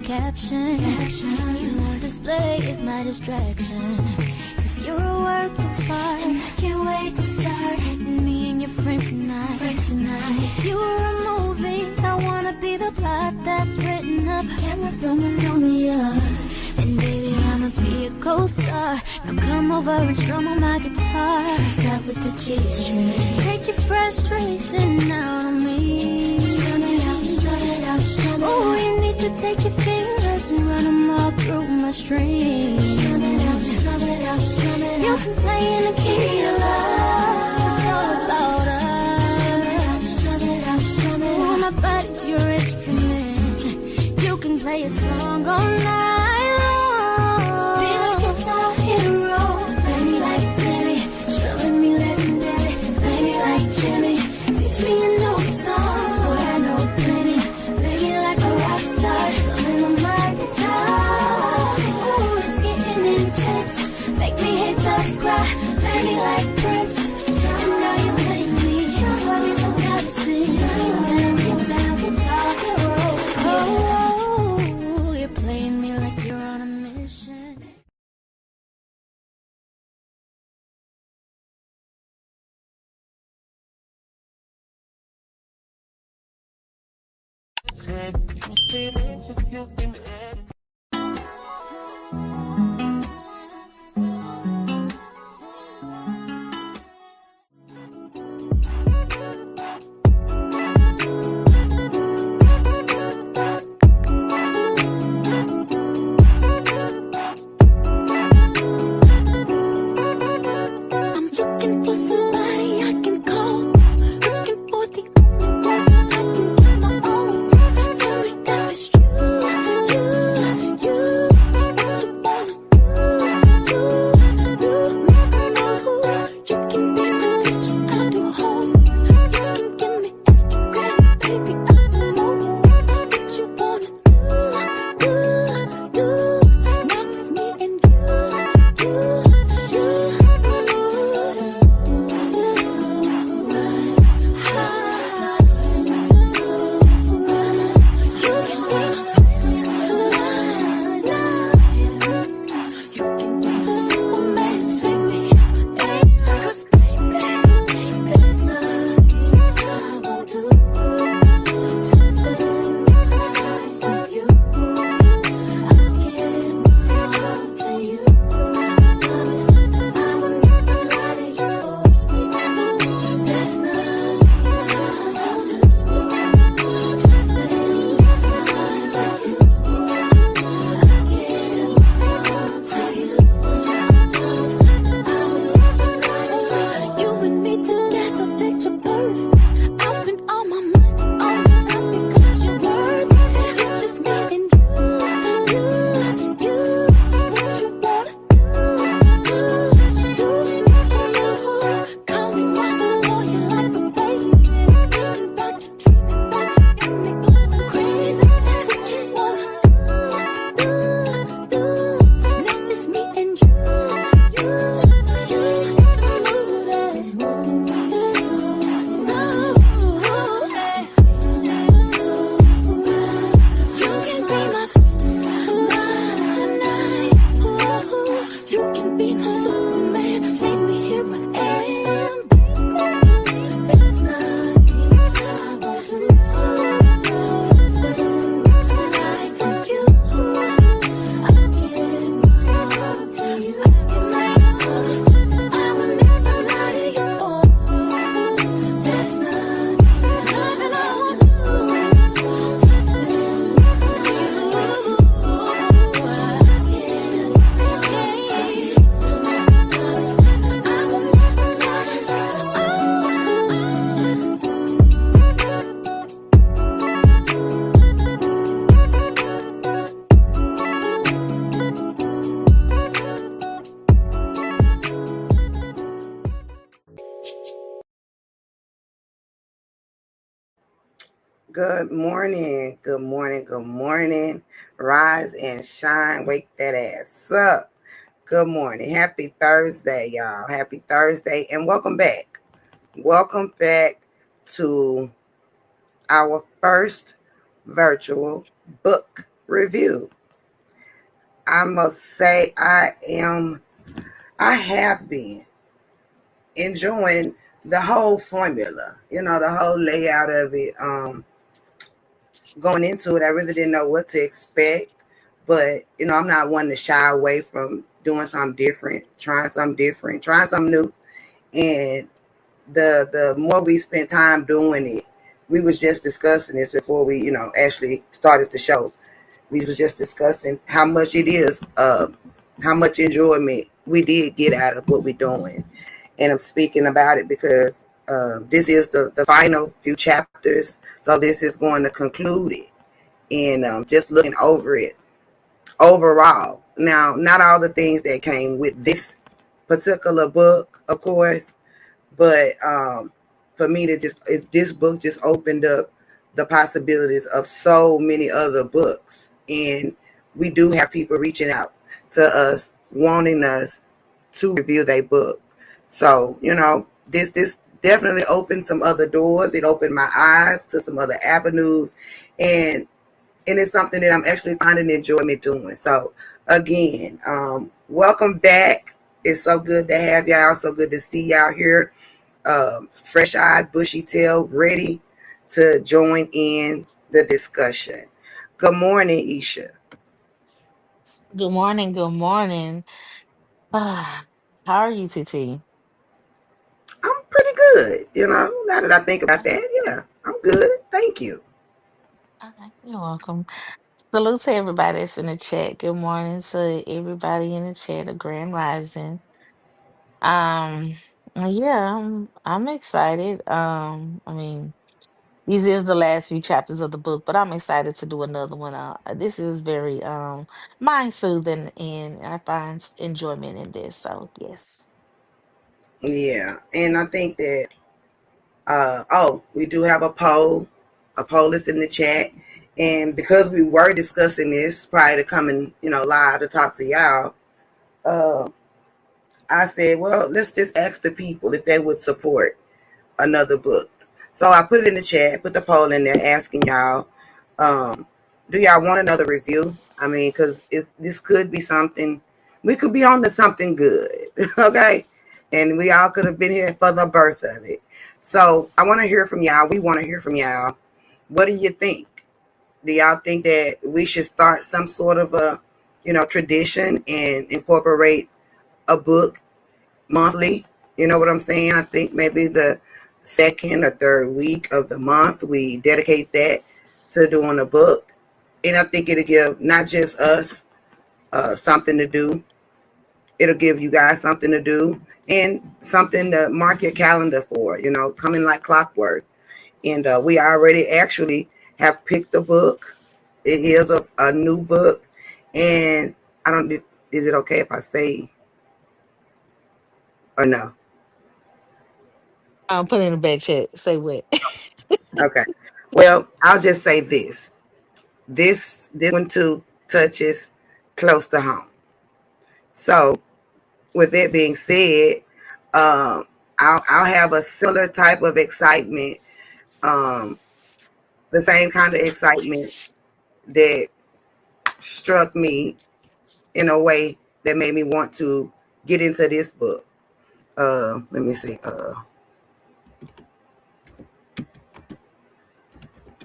Caption. You on display is my distraction. Cause you're a work of art, and I can't wait to start hitting me and your friend tonight. You were a movie, I wanna be the plot that's written up. Camera filming on me up. And baby, I'ma be a co-star. Now come over and strum on my guitar. Start with the G string. Take your frustration out on me. Strum it out, strum it out, strum it out. Oh, you need to take your fingers and run them all through my strings. Strum it out, strum it out, strum it out. You can play in the key of love. It's all about us. Strum it out, strum it out, strum it out. Oh, my body's your instrument. You can play a song all night long. Be my guitar hero. Play me like Billy, strumming me legendary. Play me like Jimmy, teach me a new song. Boy, I know plenty. Play me like a rock star, strumming on my guitar. Ooh, it's getting intense. Make me hit tough cry. Play me like Prince. And now you play me. That's why you're so proud to sing. Get down, guitar hero. Oh, you're playing me like you're on a mission. I'm looking for somebody I can call. Looking for the only one I can get my own. Tell me that it's you. Good morning. Good morning. Good morning. Rise and shine. Wake that ass up. Good morning. Happy Thursday, y'all. Happy Thursday. And welcome back. Welcome back to our first virtual book review. I must say, I have been enjoying the whole formula, the whole layout of it. Going into it, I really didn't know what to expect. But, I'm not one to shy away from doing something different, trying something new. And the more we spent time doing it, we was just discussing this before we, actually started the show. We was just discussing how much it is, how much enjoyment we did get out of what we're doing. And I'm speaking about it because this is the final few chapters. So this is going to conclude it. And just looking over it overall. Now, not all the things that came with this particular book, of course, but for me this book just opened up the possibilities of so many other books. And we do have people reaching out to us, wanting us to review their book. So, this definitely opened some other doors. It opened my eyes to some other avenues. And it's something that I'm actually finding enjoyment doing. So, again, welcome back. It's so good to have y'all. So good to see y'all here. Fresh-eyed, bushy-tailed, ready to join in the discussion. Good morning, Isha. Good morning. Good morning. Ah, how are you, TT? I'm pretty good. Now that I think about that, yeah, I'm good. Thank you. Okay, you're welcome. Salute to everybody that's in the chat. Good morning to everybody in the chat. A grand rising. Um, yeah, I'm excited. I mean, these is the last few chapters of the book, but I'm excited to do another one. This is very mind soothing, and I find enjoyment in this. So yes. Yeah, and I think that we do have a poll. A poll is in the chat. And because we were discussing this prior to coming, live to talk to y'all, uh, I said, well, let's just ask the people if they would support another book. So I put it in the chat, put the poll in there asking y'all, um, do y'all want another review? I mean, because this could be something, we could be on to something good, okay? And we all could have been here for the birth of it. So I want to hear from y'all. We want to hear from y'all. What do you think? Do y'all think that we should start some sort of a, tradition and incorporate a book monthly? You know what I'm saying? I think maybe the second or third week of the month we dedicate that to doing a book. And I think it'll give not just us something to do, it'll give you guys something to do and something to mark your calendar for, coming like clockwork. And we already actually have picked a book. It is a new book. And I don't, is it okay if I say or no? I'll put in a back chat. Say what? Okay. Well, I'll just say this. This one too touches close to home. So, with that being said, I'll have a similar type of excitement, um, the same kind of excitement that struck me in a way that made me want to get into this book. Let me see.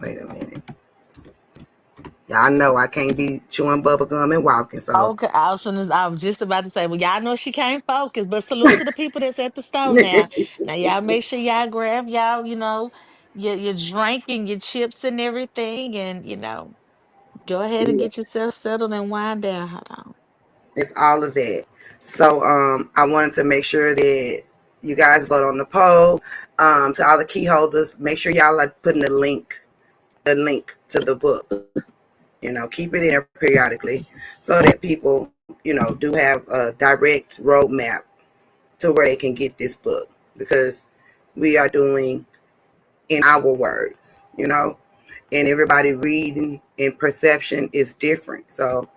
Wait a minute. Y'all know I can't be chewing bubble gum and walking, so Okay, I was just about to say, well, y'all know she can't focus, but salute to the people that's at the store now. Now, y'all make sure y'all grab y'all, your drink and your chips and everything, and go ahead and yeah, get yourself settled and wind down. Hold on. it's all of that. So I wanted to make sure that you guys vote on the poll. To all the key holders, make sure y'all are putting the link to the book. Keep it in there periodically so that people, do have a direct roadmap to where they can get this book because we are doing in our words. and everybody reading and perception is different. So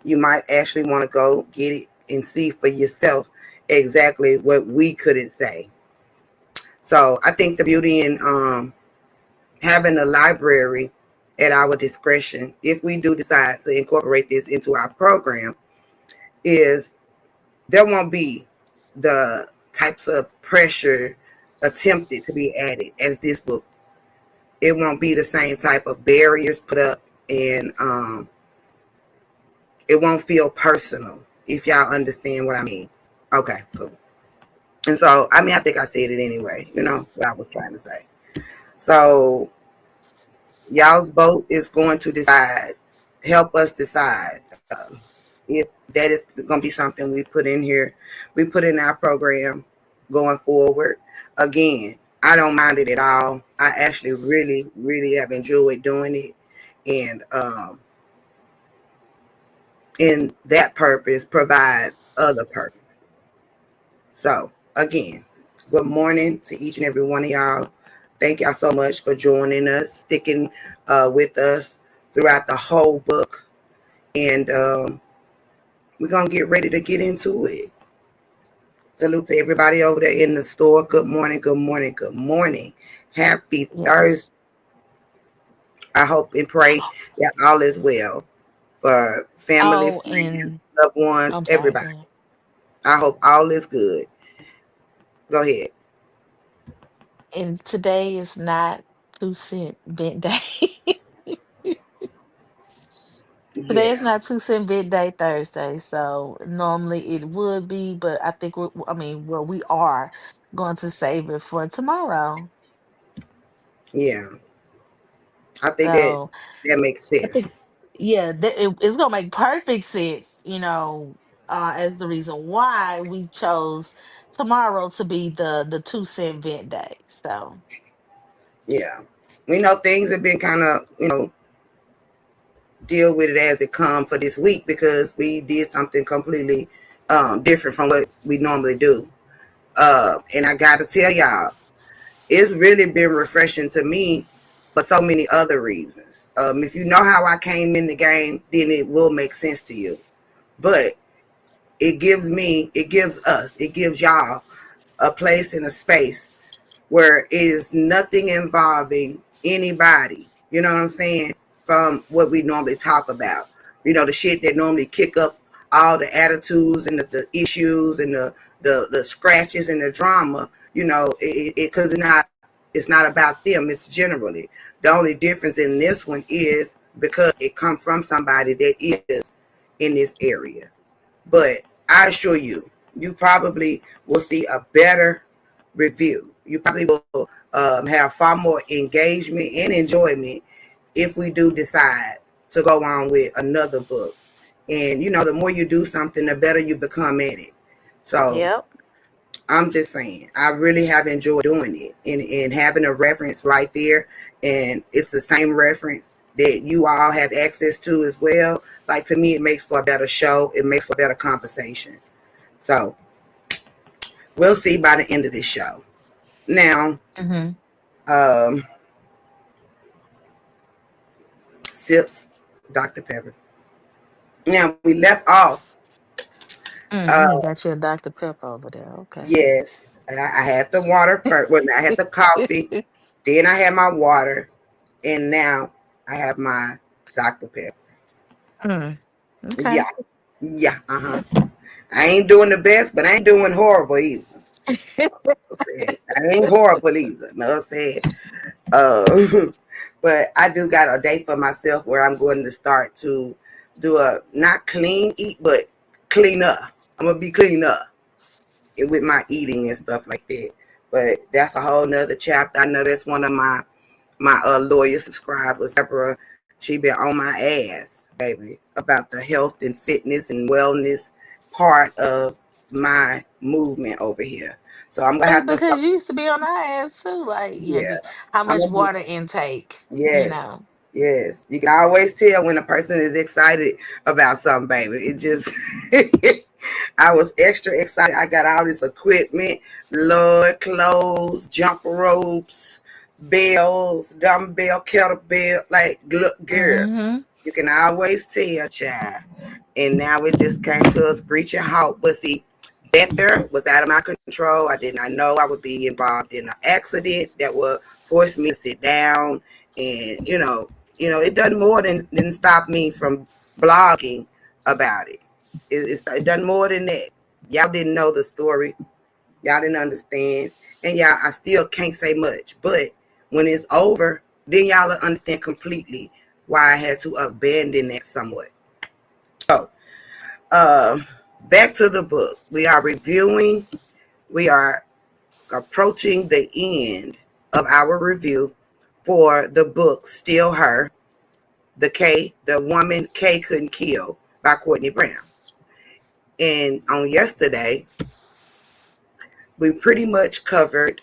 you might actually want to go get it and see for yourself exactly what we couldn't say. So I think the beauty in having a library at our discretion, if we do decide to incorporate this into our program, is there won't be the types of pressure attempted to be added as this book. It won't be the same type of barriers put up, and it won't feel personal, if y'all understand what I mean. Okay, cool. And so, I mean, I think I said it anyway, what I was trying to say. So, y'all's vote is going to decide, help us decide if that is going to be something we put in here, we put in our program going forward. Again, I don't mind it at all. I actually really, really have enjoyed doing it. And that purpose provides other purpose. So, again, good morning to each and every one of y'all. Thank y'all so much for joining us, sticking with us throughout the whole book. And we're going to get ready to get into it. Salute to everybody over there in the store. Good morning, good morning, good morning. Happy Thursday. I hope and pray that all is well for family, friends, loved ones, everybody. I hope all is good. Go ahead. And today is not 2-cent bent day. Today is Yeah, not 2-cent bent day Thursday, so normally it would be, but I think we are going to save it for tomorrow. yeah. I think that So that makes I sense. think, yeah, it's gonna make perfect sense, as the reason why we chose tomorrow to be the 2-cent vent day. So Yeah. We know things have been kind of, deal with it as it comes for this week because we did something completely different from what we normally do. And I got to tell y'all, it's really been refreshing to me for so many other reasons. If you know how I came in the game, then it will make sense to you. But it gives us, it gives y'all a place and a space where it is nothing involving anybody. You know what I'm saying? From what we normally talk about. The shit that normally kick up all the attitudes and the issues and the scratches and the drama. Because it's not about them. It's generally the only difference in this one is because it comes from somebody that is in this area. But I assure you, you probably will see a better review. You probably will have far more engagement and enjoyment if we do decide to go on with another book. And the more you do something, the better you become at it. So yep. I'm just saying, I really have enjoyed doing it and having a reference right there. And it's the same reference that you all have access to as well. Like, to me, it makes for a better show. It makes for a better conversation. So we'll see by the end of this show. Now, Mm-hmm. um, sips, Dr. Pepper. Now, we left off. You Uh, got your Dr. Pepper over there. Okay. yes, I had the water first. Well, I had the coffee. Then I had my water. And now I have my Dr. Pepper. Okay. Yeah. Yeah. I ain't doing the best, but I ain't doing horrible either. I ain't horrible either. No, I'm saying. But I do got a day for myself where I'm going to start to do a not clean eat, but clean up. I'm gonna be clean up with my eating and stuff like that. But that's a whole nother chapter. I know that's one of my lawyer subscribers, Deborah. She been on my ass, baby, about the health and fitness and wellness part of my movement over here. So I'm gonna have to Because start. you used to be on our ass too. Like, yeah, Yeah, how I'm much gonna be. water intake, you Yes, know. yes. You can always tell when a person is excited about something, baby. It just, I was extra excited. I got all this equipment, Lord, clothes, jump ropes, bells, dumbbell, kettlebell. Like, look, girl, Mm-hmm. you can always tell, child. And now it just came to a screeching halt. But see, that there was out of my control. I did not know I would be involved in an accident that would force me to sit down. And it doesn't more than stop me from blogging about it. It doesn't more than that. Y'all didn't know the story. Y'all didn't understand. And y'all, I still can't say much. But when it's over, then y'all will understand completely why I had to abandon that somewhat. So, uh, back to the book. We are reviewing, we are approaching the end of our review for the book Still Her, the woman Kay couldn't kill by Courtney Brown. And on yesterday, we pretty much covered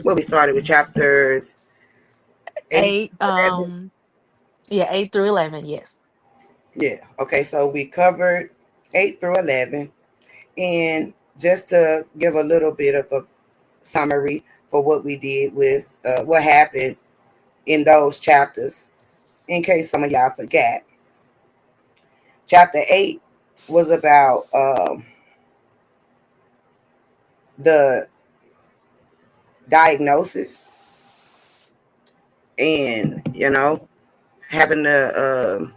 we started with chapters 8 Eight. to 11. Yeah, 8 through 11. Yes. Yeah. Okay. So we covered 8 through 11. And just to give a little bit of a summary for what we did with what happened in those chapters, in case some of y'all forgot. Chapter 8 was about the diagnosis and, having the,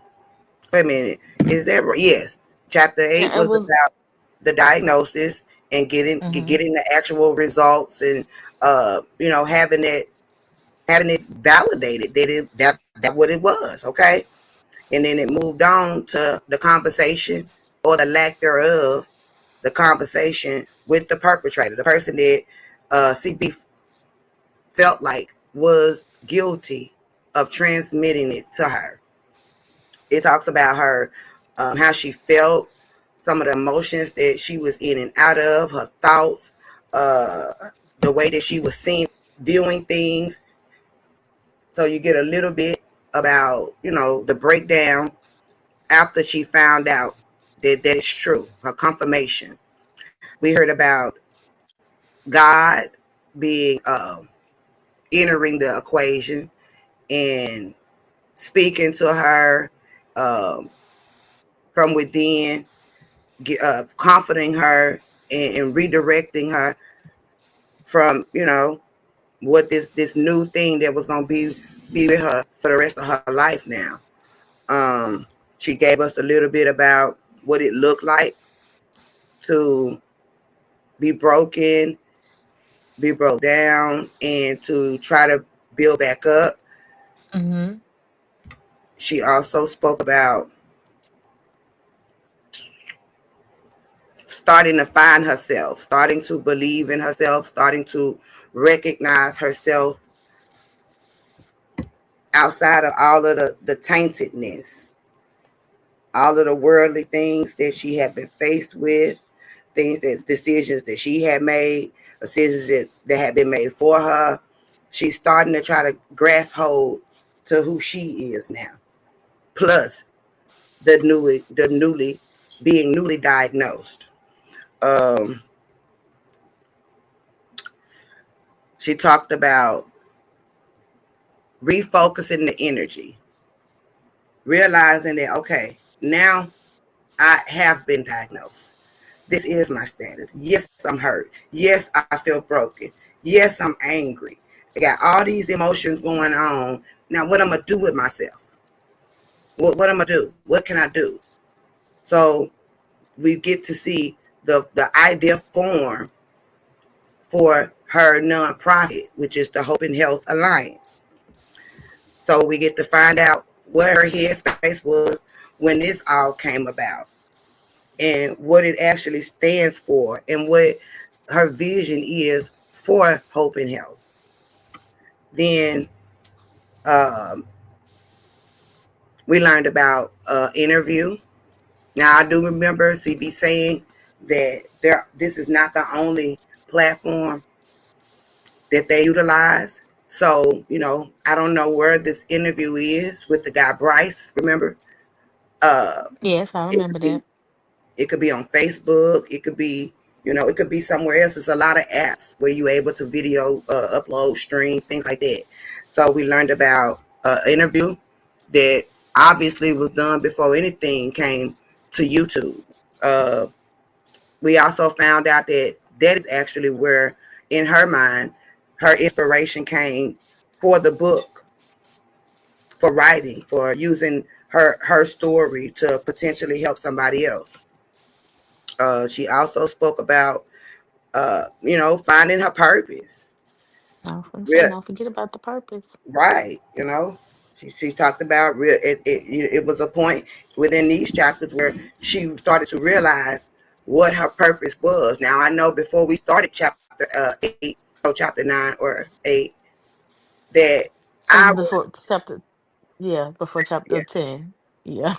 wait a minute, is that right? Yes. Chapter 8 Yeah, it was was. about the diagnosis and getting Mm-hmm. getting the actual results and, having it validated that what it was, okay? And then it moved on to the conversation or the lack thereof, the conversation with the perpetrator, the person that CB felt like was guilty of transmitting it to her. It talks about her, how she felt, some of the emotions that she was in and out of, her thoughts, the way that she was seeing, viewing things. So you get a little bit about, the breakdown after she found out that is true, her confirmation. We heard about God being entering the equation and speaking to her um, from within, comforting her and redirecting her from what this new thing that was gonna be with her for the rest of her life now. Um, she gave us a little bit about what it looked like to be broken, be broke down, and to try to build back up. Mm-hmm. She also spoke about starting to find herself, starting to believe in herself, starting to recognize herself outside of all of the taintedness, all of the worldly things that she had been faced with, decisions that she had made, decisions that had been made for her. She's starting to try to grasp hold to who she is now. Plus the newly being newly diagnosed. Um, she talked about refocusing the energy, realizing that okay, now I have been diagnosed. This is my status. Yes, I'm hurt. Yes, I feel broken. Yes, I'm angry. I got all these emotions going on. Now, what I'm gonna do with myself? What am I gonna do? What can I do? So we get to see the idea form for her nonprofit, which is the Hope and Health Alliance. So we get to find out what her headspace was when this all came about and what it actually stands for and what her vision is for Hope and Health. Then um, we learned about interview. Now I do remember CB saying that this is not the only platform that they utilize. So, I don't know where this interview is with the guy Bryce, remember? Uh Yes, I it remember could be that. it could be on Facebook, it could be You know, it could be somewhere else. There's a lot of apps where you're able to video upload, stream, things like that. So we learned about interview that obviously was done before anything came to YouTube. Uh, we also found out that that is actually where, in her mind, her inspiration came for the book, for writing, for using her story to potentially help somebody else. She also spoke about, finding her purpose. I was gonna say, Real, don't forget about the purpose. right, she talked about real. It was a point within these chapters where she started to realize what her purpose was. Now I know before we started chapter 8, no, chapter 9 or 8, that It was I was, before chapter, yeah, before yeah. chapter 10. Yeah.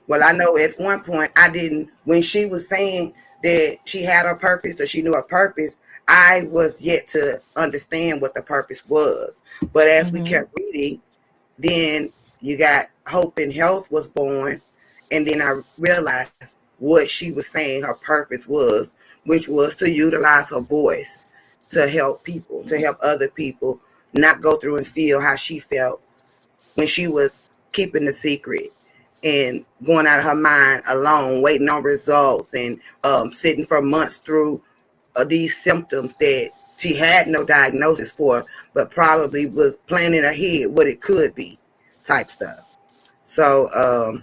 Well, I know at one point I didn't, when she was saying that she had her purpose or she knew her purpose, I was yet to understand what the purpose was. But as we Mm-hmm. kept reading, then you got Hope and Health was born. And then I realized what she was saying her purpose was, which was to utilize her voice to help people, to help other people not go through and feel how she felt when she was keeping the secret and going out of her mind alone, waiting on results and sitting for months through these symptoms that she had no diagnosis for, but probably was planning ahead what it could be, type stuff. So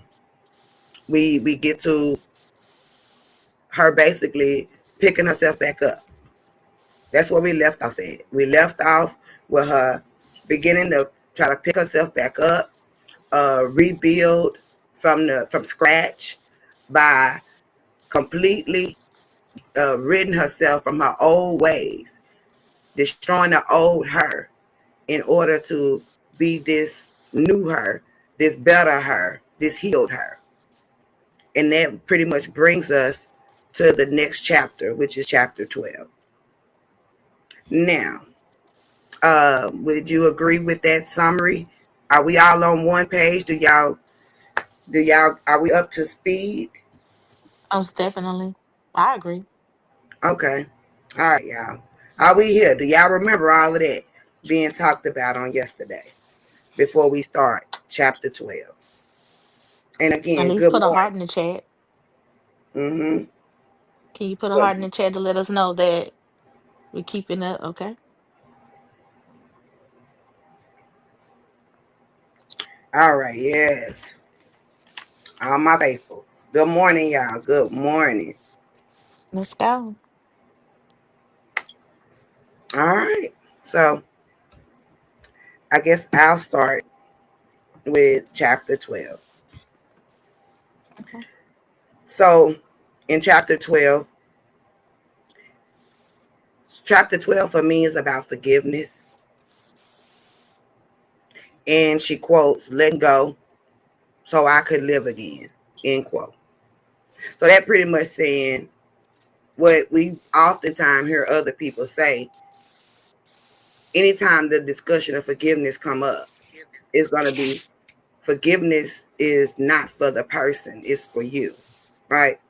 we get to her basically picking herself back up. That's where we left off at. We left off with her beginning to try to pick herself back up, rebuild from scratch by completely ridding herself from her old ways, destroying the old her in order to be this new her, this better her, this healed her. And that pretty much brings us to the next chapter, which is chapter 12. Now, would you agree with that summary? Are we all on one page? Are we up to speed? Most definitely. I agree. Okay. All right, y'all. Are we here? Do y'all remember all of that being talked about on yesterday before we start chapter 12? And At again, least good put a morning. heart in the chat. Mm-hmm. Can you put a heart in Good. the chat to let us know that we're keeping up? Okay. All right, yes. All my faithfuls. Good morning, y'all. Good morning. Let's go. All right. So I guess I'll start with chapter 12. Okay. So in chapter 12 for me is about forgiveness. And she quotes, letting go so I could live again, end quote. So that pretty much saying what we oftentimes hear other people say. Anytime the discussion of forgiveness come up, it's going to be forgiveness is not for the person, it's for you, right?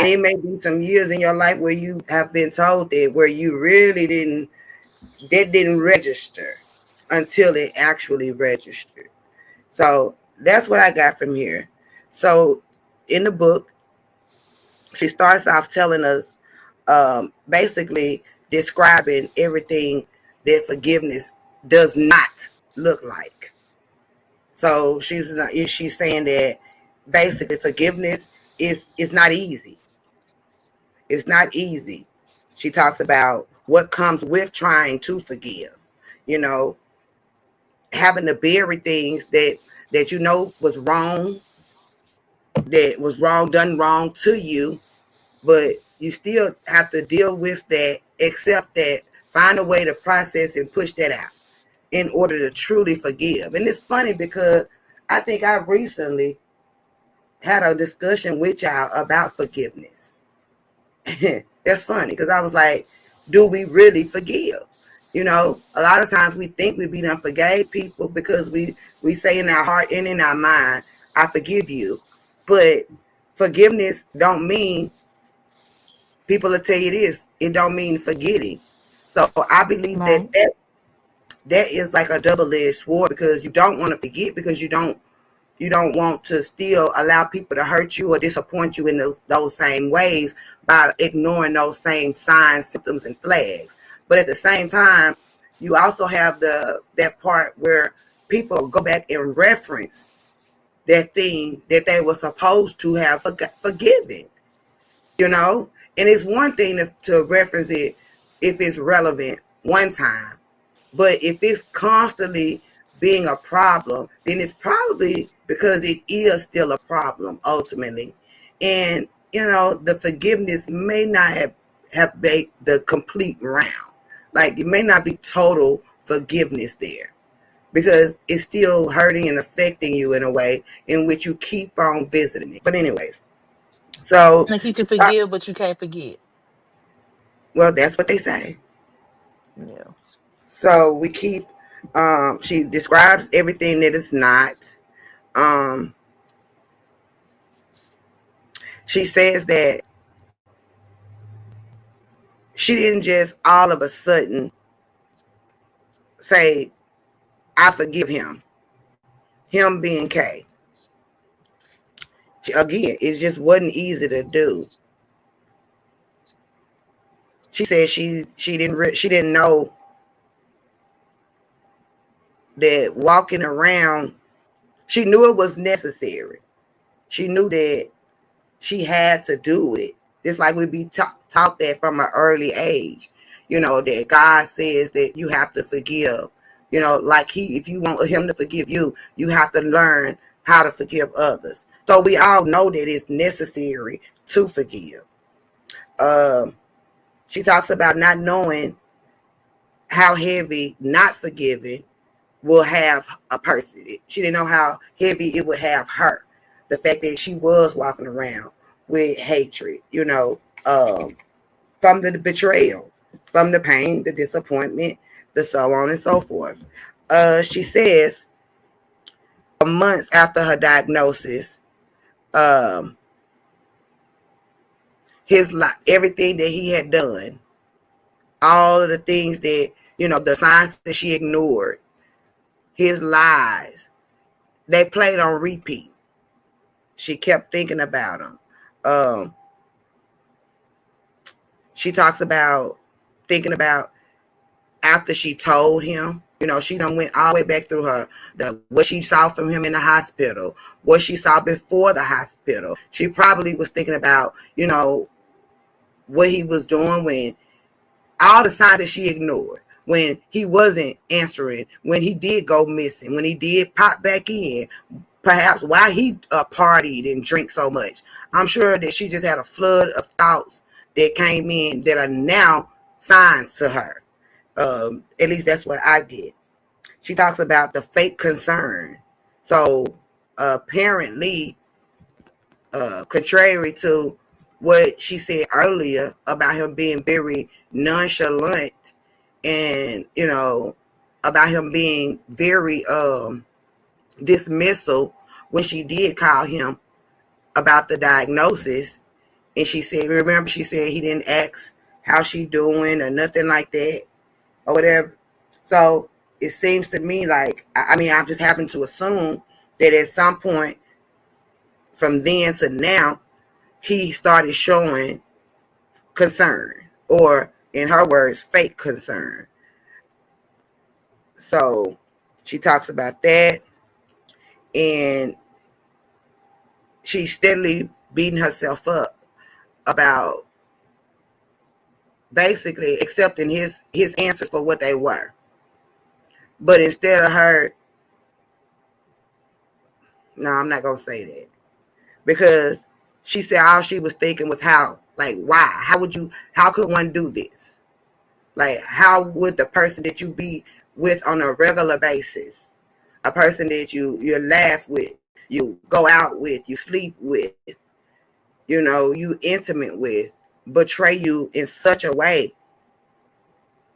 And it Right. may be some years in your life where you have been told that, where you really didn't register until it actually registered. So that's what I got from here. So in the book, she starts off telling us, basically describing everything that forgiveness does not look like. So she's saying that basically forgiveness is not easy. It's not easy. She talks about what comes with trying to forgive. You know, having to bury things that you know done wrong to you, but you still have to deal with that, accept that, find a way to process and push that out in order to truly forgive. And it's funny because I think I recently had a discussion with y'all about forgiveness. That's funny because I was like, do we really forgive? A lot of times we think we done forgave people because we say in our heart and in our mind, I forgive you. But forgiveness don't mean People will tell you this. It don't mean forgetting. So I believe that Right. that is like a double-edged sword, because you don't want to forget, because you don't want to still allow people to hurt you or disappoint you in those same ways by ignoring those same signs, symptoms, and flags. But at the same time, you also have that part where people go back and reference that thing that they were supposed to have forgiven, you know? And it's one thing to reference it if it's relevant one time, but if it's constantly being a problem, then it's probably because it is still a problem ultimately. And the forgiveness may not have made the complete round. Like, it may not be total forgiveness there, because it's still hurting and affecting you in a way in which you keep on visiting it. But anyways, so Like you can forgive, but you can't forget. well, that's what they say. Yeah. So we keep. She describes everything that it's not. Um, she says that she didn't just all of a sudden say, "I forgive him." Him being K. Again, it just wasn't easy to do. She said she didn't know that walking around. She knew it was necessary. She knew that she had to do it. It's like we be taught that from an early age, that God says that you have to forgive. Like if you want him to forgive you, you have to learn how to forgive others. So we all know that it's necessary to forgive. Um, she talks about not knowing how heavy not forgiving will have a person. She didn't know how heavy it would have her. The fact that she was walking around with hatred, from the betrayal, from the pain, the disappointment, the so on and so forth. She says months after her diagnosis, um, his life, everything that he had done, all of the things that, the signs that she ignored, his lies, they played on repeat. She kept thinking about him. She talks about thinking about after she told him, she done went all the way back through what she saw from him in the hospital, what she saw before the hospital. She probably was thinking about, what he was doing, when all the signs that she ignored, when he wasn't answering, when he did go missing, when he did pop back in, perhaps why he partied and drank so much. I'm sure that she just had a flood of thoughts that came in that are now signs to her. At least that's what I get. She talks about the fake concern. So apparently, contrary to what she said earlier about him being very nonchalant, and about him being very dismissal when she did call him about the diagnosis, and she said he didn't ask how she doing or nothing like that or whatever. So it seems to me like, I mean, I just happen to assume that at some point from then to now, he started showing concern, or in her words, fake concern. So she talks about that, and she's steadily beating herself up about basically accepting his answers for what they were. But instead of her, no, I'm not going to say that, because she said all she was thinking was how, like, why? How could one do this? Like, how would the person that you be with on a regular basis, a person that you laugh with, you go out with, you sleep with, you intimate with, betray you in such a way,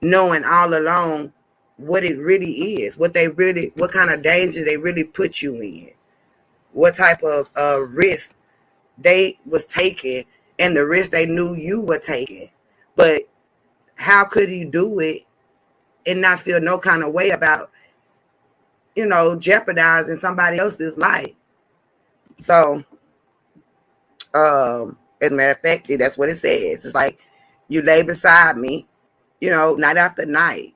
knowing all along what it really is, what kind of danger they really put you in, what type of risk they was taking and the risk they knew you were taking. But how could he do it and not feel no kind of way about, jeopardizing somebody else's life? So, as a matter of fact, that's what it says. It's like, you lay beside me, night after night,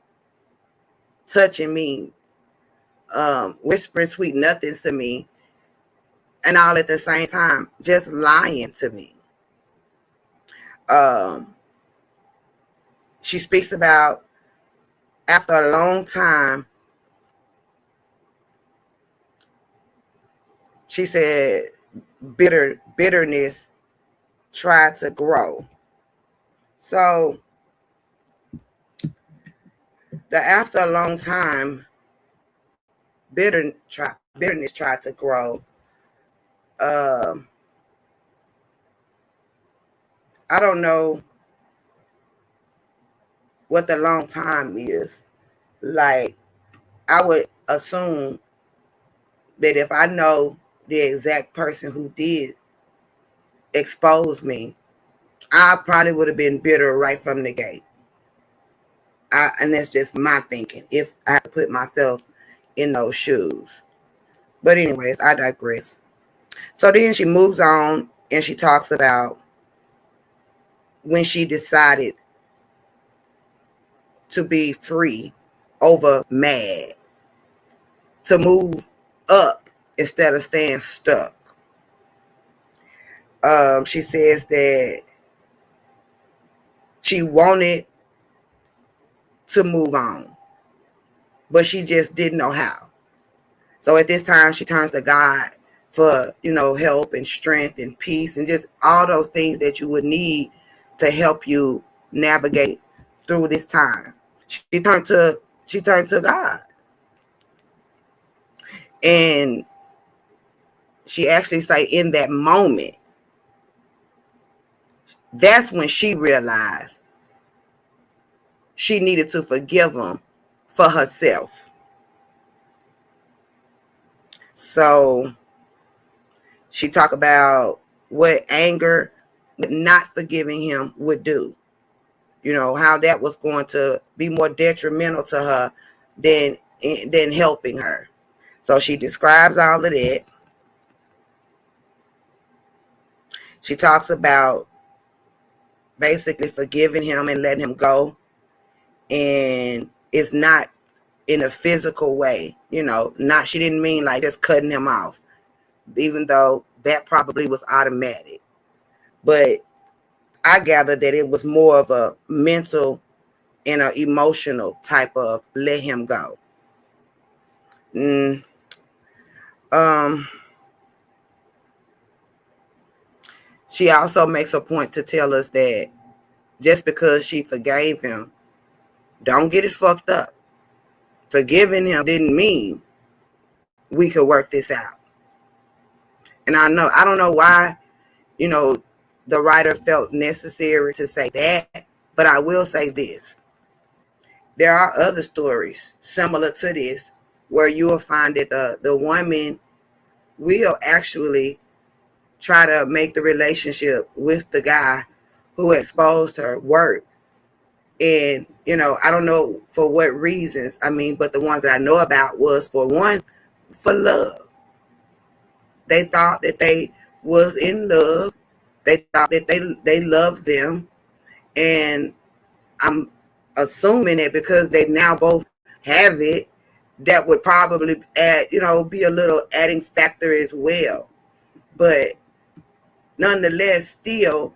touching me, whispering sweet nothings to me, and all at the same time, just lying to me. She speaks about after a long time, she said bitterness tried to grow. So after a long time, bitterness tried to grow. I don't know what the long time is. Like, I would assume that if I know the exact person who did expose me, I probably would have been bitter right from the gate. And that's just my thinking, if I had to put myself in those shoes. But anyways, I digress. So then she moves on and she talks about when she decided to be free over mad, to move up instead of staying stuck. She says that she wanted to move on, but she just didn't know how. So at this time, she turns to God for, help and strength and peace and just all those things that you would need to help you navigate through this time. She turned to God. And she actually say in that moment, that's when she realized she needed to forgive him for herself. So she talked about what anger, not forgiving him, would do. How that was going to be more detrimental to her than helping her. So she describes all of that. She talks about basically forgiving him and letting him go. And it's not in a physical way, she didn't mean like just cutting him off, even though that probably was automatic. But I gathered that it was more of a mental and an emotional type of let him go. She also makes a point to tell us that just because she forgave him, don't get it fucked up. Forgiving him didn't mean we could work this out. And I don't know why, the writer felt necessary to say that, but I will say this. There are other stories similar to this where you will find that the woman will actually try to make the relationship with the guy who exposed her work. And, I don't know for what reasons. But the ones that I know about was, for one, for love. They thought that they was in love. They thought that they loved them. And I'm assuming that because they now both have it, that would probably add, be a little adding factor as well. But nonetheless, still,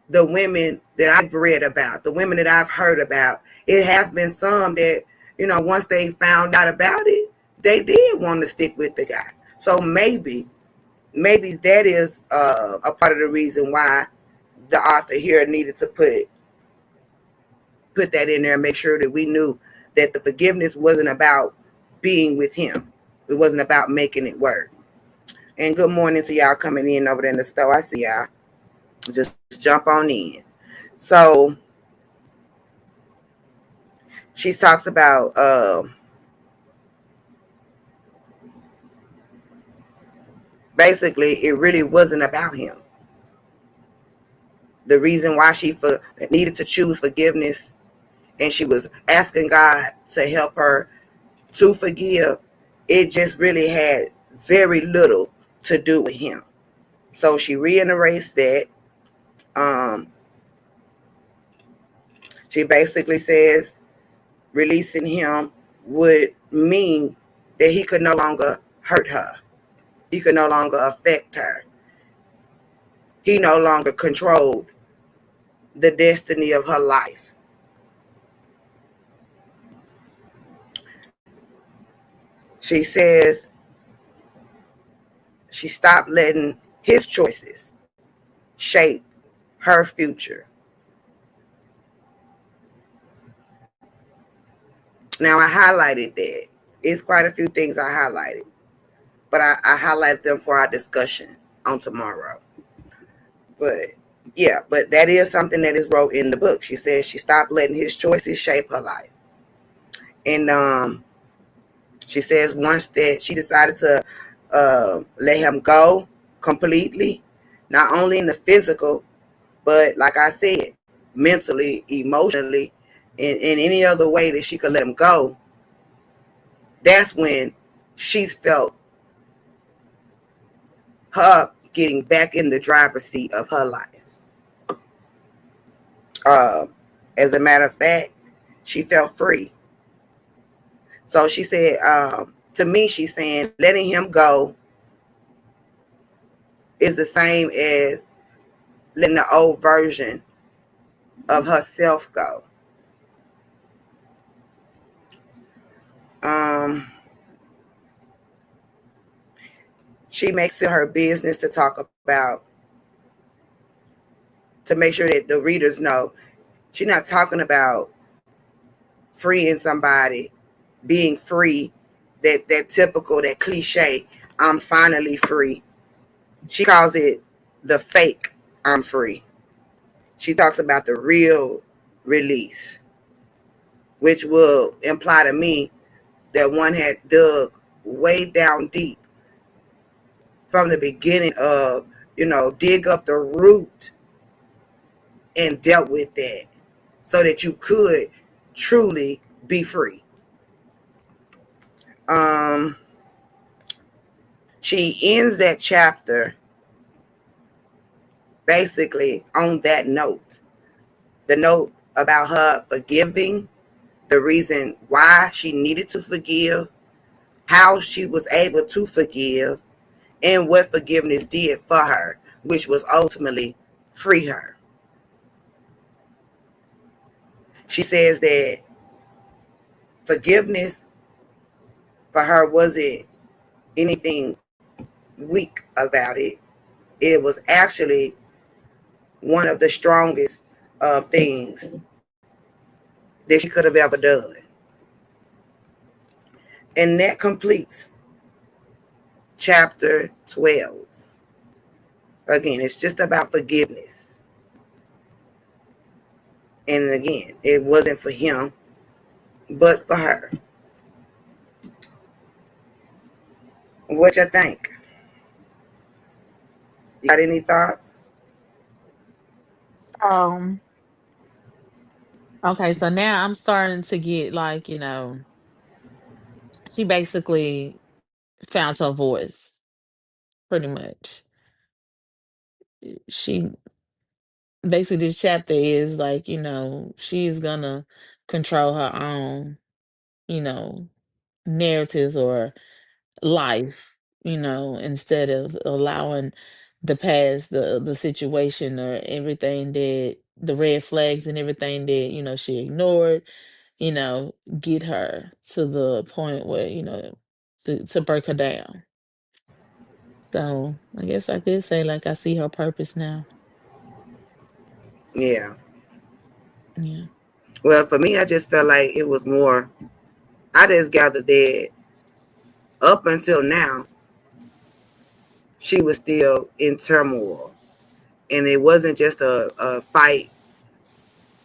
the women that I've read about, the women that I've heard about, it has been some that, once they found out about it, they did want to stick with the guy. So maybe that is a part of the reason why the author here needed to put that in there and make sure that we knew that the forgiveness wasn't about being with him. It wasn't about making it work. And good morning to y'all coming in over there in the store. I see y'all. Just jump on in. So she talks about basically it really wasn't about him. the reason why she needed to choose forgiveness, and she was asking God to help her to forgive, it just really had very little to do with him. So she reiterates that. Um, she basically says releasing him would mean that he could no longer hurt her. He could no longer affect her. He no longer controlled the destiny of her life. She says she stopped letting his choices shape her future. Now, I highlighted that. It's quite a few things I highlighted, but I highlighted them for our discussion on tomorrow. But yeah, but that is something that is wrote in the book. She says she stopped letting his choices shape her life. And she says once that she decided to let him go completely, not only in the physical, but like I said, mentally, emotionally, in any other way that she could let him go, that's when she's felt her getting back in the driver's seat of her life. As a matter of fact, she felt free. So she said, to me, she's saying letting him go is the same as letting the old version of herself go. She makes it her business to talk about, to make sure that the readers know she's not talking about freeing somebody, being free, that typical, that cliche, I'm finally free. She calls it the fake I'm free. She talks about the real release, which will imply to me that one had dug way down deep from the beginning of, dig up the root and dealt with that so that you could truly be free. She ends that chapter basically on that note, the note about her forgiving, the reason why she needed to forgive, how she was able to forgive, and what forgiveness did for her, which was ultimately free her. She says that forgiveness for her wasn't anything weak about it. It was actually one of the strongest things that she could have ever done. And that completes chapter 12. Again, it's just about forgiveness. And again, it wasn't for him, but for her. What you think? You got any thoughts? So, okay, so now I'm starting to get like, she basically found her voice pretty much. She basically, this chapter is like, she is gonna control her own, you know, narratives or life, instead of allowing the past, the situation or everything that the red flags and everything that, she ignored, you know, get her to the point where, to break her down. So I guess I could say like I see her purpose now. Yeah. Yeah. Well, for me, I just felt like it was more, I just gathered that up until now, she was still in turmoil. And it wasn't just a fight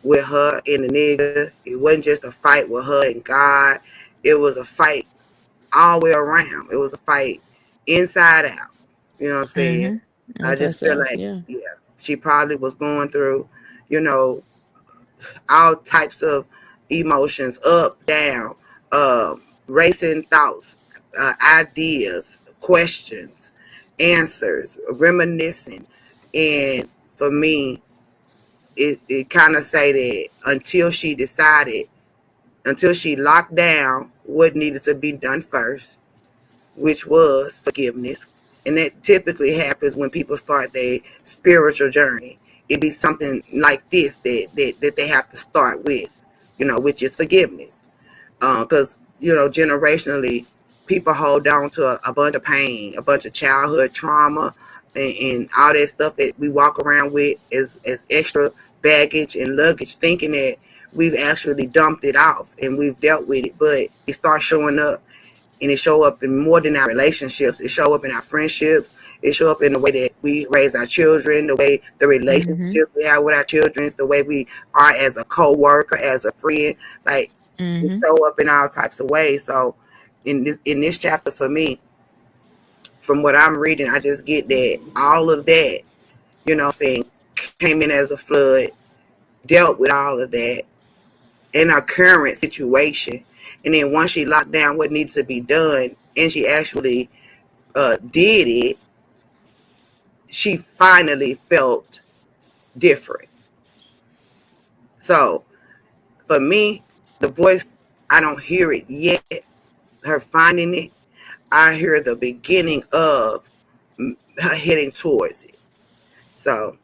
with her and the nigga. It wasn't just a fight with her and God. It was a fight all the way around. It was a fight inside out. You know what I'm saying? Mm-hmm. I With just feel herself, like, yeah. yeah. She probably was going through, you know, all types of emotions, up, down, racing thoughts, ideas, questions, answers, reminiscing. And for me, it kind of say that until she locked down what needed to be done first, which was forgiveness. And that typically happens when people start their spiritual journey. It'd be something like this that they have to start with, which is forgiveness. Because, generationally, people hold on to a bunch of pain, a bunch of childhood trauma, and all that stuff that we walk around with as extra baggage and luggage, thinking that we've actually dumped it off and we've dealt with it. But it starts showing up, and it show up in more than our relationships. It show up in our friendships. It show up in the way that we raise our children, the way the Mm-hmm. relationships we have with our children, the way we are as a co-worker, as a friend. Like, it Mm-hmm. show up in all types of ways. So in this chapter for me, from what I'm reading, I just get that all of that, saying, came in as a flood, dealt with all of that in our current situation. And then once she locked down what needs to be done and she actually did it, she finally felt different. So for me, the voice, I don't hear it yet. Her finding it, I hear the beginning of her heading towards it. So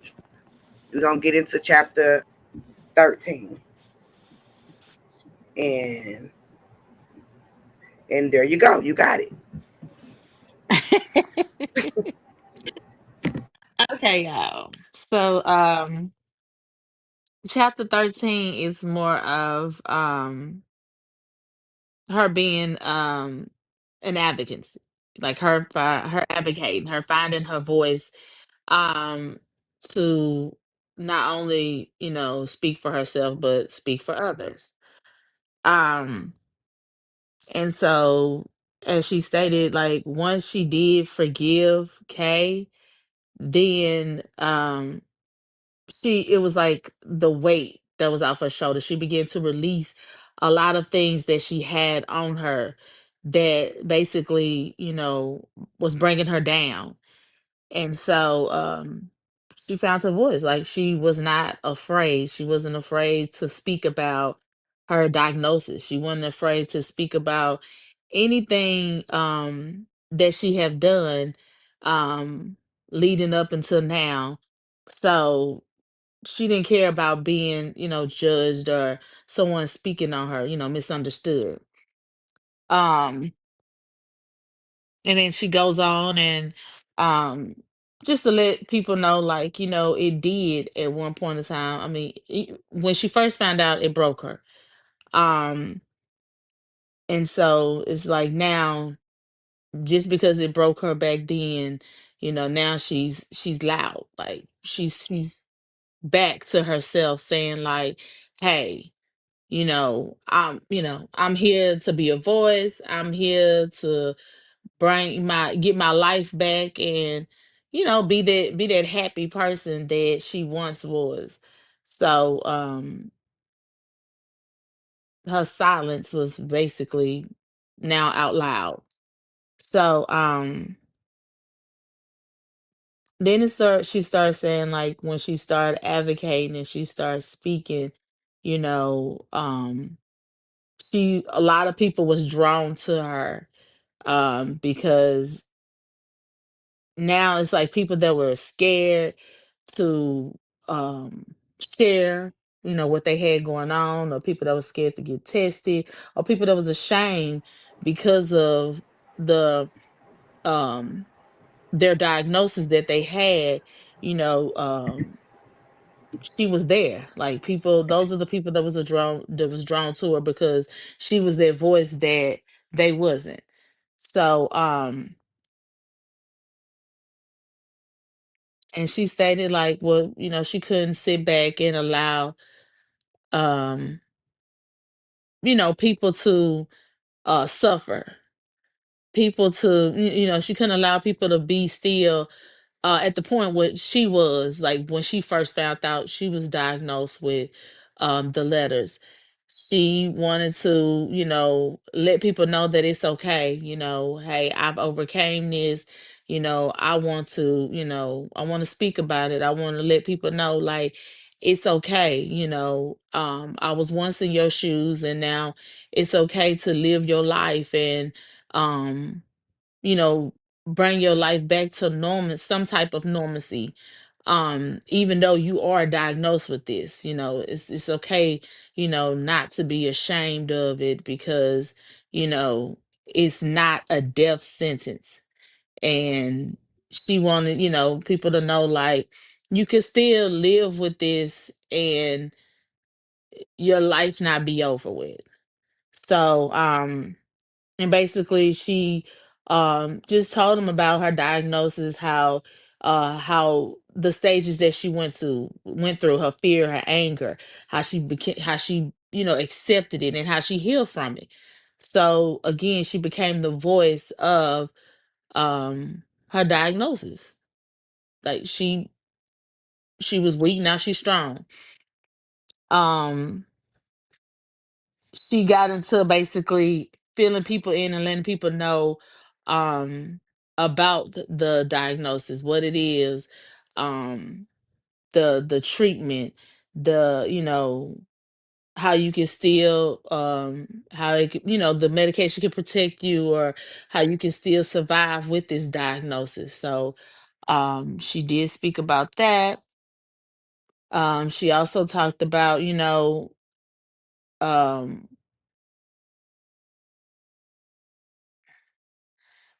we're gonna get into chapter 13, and there you go. You got it. Okay, y'all. So, chapter 13 is more of her being an advocate, like her advocating, her finding her voice, um to not only, speak for herself but speak for others. Um and so, as she stated, like, once she did forgive Kay, then she it was like the weight that was off her shoulder. She began to release a lot of things that she had on her that basically, was bringing her down. And so, she found her voice. Like, she was not afraid. She wasn't afraid to speak about her diagnosis. She wasn't afraid to speak about anything that she have done um leading up until now. So she didn't care about being, judged, or someone speaking on her, misunderstood. Um, and then she goes on and um just to let people know, like, it did at one point in time. I mean, when she first found out, it broke her. Um, and so it's like now, just because it broke her back then, now she's loud. Like, she's back to herself, saying like, hey, I'm here to be a voice. I'm here to get my life back, and be that happy person that she once was. So her silence was basically now out loud. So then she started saying, like, when she started advocating and she started speaking, you know um she a lot of people was drawn to her, because now it's like people that were scared to um share, what they had going on, or people that were scared to get tested, or people that was ashamed because of the um their diagnosis that they had. She was there. Like, people, those are the people that was drawn to her, because she was their voice that they wasn't. So and she stated, like, well, she couldn't sit back and allow um people to suffer, people to, she couldn't allow people to be still, at the point where she was like when she first found out she was diagnosed with the letters. She wanted to, let people know that it's okay, hey, I've overcame this. I want to, I want to speak about it. I want to let people know like it's okay. I was once in your shoes and now it's okay to live your life and um you know, bring your life back to normal, some type of normalcy. Even though you are diagnosed with this, it's okay, not to be ashamed of it because, you know, it's not a death sentence. And she wanted, people to know like you can still live with this and your life not be over with. So, and basically she just told him about her diagnosis, how the stages that she went through, her fear, her anger, how she accepted it and how she healed from it. So again, she became the voice of her diagnosis. Like she was weak, now she's strong. um she got into basically filling people in and letting people know um about the diagnosis, what it is, um the treatment, the how you can still how the medication can protect you or how you can still survive with this diagnosis. So she did speak about that. She also talked about um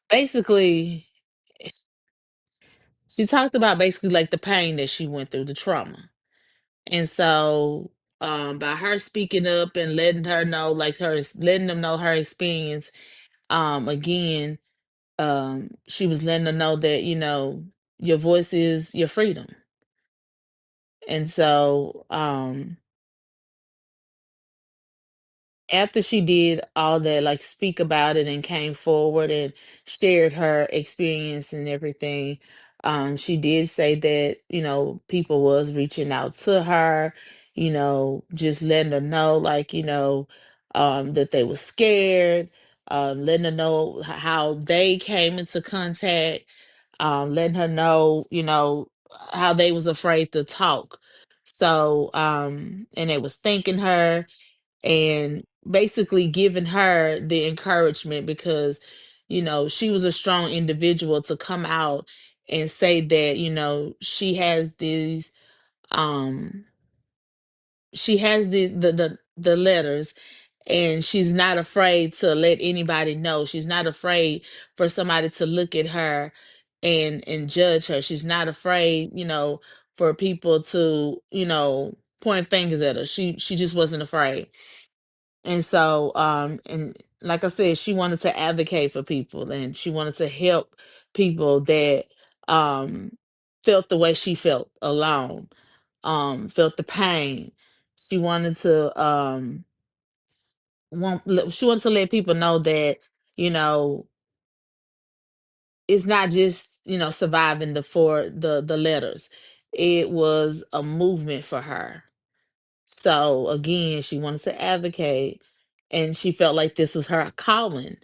basically she talked about basically like the pain that she went through, the trauma. And so by her speaking up and letting her know, like letting them know her experience, again, she was letting them know that, your voice is your freedom. And so after she did all that, like speak about it and came forward and shared her experience and everything, she did say that, people was reaching out to her, just letting her know, like, that they were scared, letting her know how they came into contact, letting her know, how they was afraid to talk. So, and they was thanking her and basically giving her the encouragement because she was a strong individual to come out and say that she has these um she has the letters and she's not afraid to let anybody know. She's not afraid for somebody to look at her and judge her. She's not afraid, for people to point fingers at her. She just wasn't afraid. And so, and like I said, she wanted to advocate for people and she wanted to help people that um felt the way she felt alone, felt the pain. She wanted to she wanted to let people know that, you know, it's not just, surviving the letters. It was a movement for her. So again, she wanted to advocate, and she felt like this was her calling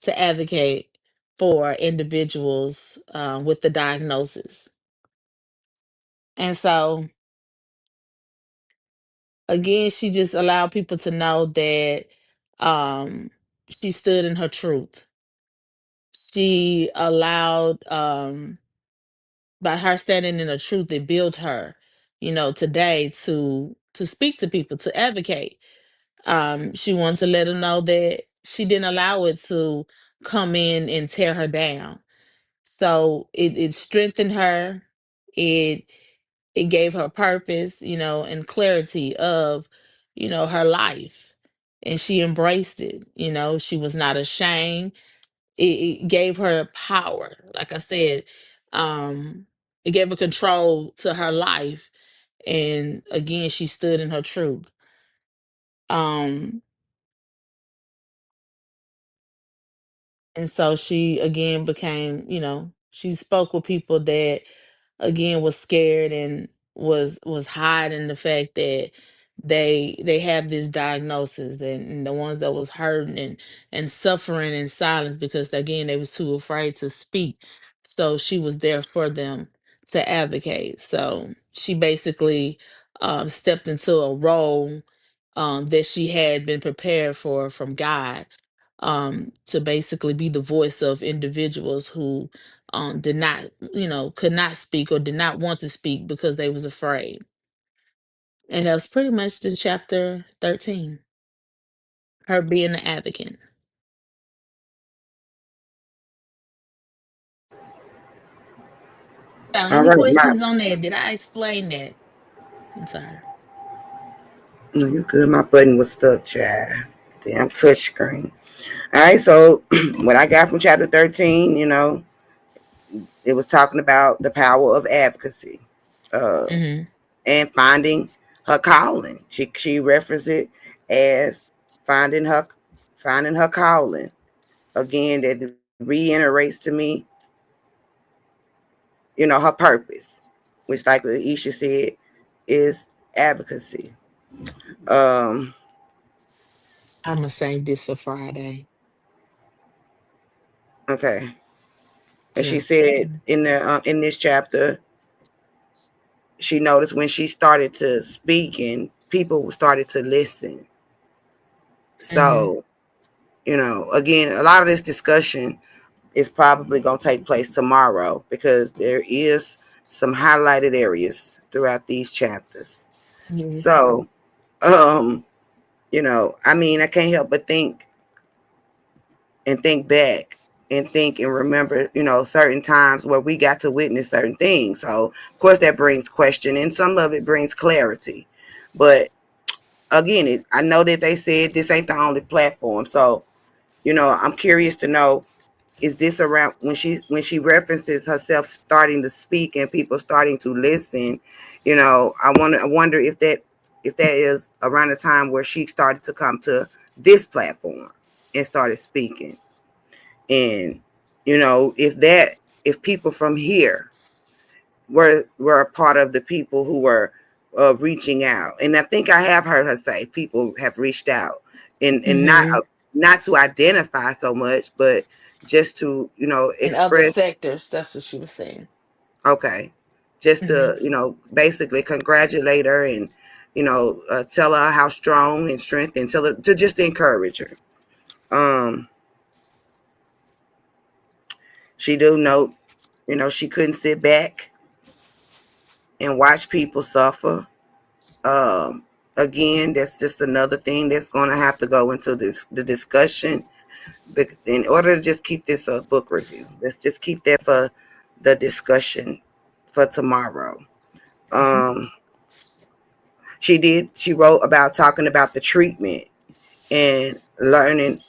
to advocate for individuals with the diagnosis. And so again, she just allowed people to know that she stood in her truth. She allowed, by her standing in her truth, it built her, today to speak to people, to advocate. She wanted to let them know that she didn't allow it to come in and tear her down. So it strengthened her. It it gave her purpose, and clarity of, her life. And she embraced it. She was not ashamed. It gave her power. Like I said, um, it gave her control to her life. And again, she stood in her truth. Um, And so she again became, She spoke with people that again was scared and was hiding the fact that they have this diagnosis, and the ones that was hurting and suffering in silence because again they was too afraid to speak. So she was there for them to advocate. So she basically stepped into a role that she had been prepared for from God, to basically be the voice of individuals who did not, could not speak or did not want to speak because they was afraid. And that was pretty much the chapter 13, her being the advocate. So, All any right, my questions on that? Did I explain that? I'm sorry. no, you good. My button was stuck, child. Damn touch screen. All right, so what I got from chapter 13, it was talking about the power of advocacy, uh, Mm-hmm. and finding her calling. She referenced it as finding her finding her calling. Again, that reiterates to me, her purpose, which, like Isha said, is advocacy. Um, I'm gonna save this for Friday. okay. And she Yeah. said in this chapter, she noticed when she started to speak and people started to listen. Mm-hmm. So, again, a lot of this discussion is probably going to take place tomorrow because there is some highlighted areas throughout these chapters. Yes. So, I mean, I can't help but think back and think and remember, certain times where we got to witness certain things. So, of course, that brings question and some of it brings clarity. But again, I know that they said this ain't the only platform. So, I'm curious to know, is this around when she references herself starting to speak and people starting to listen? I wonder if that is around the time where she started to come to this platform and started speaking. And if people from here were a part of the people who were reaching out. And I think I have heard her say people have reached out, and Mm-hmm. not to identify so much, but just to In other express. sectors, that's what she was saying. Okay, just Mm-hmm. to basically congratulate her and tell her how strong and strength, and tell her to just encourage her. Um, she do note, she couldn't sit back and watch people suffer. Again, that's just another thing that's going to have to go into the discussion. But in order to just keep this a book review, let's just keep that for the discussion for tomorrow. Mm-hmm. Um, she wrote about talking about the treatment and learning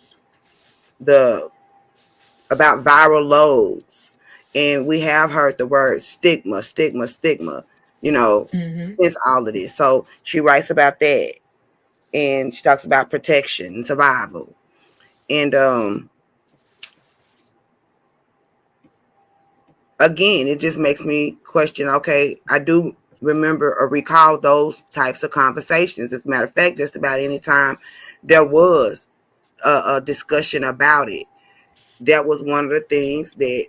the about viral loads, and we have heard the word stigma, stigma, stigma. You know, Mm-hmm. since all of this, so she writes about that, and she talks about protection and survival. And again, it just makes me question. Okay, I do remember or recall those types of conversations. As a matter of fact, just about any time there was a discussion about it, that was one of the things that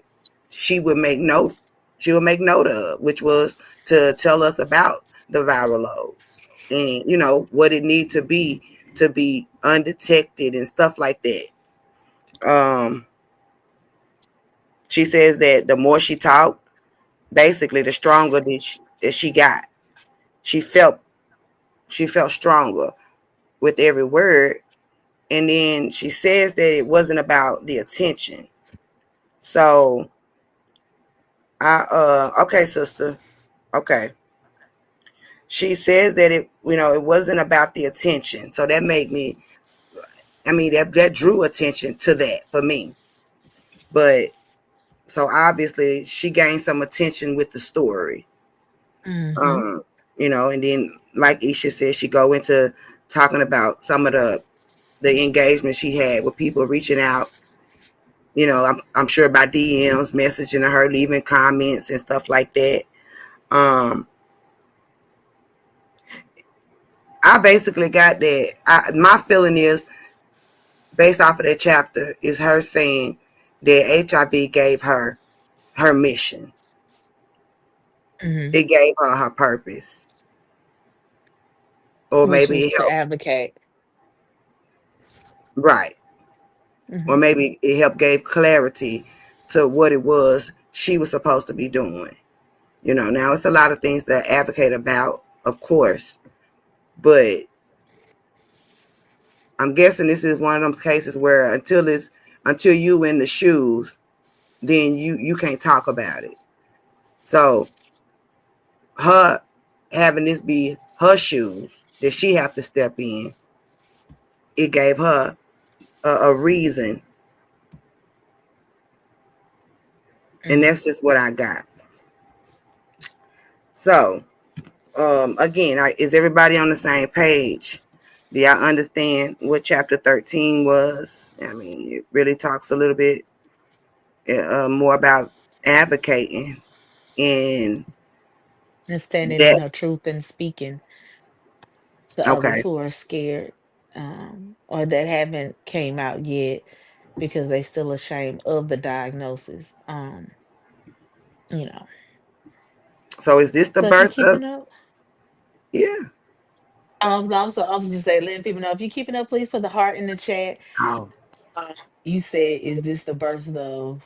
she would make note. She would make note of, which was to tell us about the viral loads and what it need to be undetected and stuff like that. Um, she says that the more she talked, basically, the stronger that she got. She felt she felt stronger with every word. And then she says that it wasn't about the attention. So okay, sister. Okay. She says that it wasn't about the attention. So that made me, I mean, that drew attention to that for me. But so obviously she gained some attention with the story. Mm-hmm. Um, and then like Isha said, she go into talking about some of the engagement she had with people reaching out I'm sure by DMs, messaging her, leaving comments and stuff like that. I basically got that. My feeling is, based off of that chapter, is her saying that HIV gave her mission. Hmm. It gave her purpose, or Which maybe was it to helped. advocate. Right. Or Hmm. maybe it helped gave clarity to what it was she was supposed to be doing. Now it's a lot of things to advocate about, of course, but I'm guessing this is one of those cases where until you in the shoes, then you can't talk about it. So her having this be her shoes that she have to step in, it gave her a reason, and Hmm. that's just what I got. So again, is everybody on the same page? Do y'all understand what chapter 13 was? I mean, it really talks a little bit more about advocating and And standing in that. her truth and speaking to others Okay, who are scared, or that haven't came out yet because they still ashamed of the diagnosis. You know. so is this the So if you're birth of? keeping up, Yeah. I was just saying, letting people know if you're keeping up, please put the heart in the chat. Oh, Um, you said, is this the birth of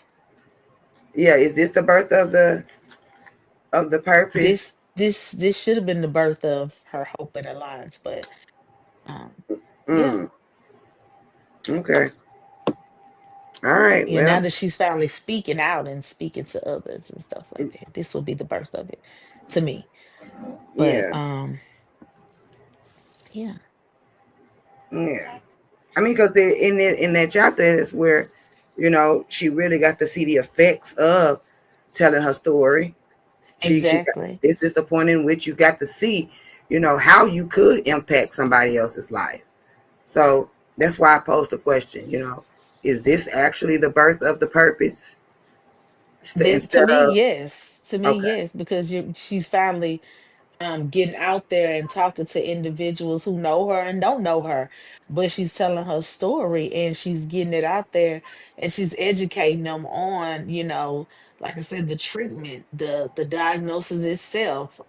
yeah. Is this the birth of the purpose? this should have been the birth of her hope and alliance, but um, yeah, Mm, okay. All right. yeah. Now Well, that she's finally speaking out and speaking to others and stuff like that, this will be the birth of it to me. But yeah, yeah, yeah. I mean, because in that chapter is where she really got to see the effects of telling her story. She got, exactly. it's just the point in which you got to see, how you could impact somebody else's life. So that's why I posed the question. Is this actually the birth of the purpose To instead me, of yes. To me, okay, yes, because she's finally getting out there and talking to individuals who know her and don't know her, but she's telling her story and she's getting it out there and she's educating them on, like I said, the treatment, the diagnosis itself,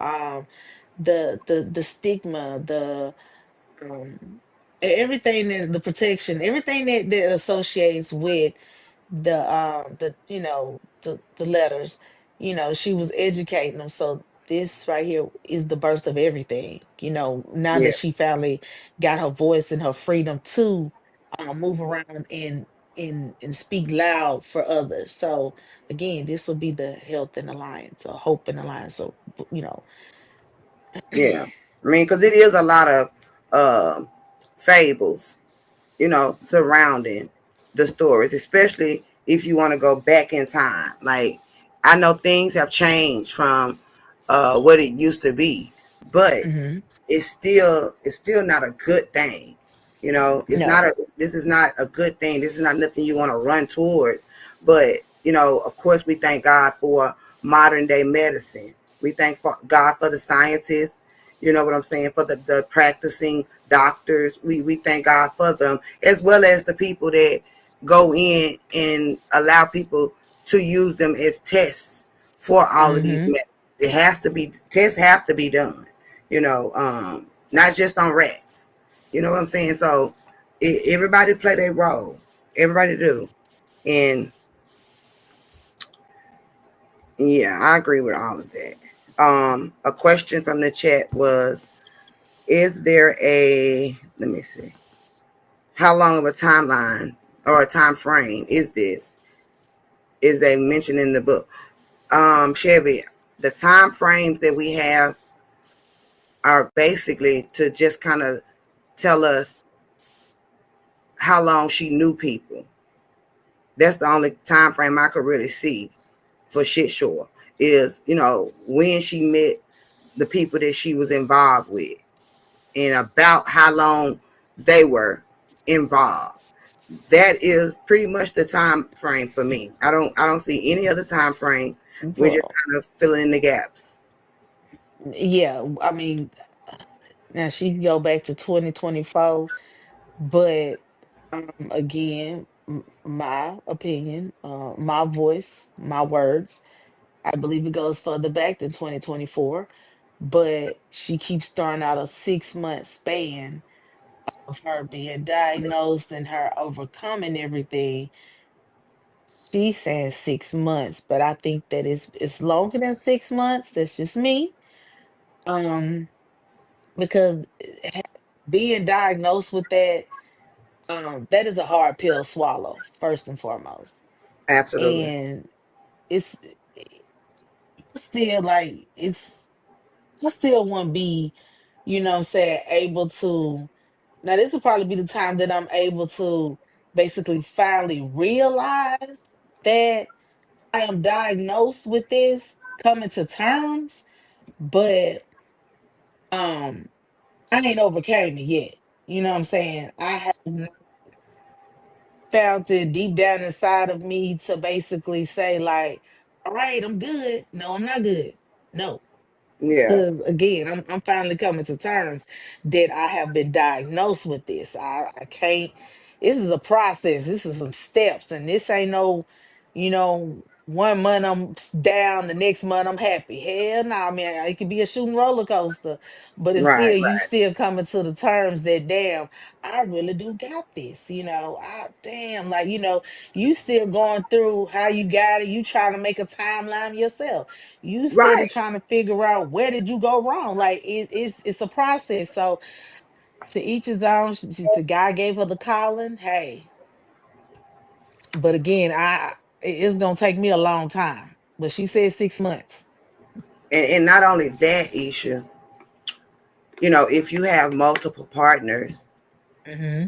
the stigma, everything, that the protection, everything that associates with the letters. She was educating them. So this right here is the birth of everything. Now yeah, that she finally got her voice and her freedom to move around and speak loud for others. So again, this will be the health and alliance, or hope and alliance. So you know yeah. I mean, because it is a lot of um fables, surrounding the stories, especially if you want to go back in time. Like, I know things have changed from what it used to be, but hmm it's still not a good thing. It's not no. a this is not a good thing. This is not nothing you want to run towards. But of course, we thank God for modern day medicine. We thank God for the scientists. You know what I'm saying? For the practicing doctors, we thank God for them, as well as the people that go in and allow people to use them as tests for all of these hmm medicines. It has to be tests have to be done, not just on rats. You know what I'm saying? So everybody play their role. Everybody do. And yeah, I agree with all of that. A question from the chat was, is there let me see, how long of a timeline or a time frame is this? Is they mentioned in the book? Chevy, the time frames that we have are basically to just kind of tell us how long she knew people. That's the only time frame I could really see for shit sure, is when she met the people that she was involved with, and about how long they were involved. that is pretty much the time frame for me. I don't see any other time frame. We're just Well, kind of filling in the gaps. yeah, I mean, now she can go back to 2024, but again, my opinion, my voice, my words. I believe it goes further back than 2024, but she keeps throwing out a 6 month span of her being diagnosed and her overcoming everything. She says 6 months, but I think that it's longer than 6 months. That's just me. Um, because being diagnosed with that, that is a hard pill to swallow, first and foremost. Absolutely. And it's still like I still won't be, what I'm saying, able to. Now, this will probably be the time that I'm able to basically finally realize that I am diagnosed with this, coming to terms, but um, I ain't overcame it yet. You know what I'm saying? I have not found it deep down inside of me to basically say, like, all right, I'm good. No, I'm not good. No. Yeah. Because again, I'm finally coming to terms that I have been diagnosed with this. I can't. This is a process. This is some steps, and this ain't no, 1 month I'm down, the next month I'm happy. Hell no, I mean it could be a shooting roller coaster, but it's Right. still you Right. still coming to the terms that damn, I really do got this. I damn like you still going through how you got it. You trying to make a timeline yourself, you still Right. trying to figure out where did you go wrong. Like it's a process. So to each his own. The guy gave her the calling. Hey, but again, it's gonna take me a long time. But she said 6 months. And not only that, Isha, if you have multiple partners, Hmm.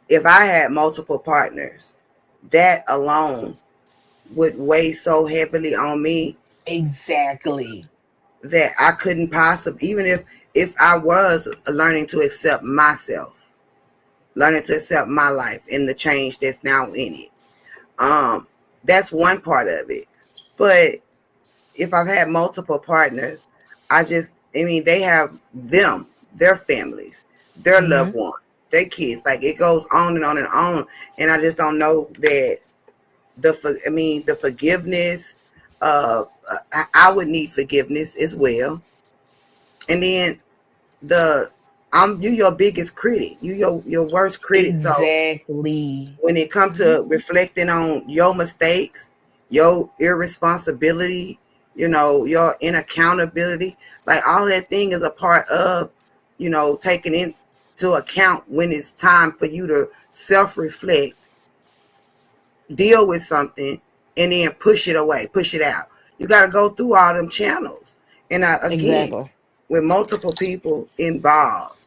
if I had multiple partners, that alone would weigh so heavily on me Exactly. that I couldn't possibly, even if I was learning to accept myself, learning to accept my life and the change that's now in it. Um, that's one part of it. But if I've had multiple partners, I mean, they have them, their families, their loved Hmm. ones, their kids. Like it goes on and on and on. And I just don't know that the forgiveness. I would need forgiveness as well. And then the you your biggest critic, you your worst critic. So Exactly. when it comes Hmm. to reflecting on your mistakes, your irresponsibility, your inaccountability, like all that thing is a part of, taking into account when it's time for you to self reflect, deal with something, and then push it away, push it out. You got to go through all them channels. And again, Exactly. with multiple people involved,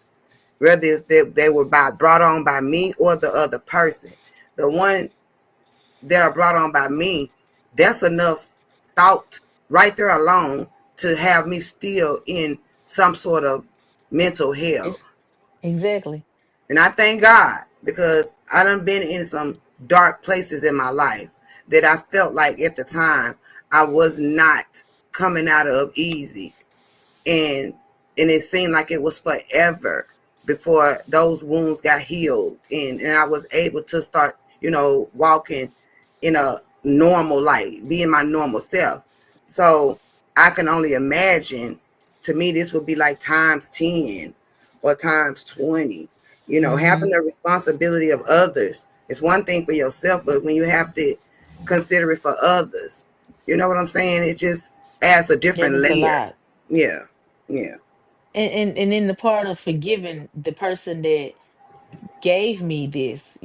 whether it's they were brought on by me or the other person, the one that are brought on by me, that's enough thought right there alone to have me still in some sort of mental hell. It's exactly. And I thank God because I done been in some dark places in my life that I felt like at the time I was not coming out of easy. And it seemed like it was forever before those wounds got healed and I was able to start, walking in a normal light, being my normal self. So I can only imagine, to me this would be like times 10 or times 20. Having Hmm. the responsibility of others is one thing for yourself, but when you have to consider it for others, you know what I'm saying? It just adds a That different is a layer. lot. Yeah. Yeah. And in the part of forgiving the person that gave me this,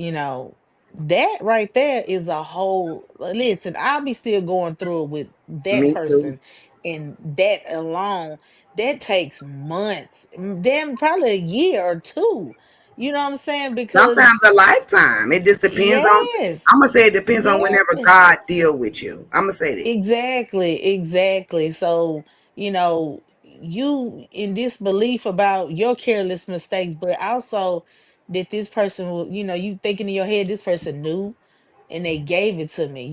that right there is a whole listen, I'll be still going through it with that Me too. person, and that alone, that takes months, damn, probably a year or two. You know what I'm saying? Because Sometimes a lifetime. It just depends on. yes, I'm gonna say it depends on whenever yes. God deal with you. I'm gonna say that. Exactly, exactly. So, you in disbelief about your careless mistakes, but also that this person will, you thinking in your head this person knew and they gave it to me,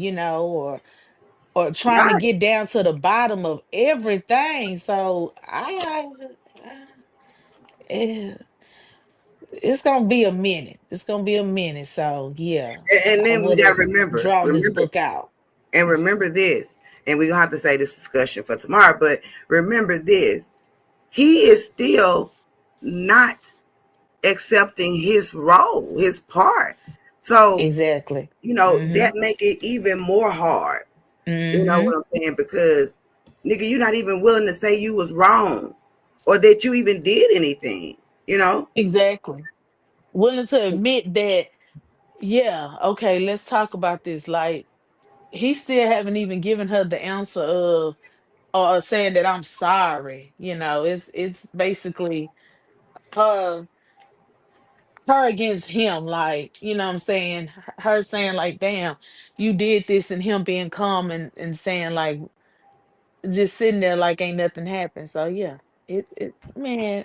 or trying to Right. get down to the bottom of everything. So eh, it's gonna be a minute. It's gonna be a minute. So yeah, And I then we would gotta have remember, drawn this remember, book out. and remember this, and we're gonna have to say this discussion for tomorrow, but remember this. He is still not accepting his role, his part. So, Exactly. that Mm-hmm. make it even more hard. You know Mm-hmm. what I'm saying? Because nigga, you're not even willing to say you was wrong or that you even did anything, you know? Exactly. Willing to admit that, yeah, okay, let's talk about this. Like, he still haven't even given her the answer of or saying that I'm sorry. It's basically her her against him, like, you know what I'm saying? Her saying like, damn, you did this, and him being calm and saying like, just sitting there like ain't nothing happened. So yeah, it man,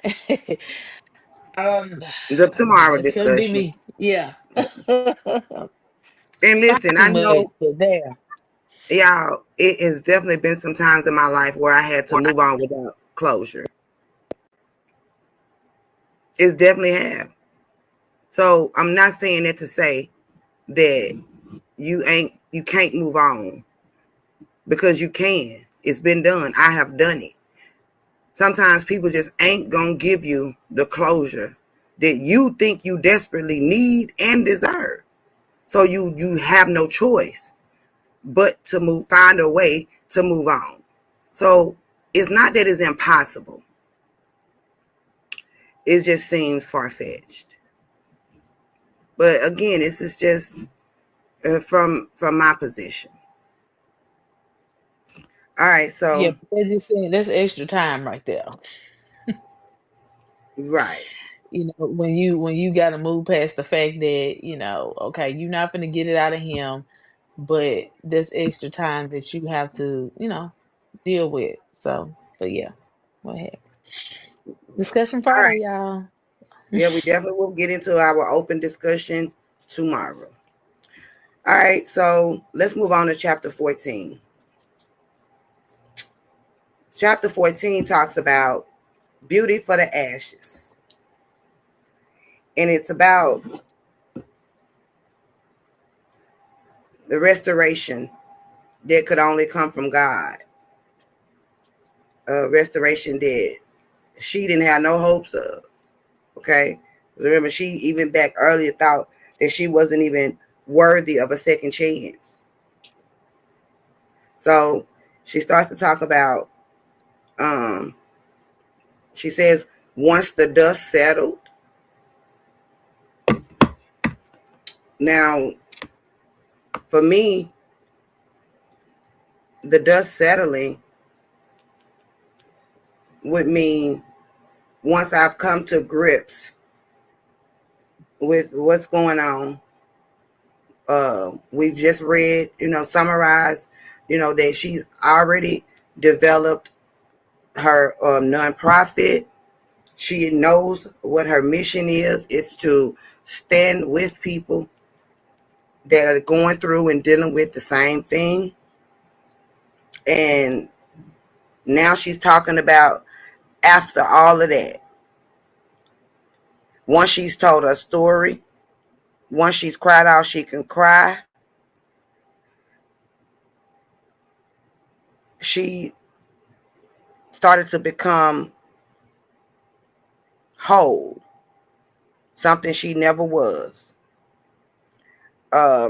um The tomorrow that could be discussion. me. Yeah. Not And listen, too I much, know but there. y'all, it has definitely been some times in my life where I had to move on without closure. It's definitely have. So I'm not saying that to say that you can't move on, because you can. It's been done. I have done it. Sometimes people just ain't gonna give you the closure that you think you desperately need and deserve. So you have no choice but to find a way to move on. So it's not that it's impossible. It just seems far fetched. But again, this is just from my position. All right, Yeah, so as you saying, that's extra time right there. right. When you got to move past the fact that, okay, you're not going to get it out of him, but there's extra time that you have to, deal with. So, but yeah, go ahead. Discussion All Friday, right. y'all. Yeah, we definitely will get into our open discussion tomorrow. All right, so let's move on to chapter 14. Chapter 14 talks about beauty for the ashes. And it's about the restoration that could only come from God. A restoration that she didn't have no hopes of. Okay. Remember, she even back earlier thought that she wasn't even worthy of a second chance. So she starts to talk about, um, she says, once the dust settled. Now, for me, the dust settling would mean once I've come to grips with what's going on. We've just read, summarized, that she's already developed her nonprofit. She knows what her mission is. It's to stand with people that are going through and dealing with the same thing. And now she's talking about after all of that, once she's told her story, once she's cried all she can cry, she started to become whole, something she never was.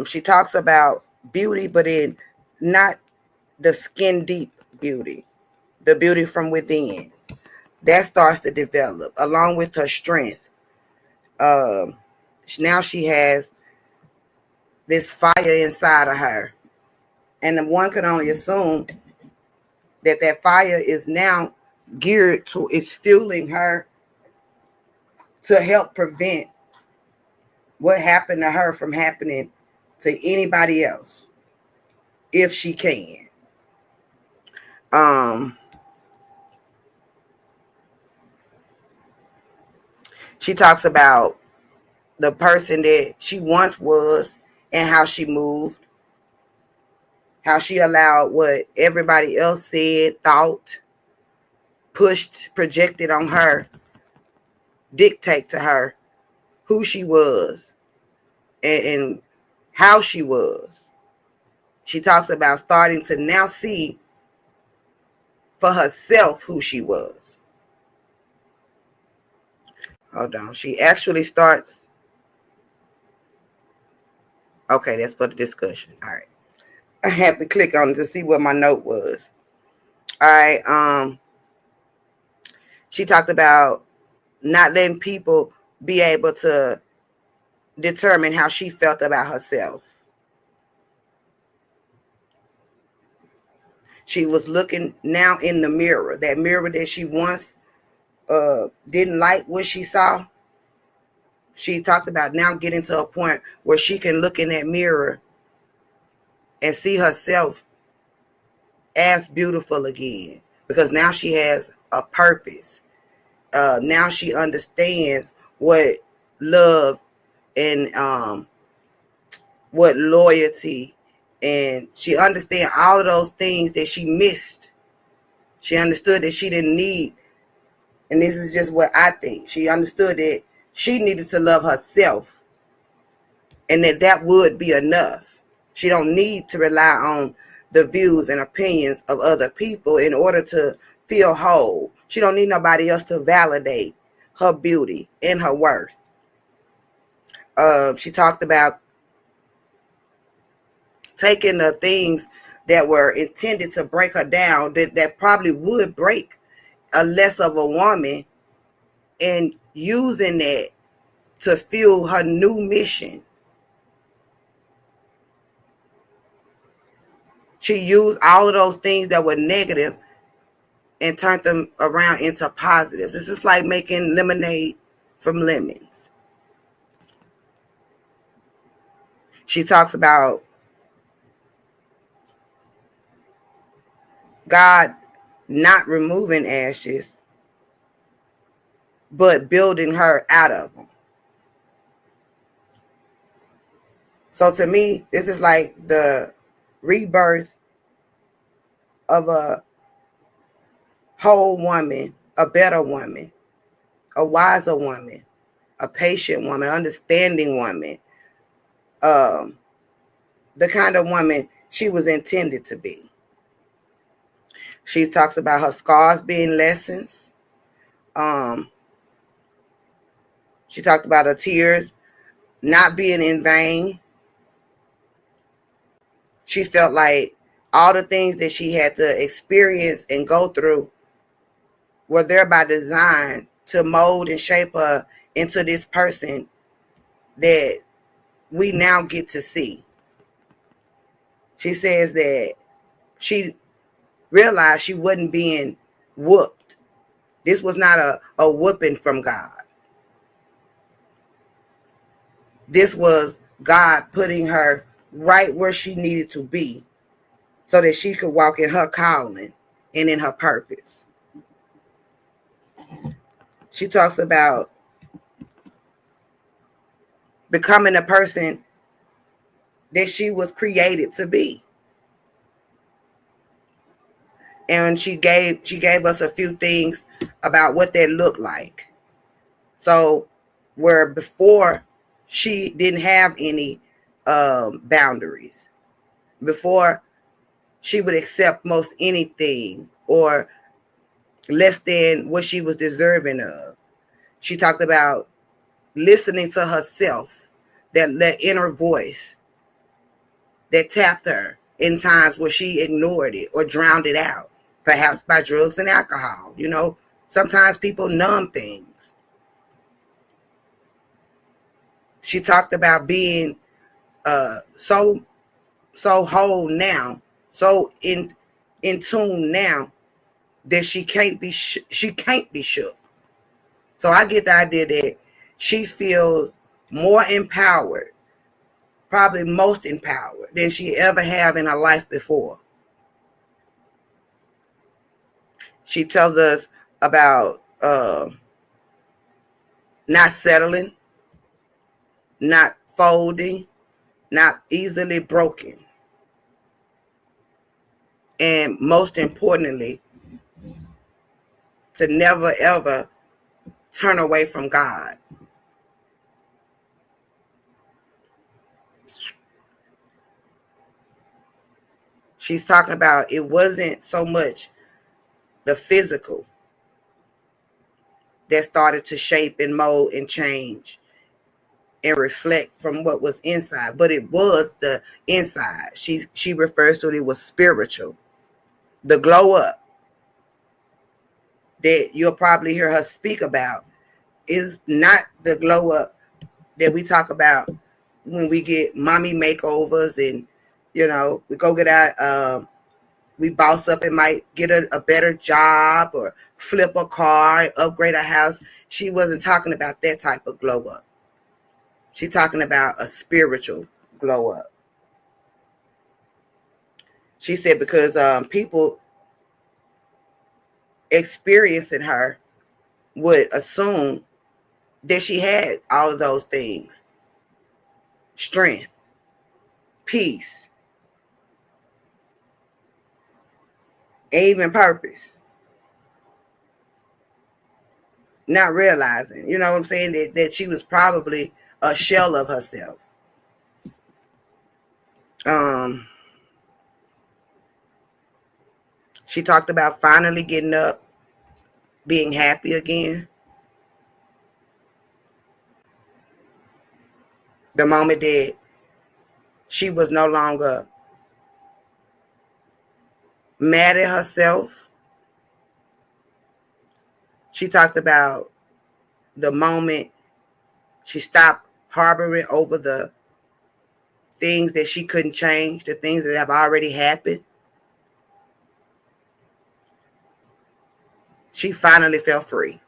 She talks about beauty, but in not the skin deep beauty, the beauty from within. That starts to develop along with her strength. Um, Now she has this fire inside of her, and one can only assume that that fire is now geared to, it's fueling her to help prevent what happened to her from happening to anybody else if she can. Um, she talks about the person that she once was and how she moved, how she allowed what everybody else said, thought, pushed, projected on her, dictate to her who she was and how she was. She talks about starting to now see for herself who she was. Hold on. She actually starts. Okay, that's for the discussion. All right. I had to click on it to see what my note was. All right. She talked about not letting people be able to determine how she felt about herself. She was looking now in the mirror, that mirror that she once didn't like what she saw. She talked about now getting to a point where she can look in that mirror and see herself as beautiful again, because now she has a purpose. Now she understands what love and what loyalty, and she understands all of those things that she missed. She understood that she didn't need, and this is just what I think, she understood that she needed to love herself and that would be enough. She don't need to rely on the views and opinions of other people in order to feel whole. She don't need nobody else to validate her beauty and her worth. She talked about taking the things that were intended to break her down, that probably would break a less of a woman, and using that to fuel her new mission. She used all of those things that were negative and turned them around into positives. It's just like making lemonade from lemons. She talks about God not removing ashes, but building her out of them. So to me, this is like the rebirth of a whole woman, a better woman, a wiser woman, a patient woman, understanding woman, the kind of woman she was intended to be. She talks about her scars being lessons. She talked about her tears not being in vain. She felt like all the things that she had to experience and go through were there by design to mold and shape her into this person that we now get to see. She says that she realized she wasn't being whooped. This was not a whooping from God. This was God putting her right where she needed to be so that she could walk in her calling and in her purpose. She talks about becoming a person that she was created to be. And she gave us a few things about what that looked like. So where before she didn't have any boundaries, before she would accept most anything or less than what she was deserving of. She talked about listening to herself, that inner voice that tapped her in times where she ignored it or drowned it out, perhaps by drugs and alcohol. You know, sometimes people numb things. She talked about being so whole now, so in tune now that she can't be shook. So I get the idea that she feels more empowered, probably most empowered than she ever have in her life before. She tells us about not settling. not folding, not easily broken. And most importantly, to never ever turn away from God. She's talking about it wasn't so much the physical that started to shape and mold and change and reflect from what was inside, but it was the inside. She refers to it was spiritual. The glow up that you'll probably hear her speak about is not the glow up that we talk about when we get mommy makeovers and we go get our we boss up and might get a better job or flip a car, upgrade a house. She wasn't talking about that type of glow up. She's talking about a spiritual glow up. She said because people experiencing her would assume that she had all of those things: strength, peace, even purpose. Not realizing, you know what I'm saying, that she was probably a shell of herself. She talked about finally getting up, being happy again. The moment that she was no longer mad at herself. She talked about the moment she stopped harboring over the things that she couldn't change, the things that have already happened. She finally felt free.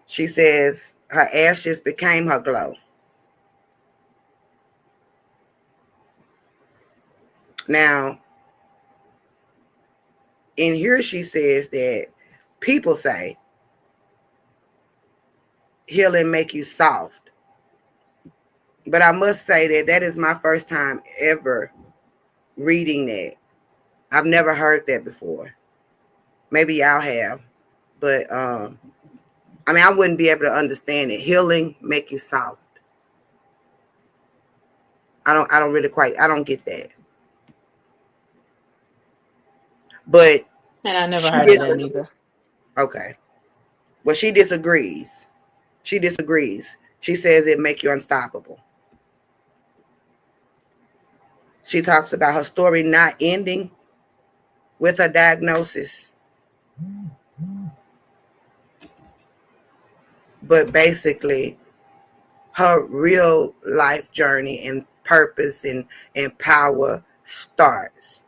She says her ashes became her glow. Now, in here she says that people say healing make you soft. But I must say that is my first time ever reading that. I've never heard that before. Maybe y'all have. But I wouldn't be able to understand it. Healing make you soft. I don't get that. But And I never she heard of that disagrees. either. Okay. Well, she disagrees. She says it make you unstoppable. She talks about her story not ending with her diagnosis, but basically her real life journey and purpose and power starts.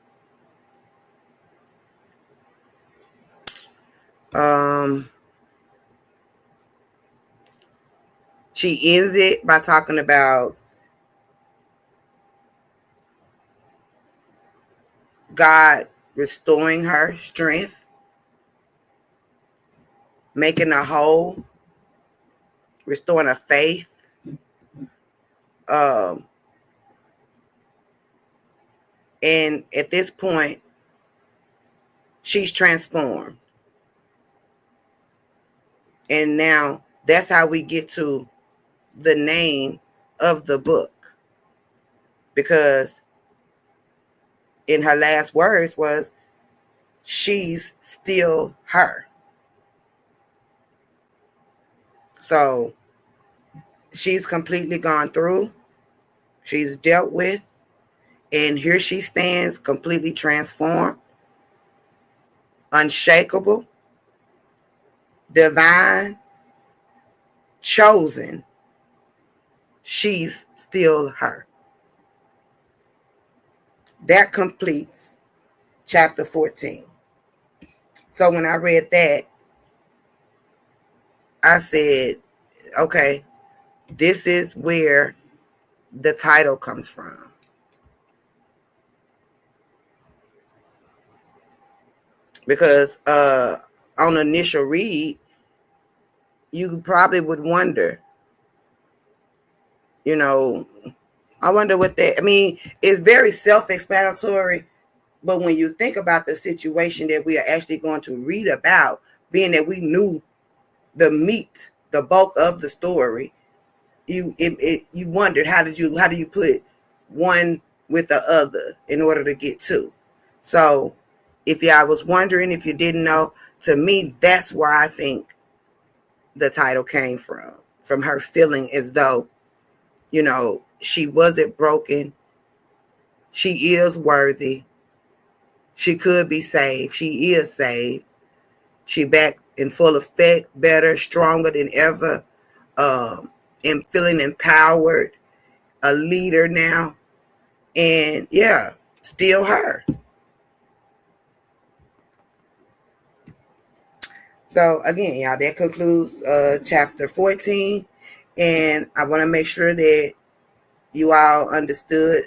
She ends it by talking about God restoring her strength, making her whole, restoring her faith. And at this point, she's transformed. And now that's how we get to the name of the book. Because in her last words was, she's still her. So she's completely gone through. She's dealt with. And here she stands completely transformed, unshakable, divine, chosen. She's still her. That completes chapter 14. So when I read that, I said, okay, this is where the title comes from. Because on initial read, you probably would wonder, you know, I wonder what that, I mean, it's very self-explanatory, but when you think about the situation that we are actually going to read about, being that we knew the meat, the bulk of the story, you wondered how do you put one with the other in order to get two. So if y'all was wondering, if you didn't know, to me that's where I think the title came from her feeling as though, she wasn't broken, she is worthy, she could be saved, she is saved, she back in full effect, better, stronger than ever, and feeling empowered, a leader now, and yeah, still her. So again, y'all, that concludes chapter 14, and I want to make sure that you all understood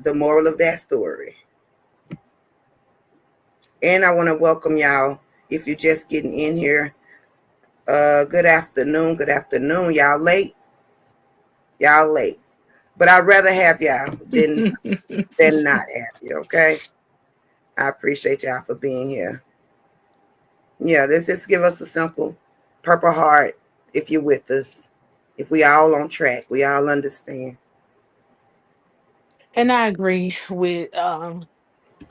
the moral of that story. And I want to welcome y'all, if you're just getting in here, good afternoon, y'all late, but I'd rather have y'all than not have you. Okay, I appreciate y'all for being here. Yeah, let's just give us a simple purple heart if you're with us, if we all on track, we all understand. And I agree with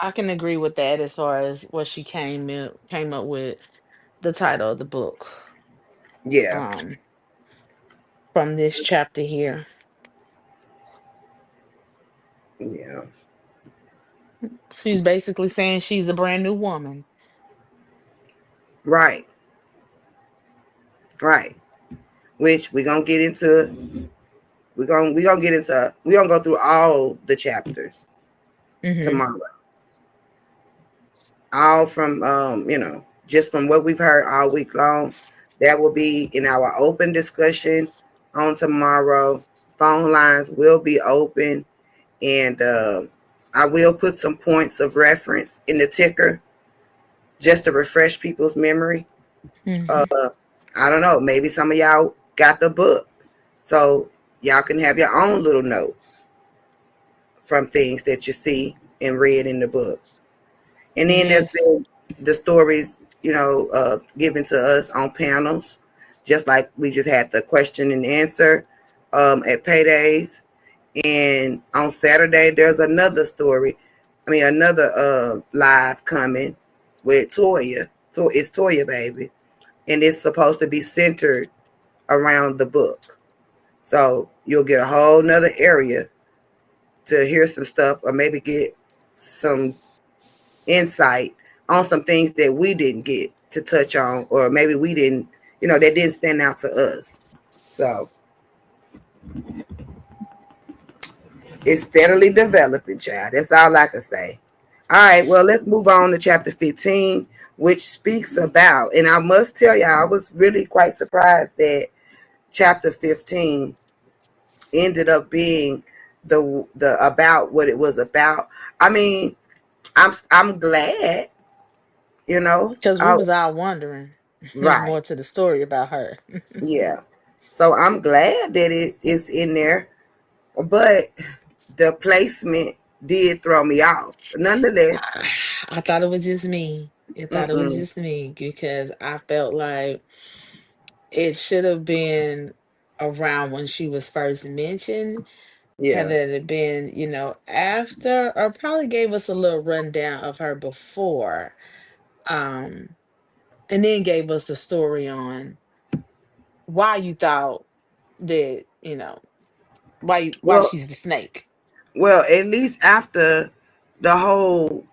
I can agree with that as far as what she came up with the title of the book Yeah, um from this chapter here. yeah, She's basically saying she's a brand new woman. right, right. Which we're gonna get into. We're gonna go through all the chapters Hmm. tomorrow. All from just from what we've heard all week long. That will be in our open discussion on tomorrow. Phone lines will be open, and I will put some points of reference in the ticker just to refresh people's memory. Uh, Hmm. I don't know, maybe some of y'all got the book, so y'all can have your own little notes from things that you see and read in the book. And then there's Yes. been the stories, given to us on panels, just like we just had the question and answer at Paydays. And on Saturday, there's another story. I mean, another live coming with Toya. So it's Toya, baby. And it's supposed to be centered around the book. So you'll get a whole nother area to hear some stuff or maybe get some insight on some things that we didn't get to touch on, or maybe we didn't, that didn't stand out to us. So it's steadily developing, child. That's all I can say. All right, well, let's move on to chapter 15, which speaks about, and I must tell you, I was really quite surprised that chapter 15 ended up being the about what it was about. I mean, I'm glad, you know. Because we Oh, was all wondering right. more to the story about her. Yeah. So I'm glad that it is in there, but the placement did throw me off. Nonetheless, I thought it was just me. I thought it was mm-mm, just me because I felt like it should have been around when she was first mentioned. Had yeah. it been, after, or probably gave us a little rundown of her before, um, and then gave us the story on why you thought that, why Well, she's the snake, at least after the whole,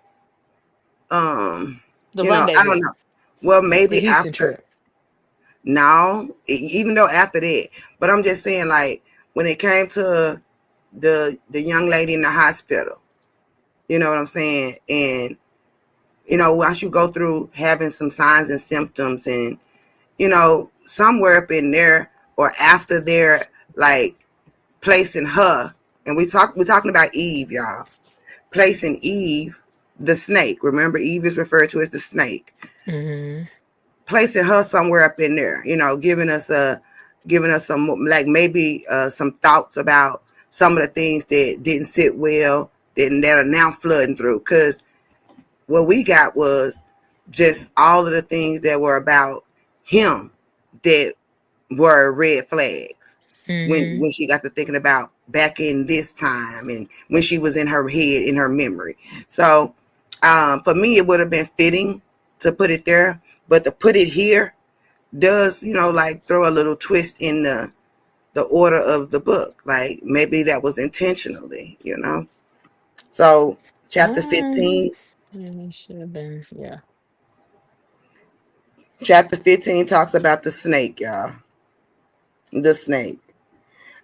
um, the I don't rendezvous, know. Well, the maybe Houston after trip. now, even though after that, but I'm just saying, like when it came to the young lady in the hospital, you know what I'm saying, and once you go through having some signs and symptoms, and somewhere up in there or after they're like placing her, and we're talking about Eve, y'all, placing Eve, the snake. Remember, Eve is referred to as the snake. Mm-hmm. placing her somewhere up in there, giving us some, like, maybe some thoughts about some of the things that didn't sit well, that are now flooding through. Because what we got was just all of the things that were about him that were red flags. Mm-hmm. When she got to thinking about back in this time, and when she was in her head, in her memory. So for me, it would have been fitting to put it there, but to put it here does, like, throw a little twist in the order of the book. Like, maybe that was intentionally. So chapter Um, 15 yeah, it should have been, yeah. chapter 15 talks about the snake, y'all. The snake.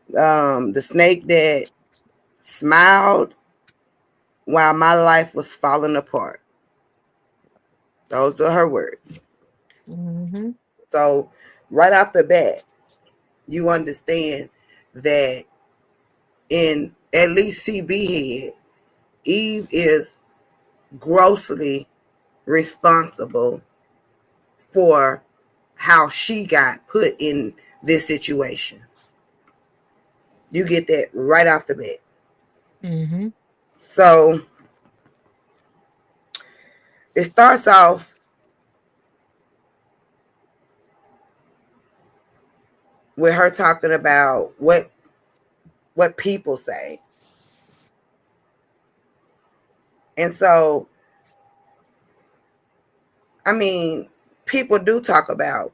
The snake that smiled while my life was falling apart. Those are her words. Mm-hmm. So right off the bat, you understand that in at least CB head, Eve is grossly responsible for how she got put in this situation. You get that right off the bat. Mm-hmm. So it starts off with her talking about what people say. And so, I mean, people do talk about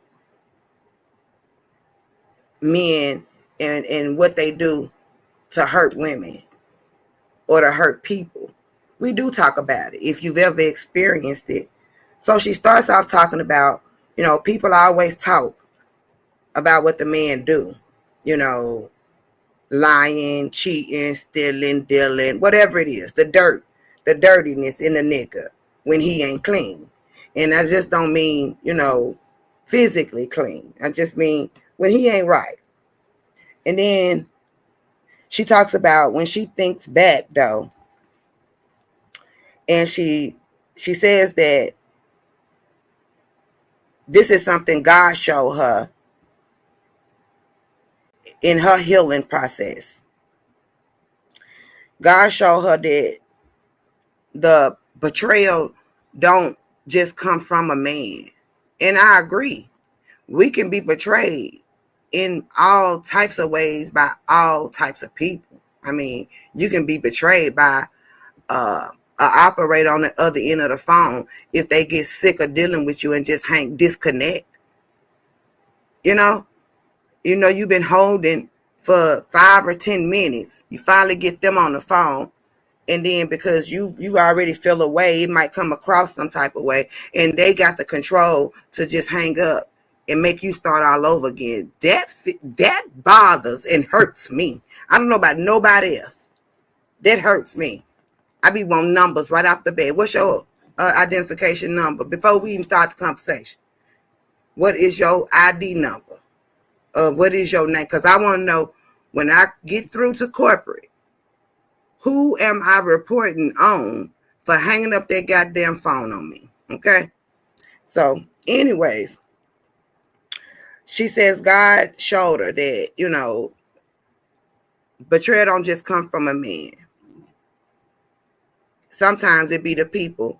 men and what they do to hurt women or to hurt people. We do talk about it if you've ever experienced it. So she starts off talking about, people always talk about what the men do, you know, lying, cheating, stealing, dealing, whatever it is, the dirtiness in the nigga when he ain't clean. And I just don't mean, physically clean. I just mean when he ain't right. And then she talks about when she thinks back, though, and she says that this is something God showed her in her healing process. God showed her that the betrayal don't just come from a man. And I agree. We can be betrayed in all types of ways by all types of people. I mean, you can be betrayed by an operator on the other end of the phone if they get sick of dealing with you and just disconnect. You've been holding for 5 or 10 minutes. You finally get them on the phone. And then because you already feel a way, it might come across some type of way, and they got the control to just hang up and make you start all over again. That bothers and hurts me. I don't know about nobody else. That hurts me. I be wanting numbers right off the bat. What's your identification number before we even start the conversation? What is your ID number? What is your name? Because I want to know when I get through to corporate, who am I reporting on for hanging up that goddamn phone on me? Okay. So, anyways, she says God showed her that, betrayal don't just come from a man. Sometimes it be the people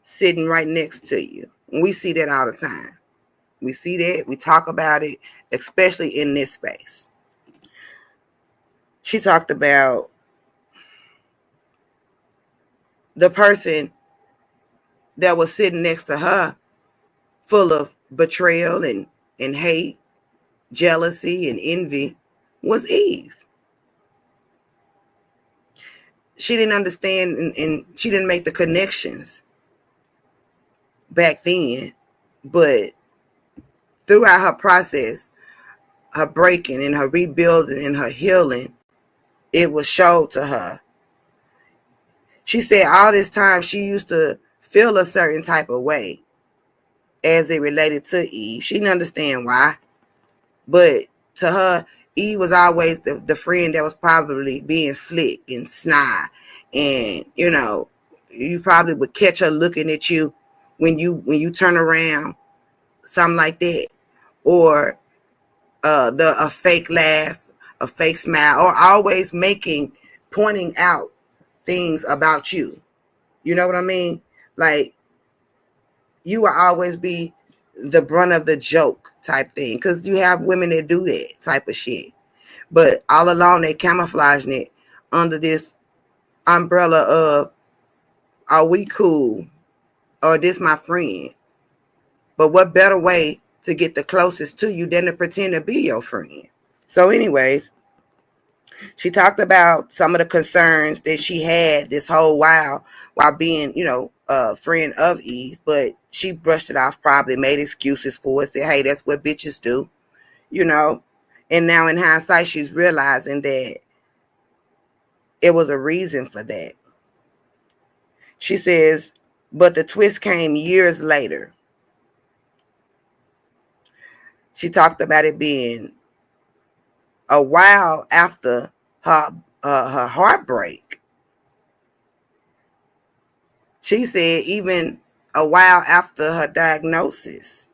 sitting right next to you. And we see that all the time. We see that. We talk about it, especially in this space. She talked about the person that was sitting next to her full of betrayal and hate, jealousy, and envy was Eve. She didn't understand and she didn't make the connections back then, but throughout her process, her breaking and her rebuilding and her healing, it was showed to her. She said all this time she used to feel a certain type of way as it related to Eve. She didn't understand why, but to her, Eve was always the friend that was probably being slick and snide. And, you probably would catch her looking at you when you turn around, something like that, or a fake laugh, a fake smile, or always pointing out things about you. You know what I mean? Like, you will always be the brunt of the joke type thing, because you have women that do that type of shit. But all along they camouflaging it under this umbrella of, are we cool, or this my friend? But what better way to get the closest to you than to pretend to be your friend? So anyways, she talked about some of the concerns that she had this whole while being, a friend of Eve, but she brushed it off, probably made excuses for it, said, hey, that's what bitches do, And now in hindsight, she's realizing that it was a reason for that. She says, but the twist came years later. She talked about it being a while after her heartbreak. She said even a while after her diagnosis.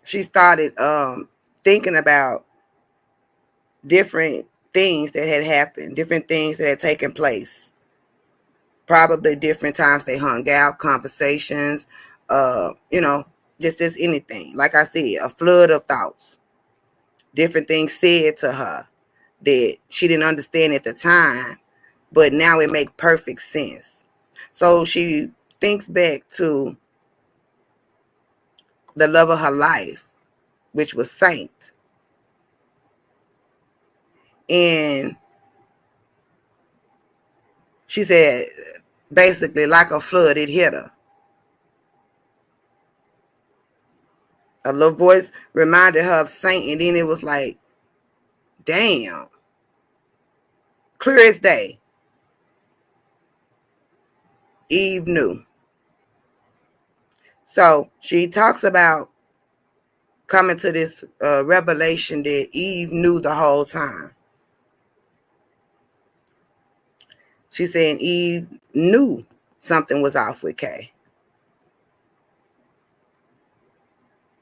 She started thinking about different things that had happened, different things that had taken place. Probably different times they hung out, conversations, just as anything. Like I said, a flood of thoughts. Different things said to her that she didn't understand at the time, but now it makes perfect sense. So she thinks back to the love of her life, which was Saint. And she said, basically, like a flood, it hit her. A little voice reminded her of Saint, and then it was like, damn. Clear as day. Eve knew. So she talks about coming to this revelation that Eve knew the whole time. She's saying Eve knew something was off with Kay.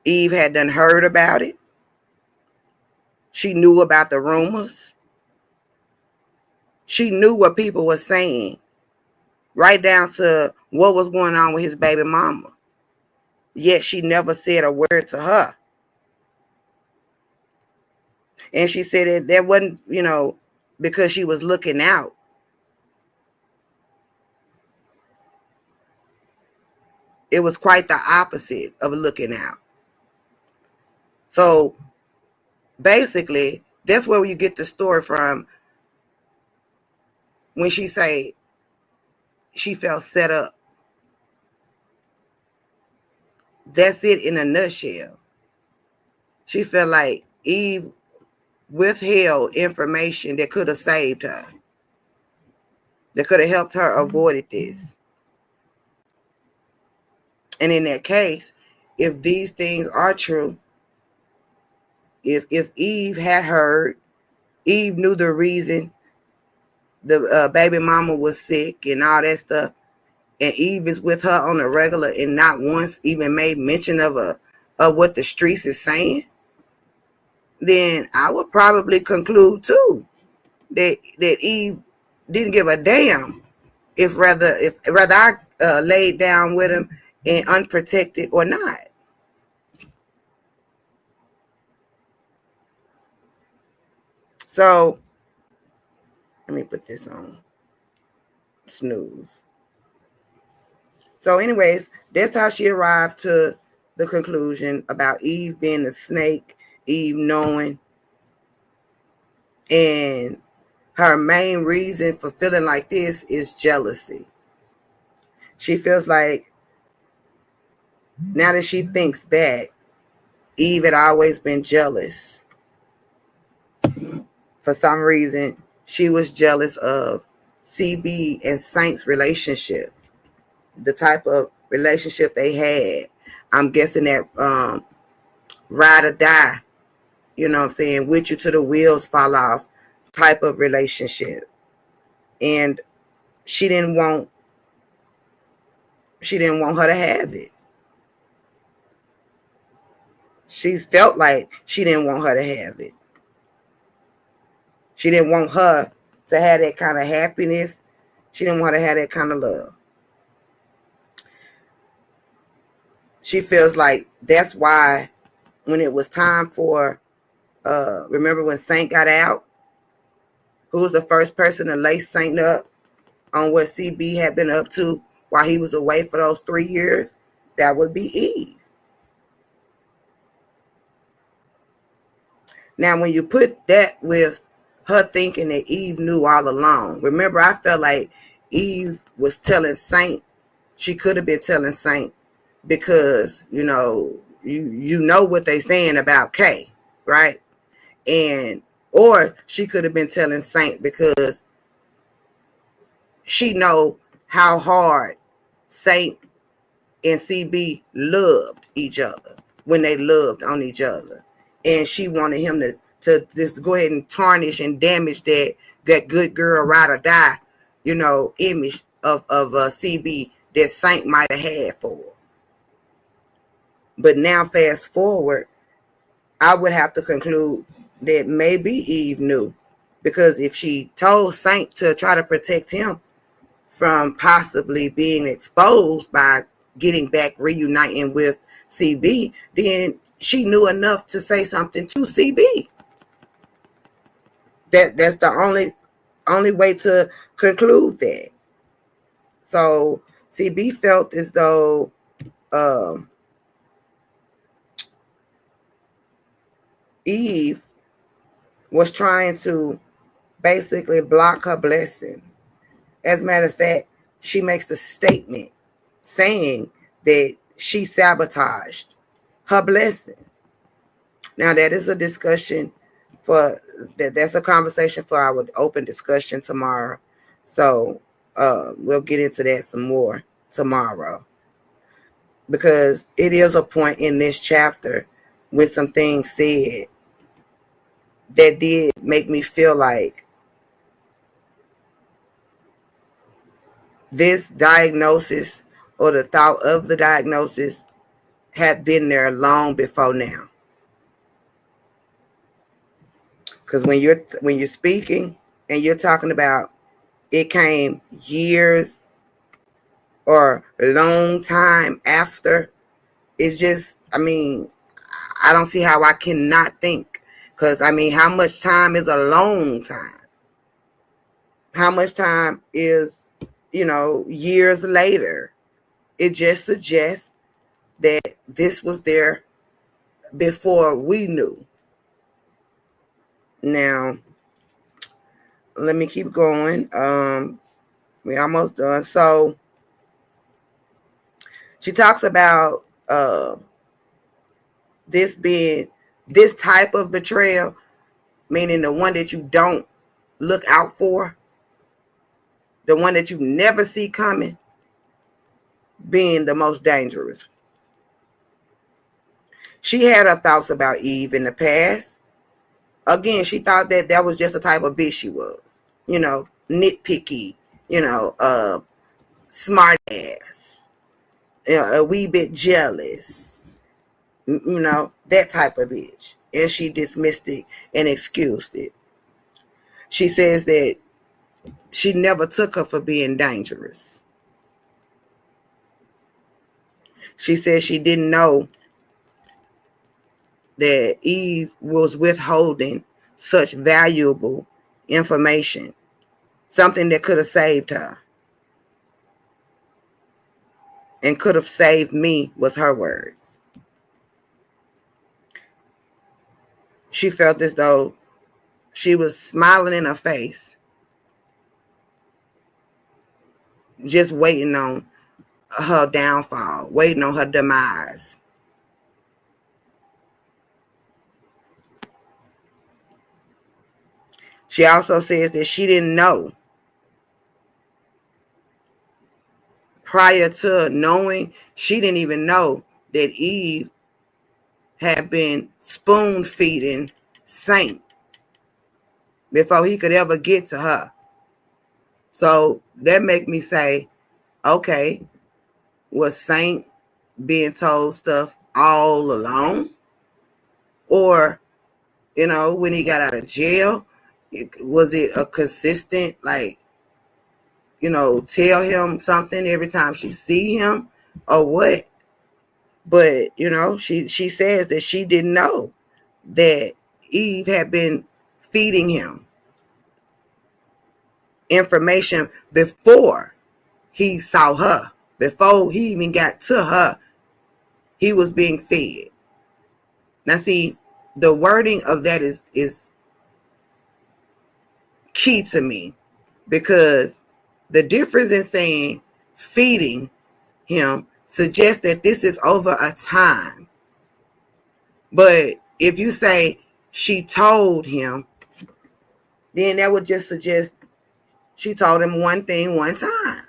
Eve had done heard about it. She knew about the rumors. She knew what people were saying, right down to what was going on with his baby mama. Yet she never said a word to her. And she said that wasn't, because she was looking out. It was quite the opposite of looking out. So basically, that's where you get the story from when she say she felt set up. That's it in a nutshell. She felt like Eve withheld information that could have saved her, that could have helped her avoid this. And in that case, if these things are true, if Eve had heard, Eve knew the reason the baby mama was sick and all that stuff, and Eve is with her on a regular and not once even made mention of what the streets is saying, then I would probably conclude too that Eve didn't give a damn if rather I laid down with him and unprotected or not. So let me put this on snooze. So anyways, that's how she arrived to the conclusion about Eve being a snake, Eve knowing. And her main reason for feeling like this is jealousy. She feels like, now that she thinks back, Eve had always been jealous. For some reason, she was jealous of CB and Saint's relationship, the type of relationship they had. I'm guessing that ride or die, you know what I'm saying, with you till the wheels fall off type of relationship. And she didn't want her to have it. She felt like she didn't want her to have it. She didn't want her to have that kind of happiness. She didn't want her to have that kind of love. She feels like that's why when it was time for, remember when Saint got out? Who was the first person to lace Saint up on what CB had been up to while he was away for those 3 years? That would be Eve. Now, when you put that with her thinking that Eve knew all along, remember, I felt like Eve was telling Saint, she could have been telling Saint because, you know what they saying about Kay, right? Or she could have been telling Saint because she know how hard Saint and CB loved each other when they loved on each other. And she wanted him to just go ahead and tarnish and damage that good girl ride or die, image of CB that Saint might have had for her. But now fast forward, I would have to conclude that maybe Eve knew, because if she told Saint to try to protect him from possibly being exposed by getting back reuniting with CB, then she knew enough to say something to CB. That's the only way to conclude that. So CB felt as though Eve was trying to basically block her blessing. As a matter of fact, she makes the statement saying that she sabotaged her blessing. Now, that is a discussion that's a conversation for our open discussion tomorrow. So we'll get into that some more tomorrow, because it is a point in this chapter with some things said that did make me feel like this diagnosis, or the thought of the diagnosis, had been there long before now. Because when you're speaking and you're talking about it came years or a long time after, it's just, I don't see how I cannot think. Because, how much time is a long time? How much time is, years later? It just suggests that this was there before we knew. Now, let me keep going. We're almost done. So, she talks about this type of betrayal, meaning the one that you don't look out for, the one that you never see coming, being the most dangerous. She had her thoughts about Eve in the past. Again, she thought that was just the type of bitch she was. Nitpicky, smart ass, a wee bit jealous, that type of bitch. And she dismissed it and excused it. She says that she never took her for being dangerous. She said she didn't know that Eve was withholding such valuable information, something that could have saved her and could have saved me, was her words. She felt as though she was smiling in her face, just waiting on her downfall, waiting on her demise. She also says that she didn't know. Prior to knowing, she didn't even know that Eve had been spoon feeding Saint before he could ever get to her. So that make me say, okay, was Saint being told stuff all along? Or, when he got out of jail, was it a consistent, like, tell him something every time she see him or what? But, she says that she didn't know that Eve had been feeding him information before he saw her. Before he even got to her, he was being fed. Now, see, the wording of that is key to me, because the difference in saying feeding him suggests that this is over a time. But if you say she told him, then that would just suggest she told him one thing one time.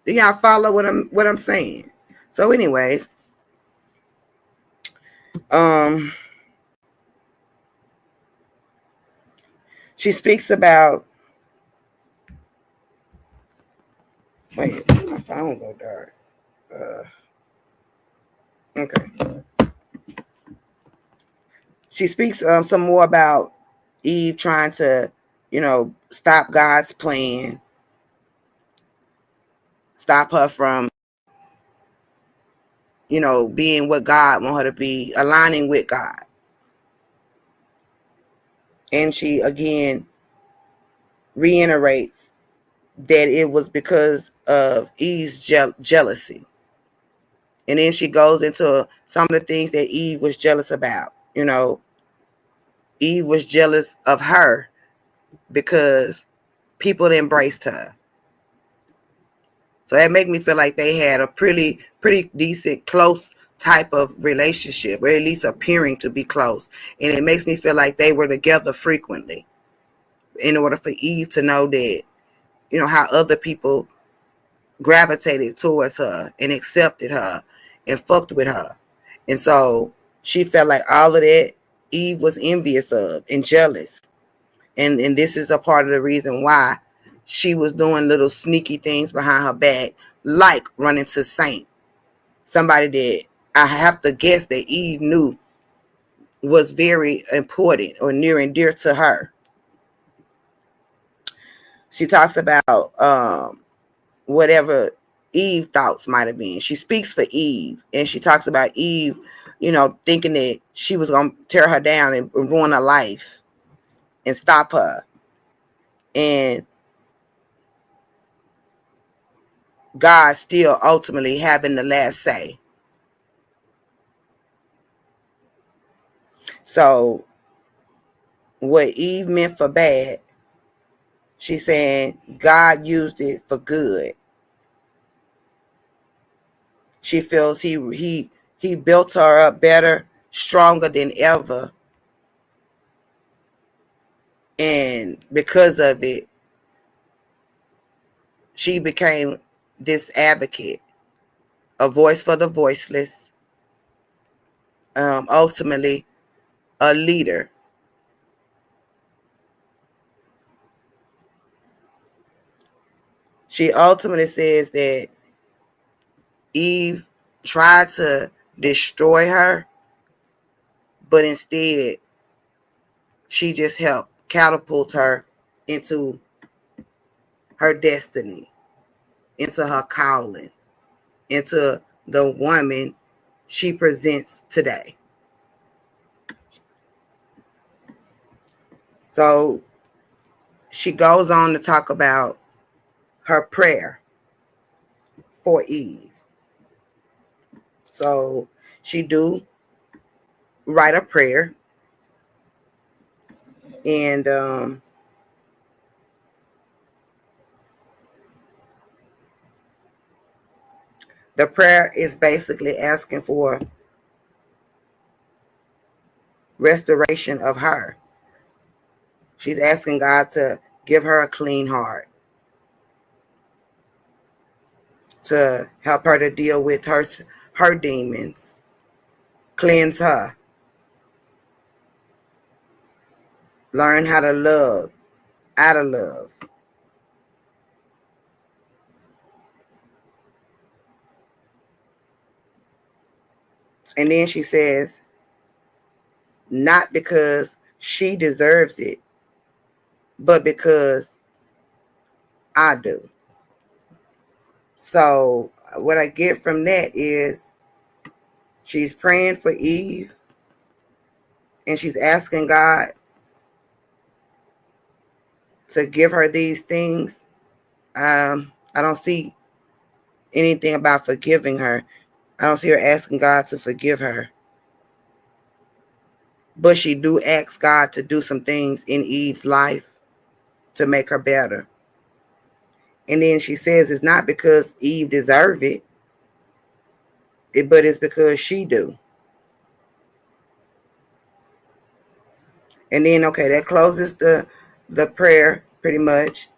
Do y'all follow what I'm saying? So anyways, she speaks about, wait, my phone go dark. Okay. She speaks some more about Eve trying to, stop God's plan, stop her from, being what God wants her to be, aligning with God. And she again reiterates that it was because of Eve's jealousy. And then she goes into some of the things that Eve was jealous about. Eve was jealous of her because people embraced her. So that made me feel like they had a pretty decent, close type of relationship, or at least appearing to be close. And it makes me feel like they were together frequently in order for Eve to know that, how other people gravitated towards her and accepted her and fucked with her. And so she felt like all of that Eve was envious of and jealous. And this is a part of the reason why she was doing little sneaky things behind her back, like running to Saint, somebody that I have to guess that Eve knew was very important or near and dear to her. She talks about whatever Eve thoughts might have been. She speaks for Eve, and she talks about Eve, thinking that she was going to tear her down and ruin her life and stop her. And God still ultimately having the last say. So what Eve meant for bad, she's saying God used it for good. She feels he built her up better, stronger than ever. And because of it, she became this advocate, a voice for the voiceless, ultimately a leader. She ultimately says that Eve tried to destroy her, but instead she just helped catapult her into her destiny, into her calling, into the woman she presents today. So she goes on to talk about her prayer for Eve. So she do write a prayer, and the prayer is basically asking for restoration of her. She's asking God to give her a clean heart, to help her to deal with her demons, cleanse her, learn how to love out of love, And then she says, not because she deserves it, but because I do. So what I get from that is she's praying for Eve and she's asking God to give her these things. I don't see anything about forgiving her. I don't see her asking God to forgive her. But she do ask God to do some things in Eve's life to make her better. And then she says it's not because Eve deserves it, but it's because she do. And then, okay, that closes the prayer pretty much.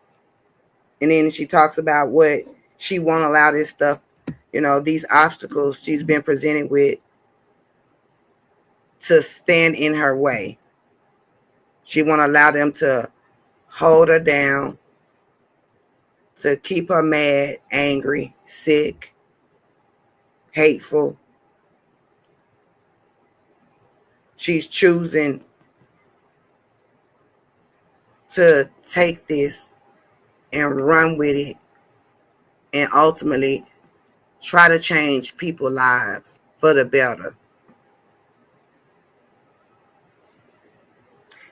And then she talks about what she won't allow this stuff, these obstacles she's been presented with to stand in her way. She won't allow them to hold her down, to keep her mad, angry, sick, hateful. She's choosing to take this and run with it and ultimately try to change people's lives for the better.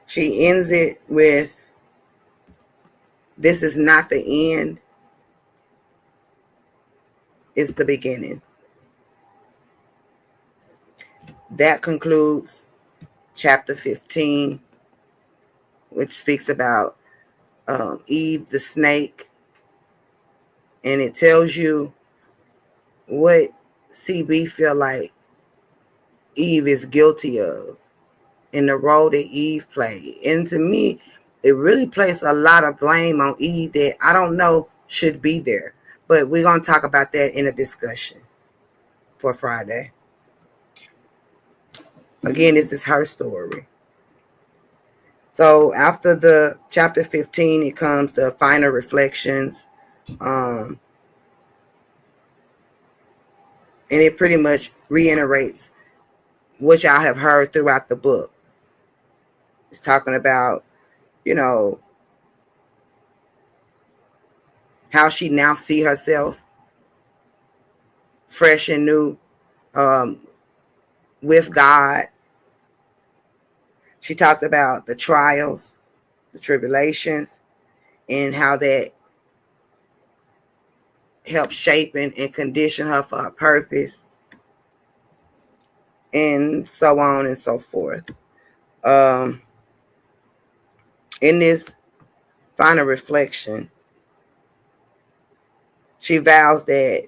She ends it with, this is not the end, it's the beginning. That concludes chapter 15, which speaks about Eve the snake. And it tells you what CB feel like Eve is guilty of in the role that Eve played. And to me, it really placed a lot of blame on Eve that I don't know should be there. But we're going to talk about that in a discussion for Friday. Again, this is her story. So after the chapter 15, it comes the final reflections. And it pretty much reiterates what y'all have heard throughout the book. It's talking about, how she now see herself fresh and new with God. She talked about the trials, the tribulations, and how that helped shape and condition her for her purpose, and so on and so forth. In this final reflection, she vows that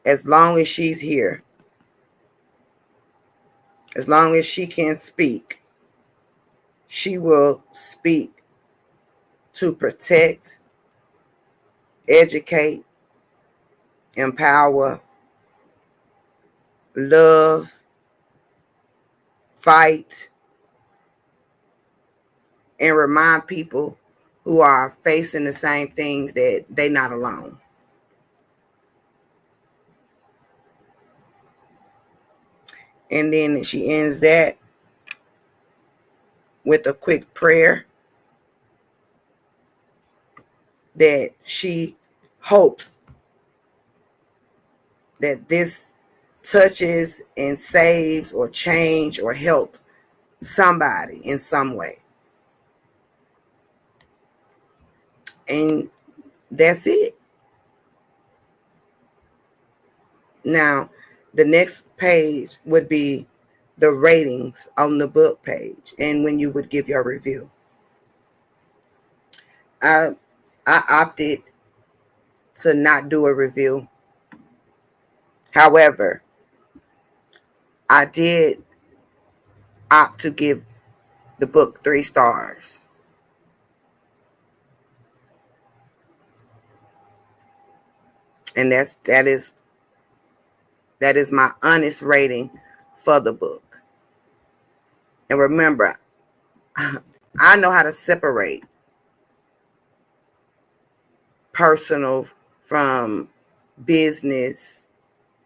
as long as she's here, as long as she can speak, she will speak to protect, educate, empower, love, fight, and remind people who are facing the same things that they're not alone. And then she ends that with a quick prayer that she hopes that this touches and saves or change or help somebody in some way. And that's it. Now, the next page would be the ratings on the book page and when you would give your review. I opted to not do a review. However, I did opt to give the book 3 stars. And that is my honest rating for the book. And remember, I know how to separate personal from business.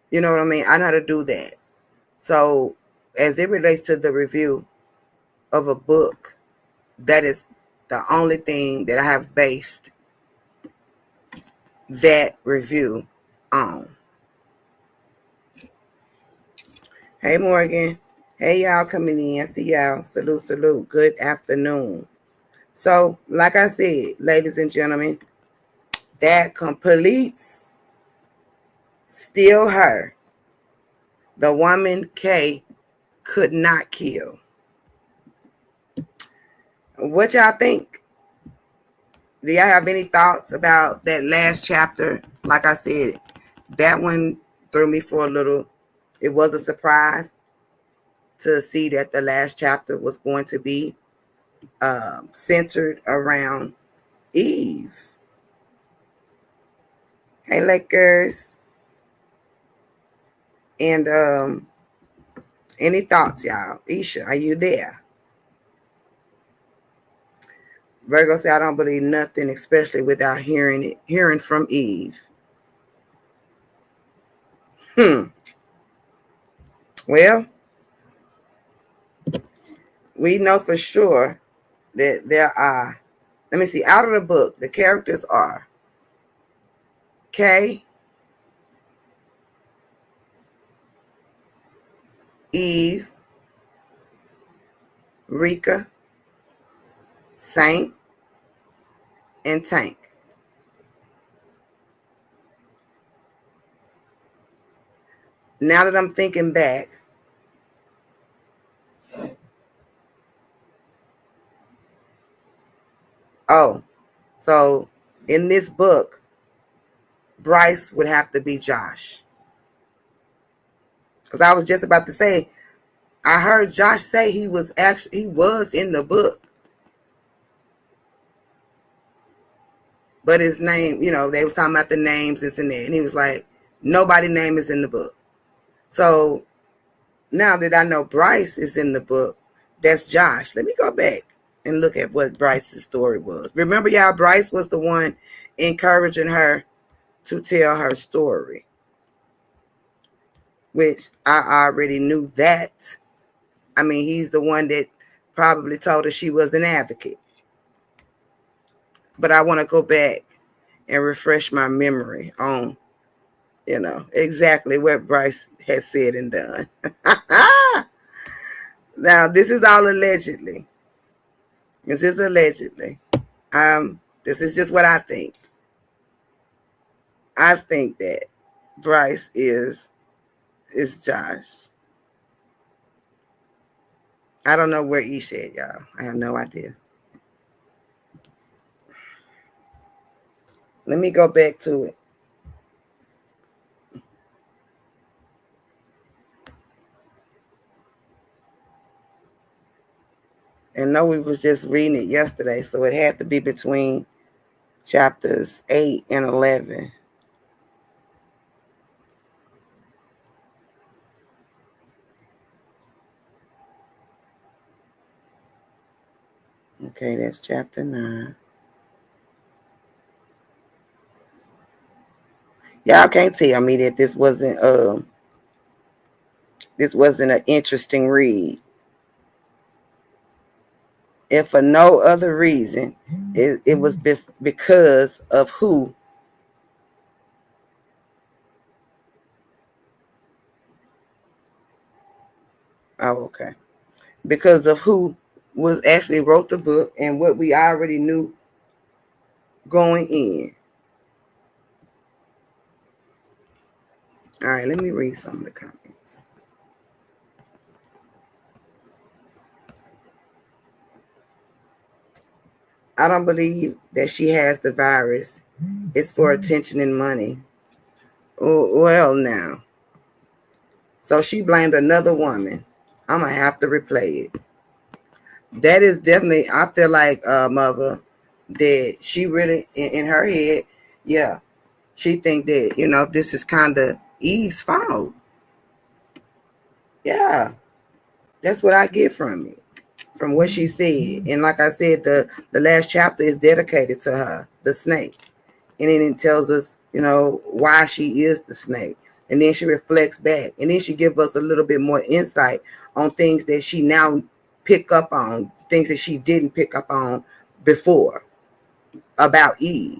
You know what I mean? I know how to do that. So as it relates to the review of a book, that is the only thing that I have based that review on. Hey, Morgan. Hey, y'all coming in. See y'all. Salute, salute. Good afternoon. So, like I said, ladies and gentlemen, that completes Still Her. The woman K could not kill. What y'all think? Do y'all have any thoughts about that last chapter? Like I said, that one threw me for a little. It was a surprise to see that the last chapter was going to be centered around Eve. Hey, Lakers. And any thoughts, y'all? Isha, are you there? Virgo said, I don't believe nothing, especially without hearing from Eve. Well, we know for sure that there are, let me see, out of the book, the characters are Kay, Eve, Rika, Saint, and Tank. Now that I'm thinking back, so in this book, Bryce would have to be Josh. Because I was just about to say, I heard Josh say he was in the book. But his name, they was talking about the names, this and that. And he was like, nobody's name is in the book. So now that I know Bryce is in the book, that's Josh. Let me go back and look at what Bryce's story was. Remember, y'all, Bryce was the one encouraging her to tell her story, which I already knew that. I mean, he's the one that probably told her she was an advocate. But I want to go back and refresh my memory on, exactly what Bryce had said and done. Now, this is all allegedly. This is allegedly. This is just what I think. I think that Bryce is Josh. I don't know where he said, y'all. I have no idea. Let me go back to it. And no, we was just reading it yesterday, so it had to be between chapters 8 and 11. Okay, that's chapter 9. Y'all can't tell me that this wasn't an interesting read. If for no other reason, it was because of who okay. Because of who was actually wrote the book and what we already knew going in. All right, let me read some of the comments. I don't believe that she has the virus. It's for attention and money. Oh, well, now. So she blamed another woman. I'm going to have to replay it. That is definitely, I feel like, Mother, that she really, in her head, yeah, she think that, this is kind of Eve's fault. Yeah, that's what I get from it, from what she said. And like I said, the last chapter is dedicated to her, the snake. And then it tells us, why she is the snake. And then she reflects back. And then she gives us a little bit more insight on things that she now pick up on, things that she didn't pick up on before about Eve.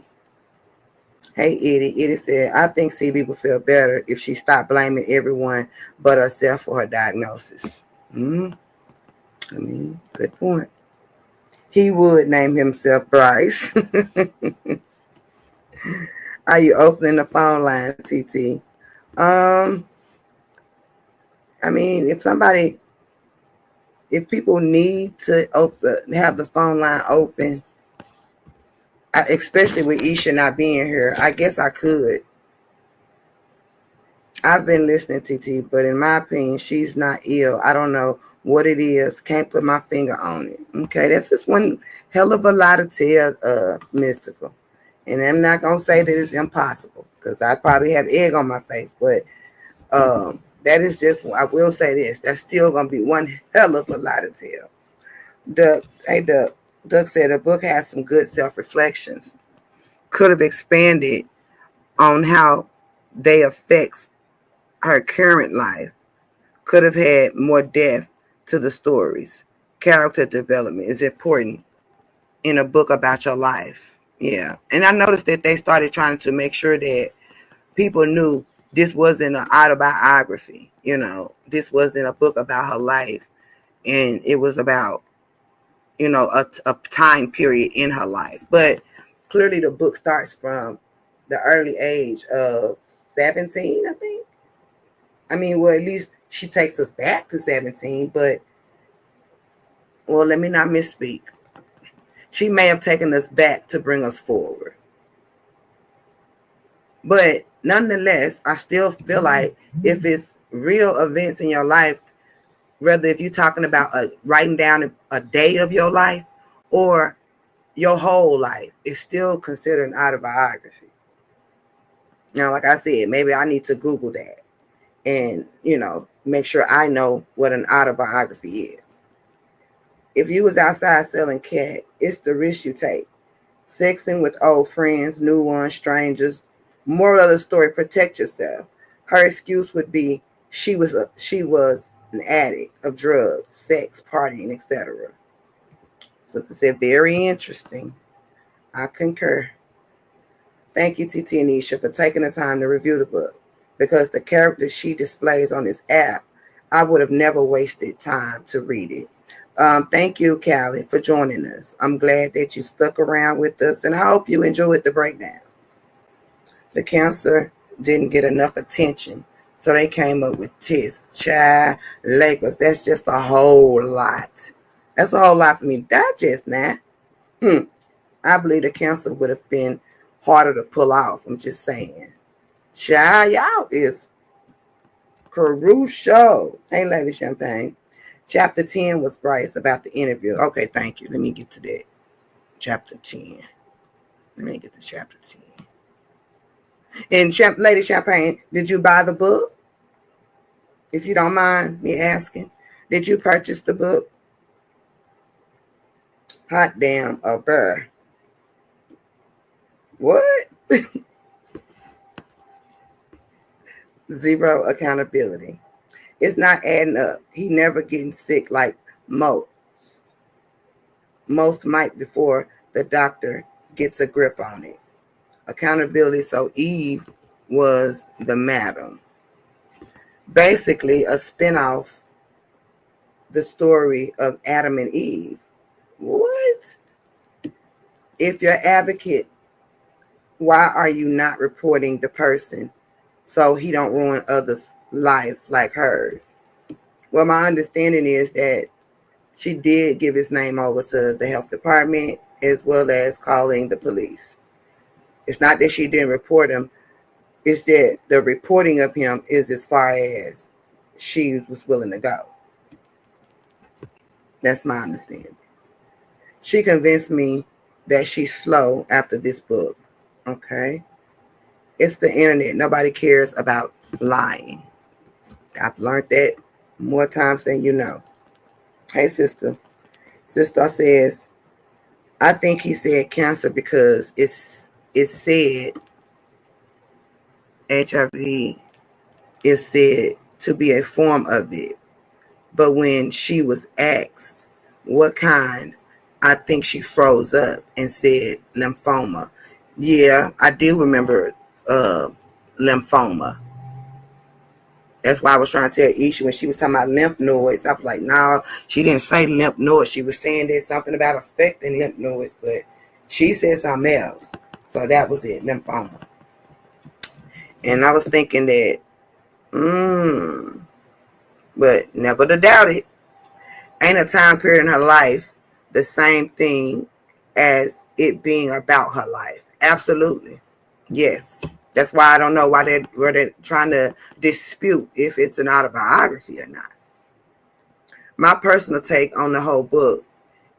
Hey, Eddie said, I think CB would feel better if she stopped blaming everyone but herself for her diagnosis. I mean, good point. He would name himself Bryce. Are you opening the phone line, TT? I mean, if people need to have the phone line open, especially with Isha not being here, I guess I could. I've been listening, TT, but in my opinion, she's not ill. I don't know what it is. Can't put my finger on it. Okay, that's just one hell of a lot to tell, Mystical. And I'm not going to say that it's impossible, because I probably have egg on my face, but that is just, I will say this, that's still going to be one hell of a lot to tell. Doug said the book has some good self-reflections. Could have expanded on how they affect her current life. Could have had more depth to the stories. Character development is important in a book about your life. Yeah. And I noticed that they started trying to make sure that people knew this wasn't an autobiography. This wasn't a book about her life. And it was about, a time period in her life. But clearly the book starts from the early age of 17, I think. I mean, well, at least she takes us back to 17, but, well, let me not misspeak. She may have taken us back to bring us forward. But nonetheless, I still feel like if it's real events in your life, whether if you're talking about writing down a day of your life or your whole life, it's still considered an autobiography. Now, like I said, maybe I need to Google that and, make sure I know what an autobiography is. If you was outside selling cat, it's the risk you take. Sexing with old friends, new ones, strangers. Moral of the story, protect yourself. Her excuse would be she was an addict of drugs, sex, partying, etc. Sister said, very interesting. I concur. Thank you, TT and Isha, for taking the time to review the book, because the characters she displays on this app, I would have never wasted time to read it. Thank you, Callie, for joining us. I'm glad that you stuck around with us, and I hope you enjoyed the breakdown. The cancer didn't get enough attention, so they came up with TIS, Child, Lakers. That's just a whole lot. That's a whole lot for me to digest now. I believe the cancer would have been harder to pull off. I'm just saying. Child, y'all is crucial. Hey, Lady Champagne. Chapter 10 was Bryce about the interview. Okay, thank you. Let me get to that. Chapter 10. Let me get to chapter 10. And Lady Champagne, did you buy the book? If you don't mind me asking, did you purchase the book? Hot damn, a burr. What? Zero accountability. It's not adding up. He never getting sick like most. Most might before the doctor gets a grip on it. Accountability. So Eve was the madam. Basically a spinoff, the story of Adam and Eve. What? If you're advocate, why are you not reporting the person so he don't ruin others' life like hers? Well, my understanding is that she did give his name over to the health department as well as calling the police. It's not that she didn't report him. It's that the reporting of him is as far as she was willing to go. That's my understanding. She convinced me that she's slow after this book. Okay. It's the internet. Nobody cares about lying. I've learned that more times than you know. Hey, sister. Sister says, I think he said cancer because it's said HIV is said to be a form of it. But when she was asked what kind, I think she froze up and said lymphoma. Yeah, I do remember lymphoma. That's why I was trying to tell Isha when she was talking about lymph nodes. I was like, no, she didn't say lymph nodes. She was saying there's something about affecting lymph nodes, but she said something else. So that was it, lymphoma. And I was thinking that, but never to doubt it. Ain't a time period in her life the same thing as it being about her life. Absolutely. Yes. That's why I don't know why they're trying to dispute if it's an autobiography or not. My personal take on the whole book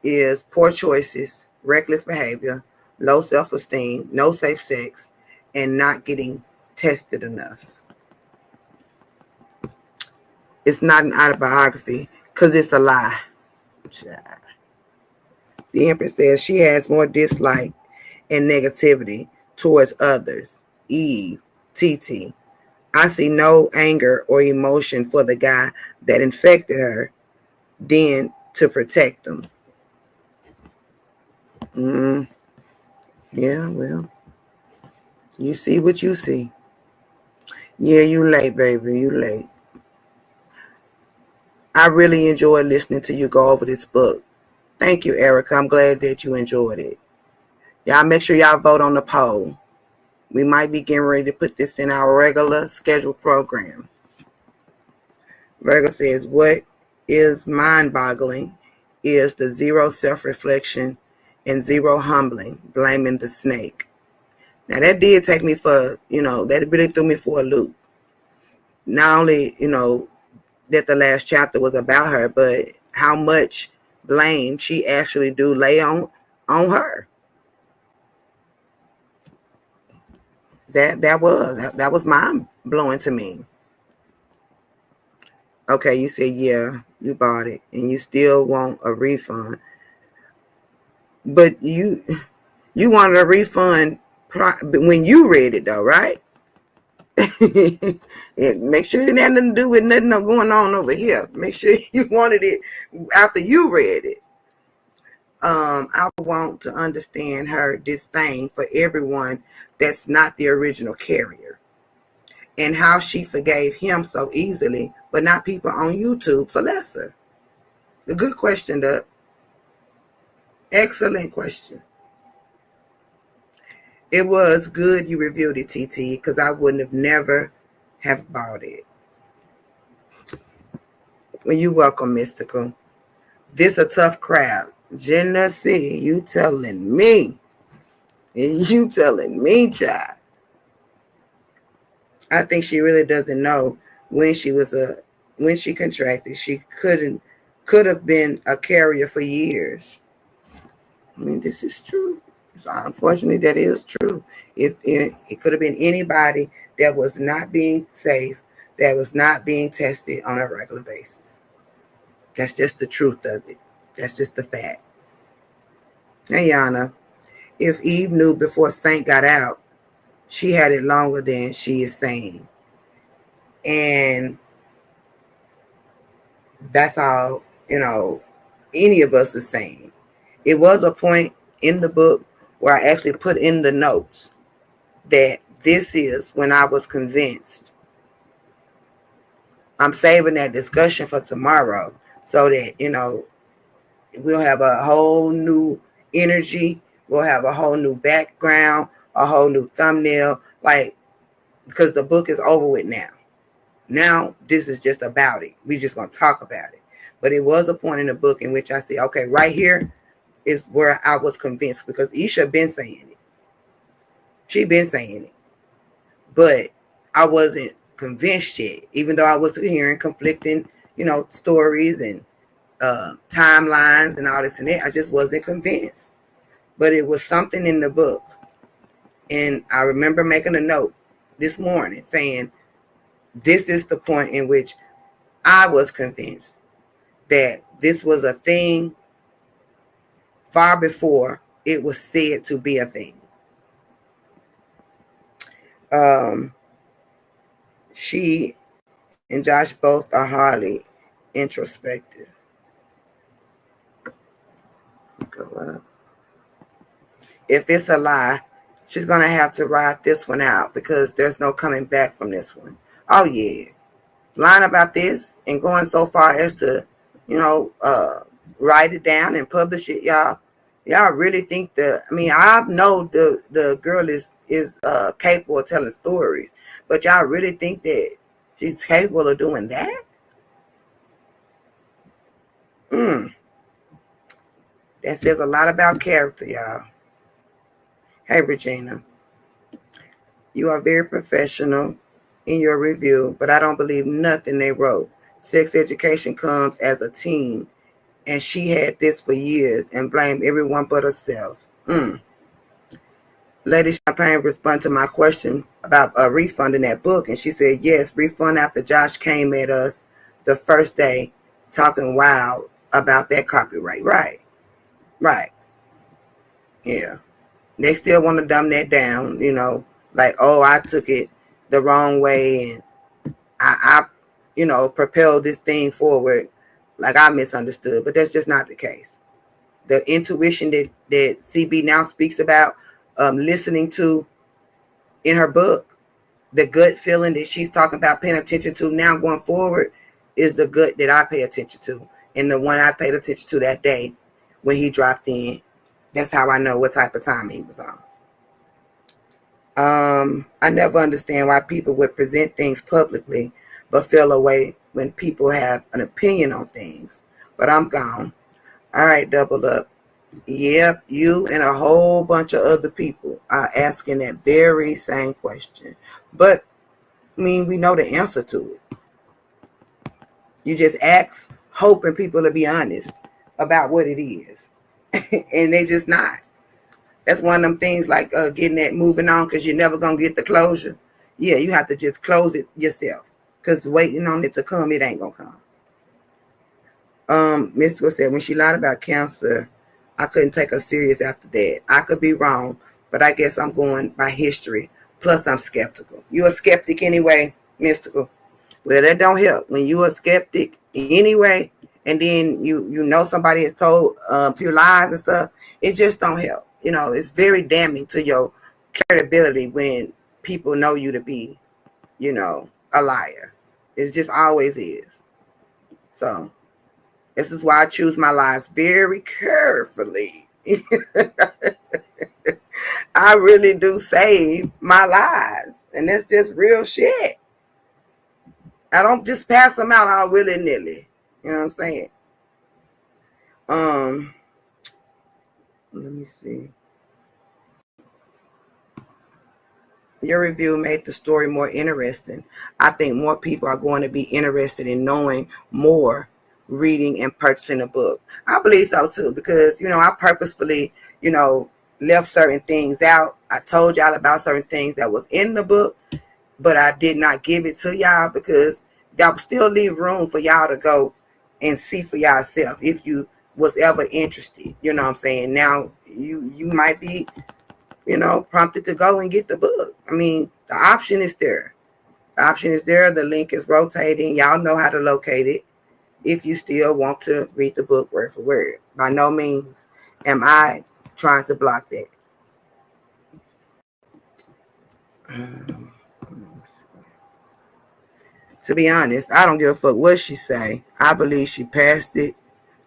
is poor choices, reckless behavior, low self-esteem, no safe sex, and not getting tested enough. It's not an autobiography because it's a lie. The Empress says she has more dislike and negativity towards others. Eve, TT. I see no anger or emotion for the guy that infected her, then to protect him. Yeah, well, you see what you see. Yeah, you late, baby. You late. I really enjoyed listening to you go over this book. Thank you, Erica. I'm glad that you enjoyed it. Y'all make sure y'all vote on the poll. We might be getting ready to put this in our regular scheduled program. Virgo says, what is mind-boggling is the zero self-reflection and zero humbling, blaming the snake. Now, that did take me for, that really threw me for a loop. Not only, that the last chapter was about her, but how much blame she actually do lay on her. That was mind blowing to me. Okay, you said yeah, you bought it and you still want a refund, but you wanted a refund when you read it though, right? Make sure it had nothing to do with nothing going on over here. Make sure you wanted it after you read it. I want to understand her disdain for everyone that's not the original carrier and how she forgave him so easily, but not people on YouTube for lesser. A good question, Doug. Excellent question. It was good you reviewed it, TT, because I wouldn't have never have bought it. Well, you welcome, Mystical. This a tough crowd. Genesee, you telling me. You telling me, child. I think she really doesn't know when she contracted. She could have been a carrier for years. I mean, this is true. So unfortunately, that is true. If it could have been anybody that was not being safe, that was not being tested on a regular basis. That's just the truth of it. That's just the fact. Hey, Yana, if Eve knew before Saint got out, she had it longer than she is saying. And that's all, any of us is saying. It was a point in the book where I actually put in the notes that this is when I was convinced. I'm saving that discussion for tomorrow so that, we'll have a whole new energy. We'll have a whole new background, a whole new thumbnail, because the book is over with now. Now, this is just about it. We're just going to talk about it. But it was a point in the book in which I said, okay, right here is where I was convinced, because Isha been saying it. She been saying it. But I wasn't convinced yet, even though I was hearing conflicting, stories and timelines and all this and that. I just wasn't convinced. But it was something in the book. And I remember making a note this morning saying, this is the point in which I was convinced that this was a thing far before it was said to be a thing. She and Josh both are hardly introspective. Go up. If it's a lie, she's going to have to ride this one out because there's no coming back from this one. Oh, yeah. Lying about this and going so far as to, write it down and publish it, y'all. Y'all really think I know the girl is capable of telling stories, but y'all really think that she's capable of doing that? That says a lot about character, y'all. Hey, Regina. You are very professional in your review, but I don't believe nothing they wrote. Sex education comes as a team, and she had this for years and blamed everyone but herself. Lady Champagne responded to my question about refunding that book, and she said, yes, refund after Josh came at us the first day talking wild about that copyright. Right. Yeah. They still want to dumb that down, like, oh, I took it the wrong way and I propelled this thing forward like I misunderstood. But that's just not the case. The intuition that CB now speaks about listening to in her book, the gut feeling that she's talking about paying attention to now going forward is the gut that I pay attention to. And the one I paid attention to that day when he dropped in. That's how I know what type of time he was on. I never understand why people would present things publicly but feel away when people have an opinion on things. But I'm gone. All right, double up. Yep, you and a whole bunch of other people are asking that very same question. But, we know the answer to it. You just ask, hoping people will be honest about what it is. And they just not. That's one of them things like getting that moving on because you're never going to get the closure. Yeah, you have to just close it yourself because waiting on it to come, it ain't going to come. Mystical said, when she lied about cancer, I couldn't take her serious after that. I could be wrong, but I guess I'm going by history. Plus, I'm skeptical. You're a skeptic anyway, Mystical. Well, that don't help. When you're a skeptic anyway, and then you know somebody has told a few lies and stuff, it just don't help. It's very damning to your credibility when people know you to be, a liar. It just always is. So this is why I choose my lies very carefully. I really do save my lies. And that's just real shit. I don't just pass them out all willy-nilly. You know what I'm saying? Let me see. Your review made the story more interesting. I think more people are going to be interested in knowing more, reading and purchasing a book. I believe so too, because, I purposefully, left certain things out. I told y'all about certain things that was in the book, but I did not give it to y'all because that would still leave room for y'all to go and see for yourself if you was ever interested. You know what I'm saying? Now you might be, prompted to go and get the book. The option is there. The option is there. The link is rotating. Y'all know how to locate it if you still want to read the book word for word. By no means am I trying to block that. To be honest, I don't give a fuck what she say. I believe she passed it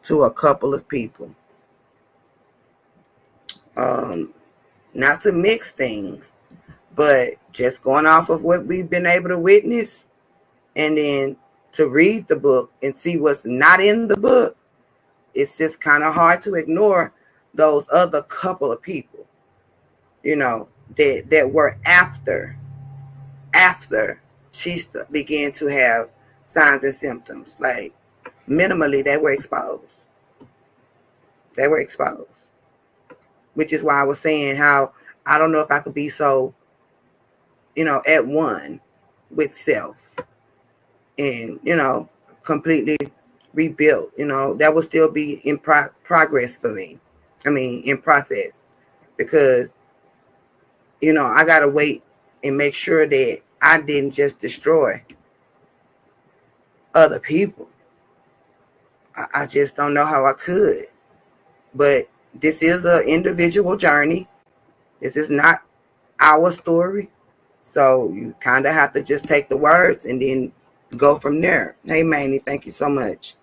to a couple of people. Not to mix things, but just going off of what we've been able to witness and then to read the book and see what's not in the book, it's just kind of hard to ignore those other couple of people, that were after she began to have signs and symptoms. Like minimally, they were exposed. Which is why I was saying how I don't know if I could be so, at one with self and, completely rebuilt. That would still be in progress for me. In process. Because, I got to wait and make sure that I didn't just destroy other people. I just don't know how I could. But this is an individual journey. This is not our story. So you kind of have to just take the words and then go from there. Hey, Manny, thank you so much.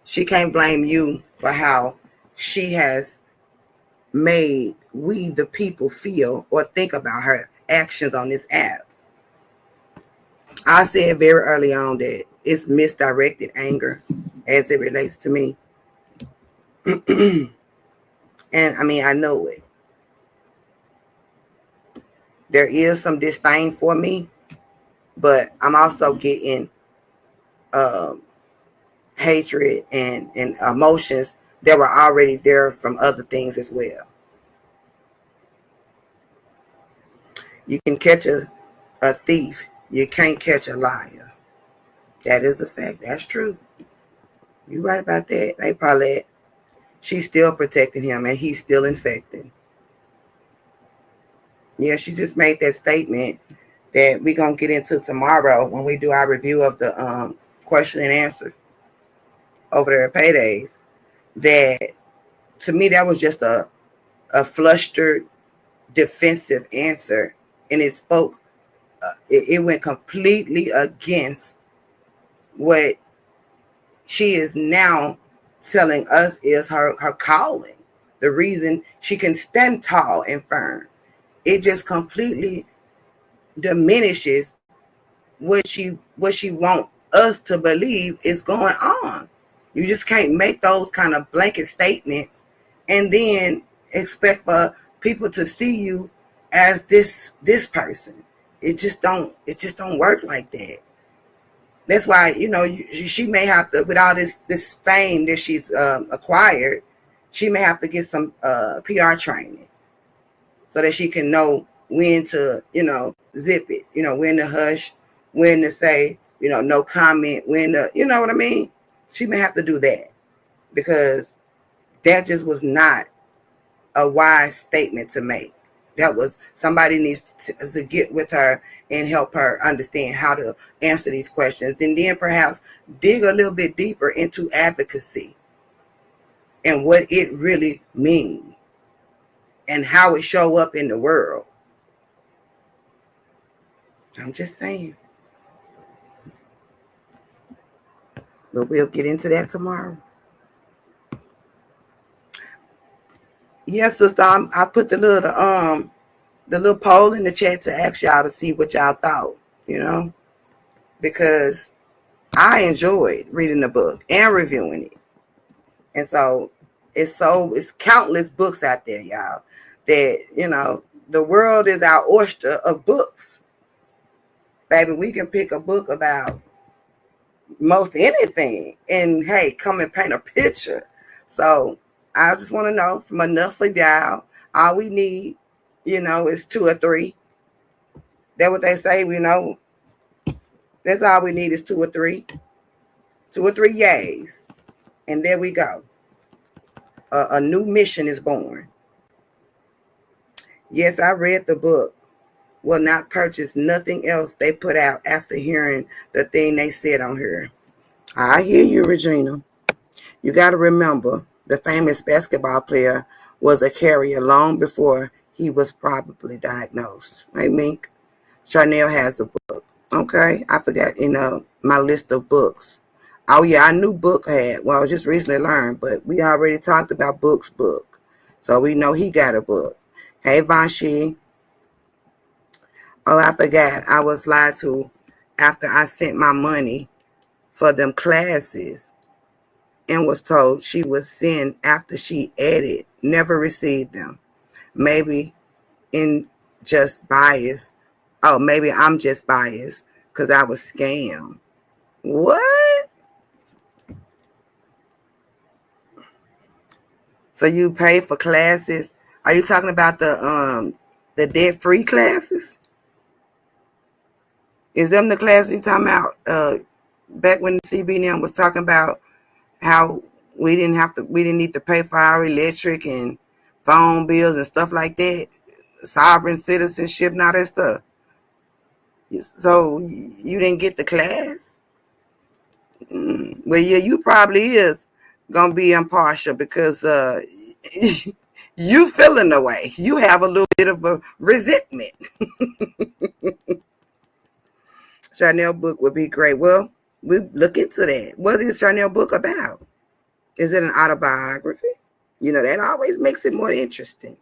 She can't blame you for how she has made we the people feel or think about her actions on this app. I said very early on that it's misdirected anger as it relates to me. And I mean, I know it. There is some disdain for me, but I'm also getting hatred and emotions that were already there from other things as well. You can catch a thief. You can't catch a liar. That is a fact. That's true. You're right about that. Hey, Paulette. She's still protecting him and he's still infected. Yeah, she just made that statement that we're going to get into tomorrow when we do our review of the question and answer over there at Paydays. That, to me, that was just a flustered, defensive answer. And it spoke, it went completely against what she is now telling us is her calling. The reason she can stand tall and firm. It just completely diminishes what she wants us to believe is going on. You just can't make those kind of blanket statements and then expect for people to see you as this person. It just don't work like that. That's why, she may have to, with all this fame that she's acquired, she may have to get some PR training so that she can know when to, zip it, when to hush, when to say, no comment, when to, you know what I mean? She may have to do that because that just was not a wise statement to make. That was, somebody needs to get with her and help her understand how to answer these questions, and then perhaps dig a little bit deeper into advocacy and what it really means and how it show up in the world. I'm just saying. But we'll get into that tomorrow. Yes, sister, I put the little poll in the chat to ask y'all to see what y'all thought, because I enjoyed reading the book and reviewing it. And so it's countless books out there, y'all, that, the world is our oyster of books. Baby, we can pick a book about most anything and, hey, come and paint a picture. So I just want to know from enough of y'all, all we need, is 2 or 3. That's what they say, that's all we need is 2 or 3. 2 or 3 yays. And there we go. A new mission is born. Yes, I read the book. Will not purchase nothing else they put out after hearing the thing they said on here. I hear you, Regina. You got to remember, the famous basketball player was a carrier long before he was probably diagnosed. Right, Mink? Chanel has a book. Okay, I forgot, my list of books. Oh, yeah, I knew Book had. Well, I just recently learned, but we already talked about Book's book. So we know he got a book. Hey, Vanshi. Oh, I forgot. I was lied to after I sent my money for them classes and was told she would send after she added. Never received them. Maybe in just bias. Oh, maybe I'm just biased because I was scammed. What? So you pay for classes? Are you talking about the debt-free classes? Is them the classes you talking about? Back when the CBN was talking about how we didn't need to pay for our electric and phone bills and stuff like that, sovereign citizenship and all that stuff. So you didn't get the class? Well, yeah, you probably is gonna be impartial because you feeling the way. You have a little bit of a resentment. Chanel book would be great. Well, we look into that. What is Chanel book about? Is it an autobiography? You know, that always makes it more interesting.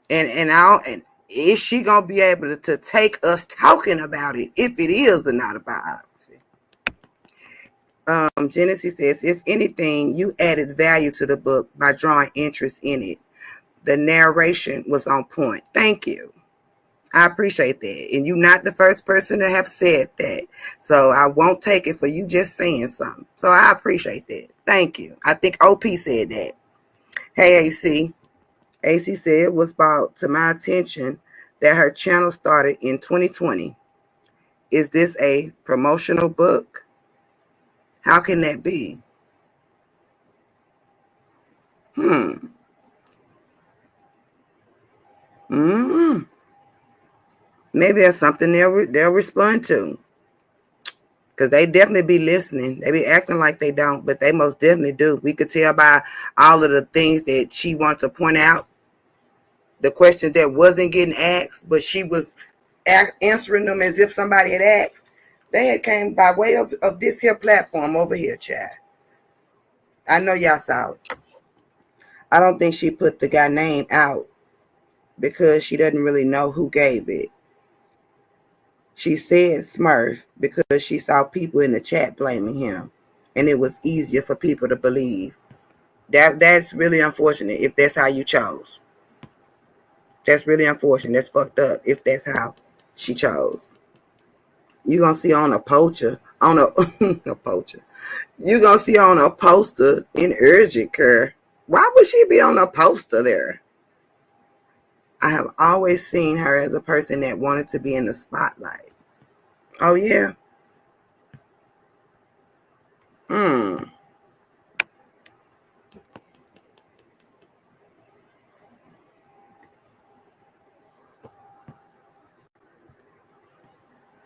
And is she gonna be able to take us talking about it if it is an autobiography? Genesis says, if anything, you added value to the book by drawing interest in it. The narration was on point. Thank you. I appreciate that. And you're not the first person to have said that. So I won't take it for you just saying something. So I appreciate that. Thank you. I think OP said that. Hey, AC. AC said it was brought to my attention that her channel started in 2020. Is this a promotional book? How can that be? Mm-hmm. Maybe that's something they'll respond to. Because they definitely be listening. They be acting like they don't, but they most definitely do. We could tell by all of the things that she wants to point out. The questions that wasn't getting asked, but she was answering them as if somebody had asked. They had came by way of this here platform over here, child. I know y'all saw it. I don't think she put the guy name out because she doesn't really know who gave it. She said Smurf because she saw people in the chat blaming him, and it was easier for people to believe. That's really unfortunate if that's how you chose. That's really unfortunate. That's fucked up if that's how she chose. You're going to see on a poacher, a poacher. You're going to see on a poster in urgent care. Why would she be on a poster there? I have always seen her as a person that wanted to be in the spotlight. Oh, yeah?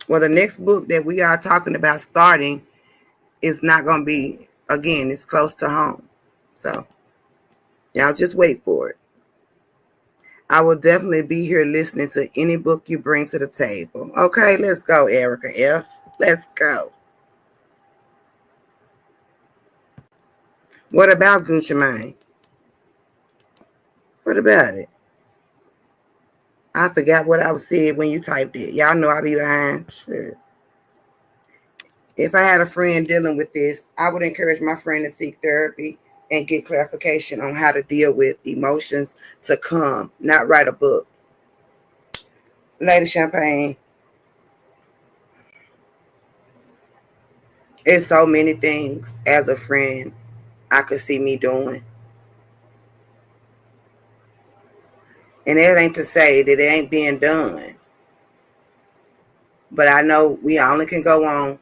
Well, the next book that we are talking about starting is not going to be, again, it's close to home. So, y'all just wait for it. I will definitely be here listening to any book you bring to the table. Okay, let's go, Erica F. Let's go. What about Gucci Mane? What about it? I forgot what I was saying when you typed it. Y'all know I be lying. Sure. If I had a friend dealing with this, I would encourage my friend to seek therapy and get clarification on how to deal with emotions to come, not write a book. Lady Champagne, it's so many things as a friend I could see me doing. And that ain't to say that it ain't being done. But I know we only can go on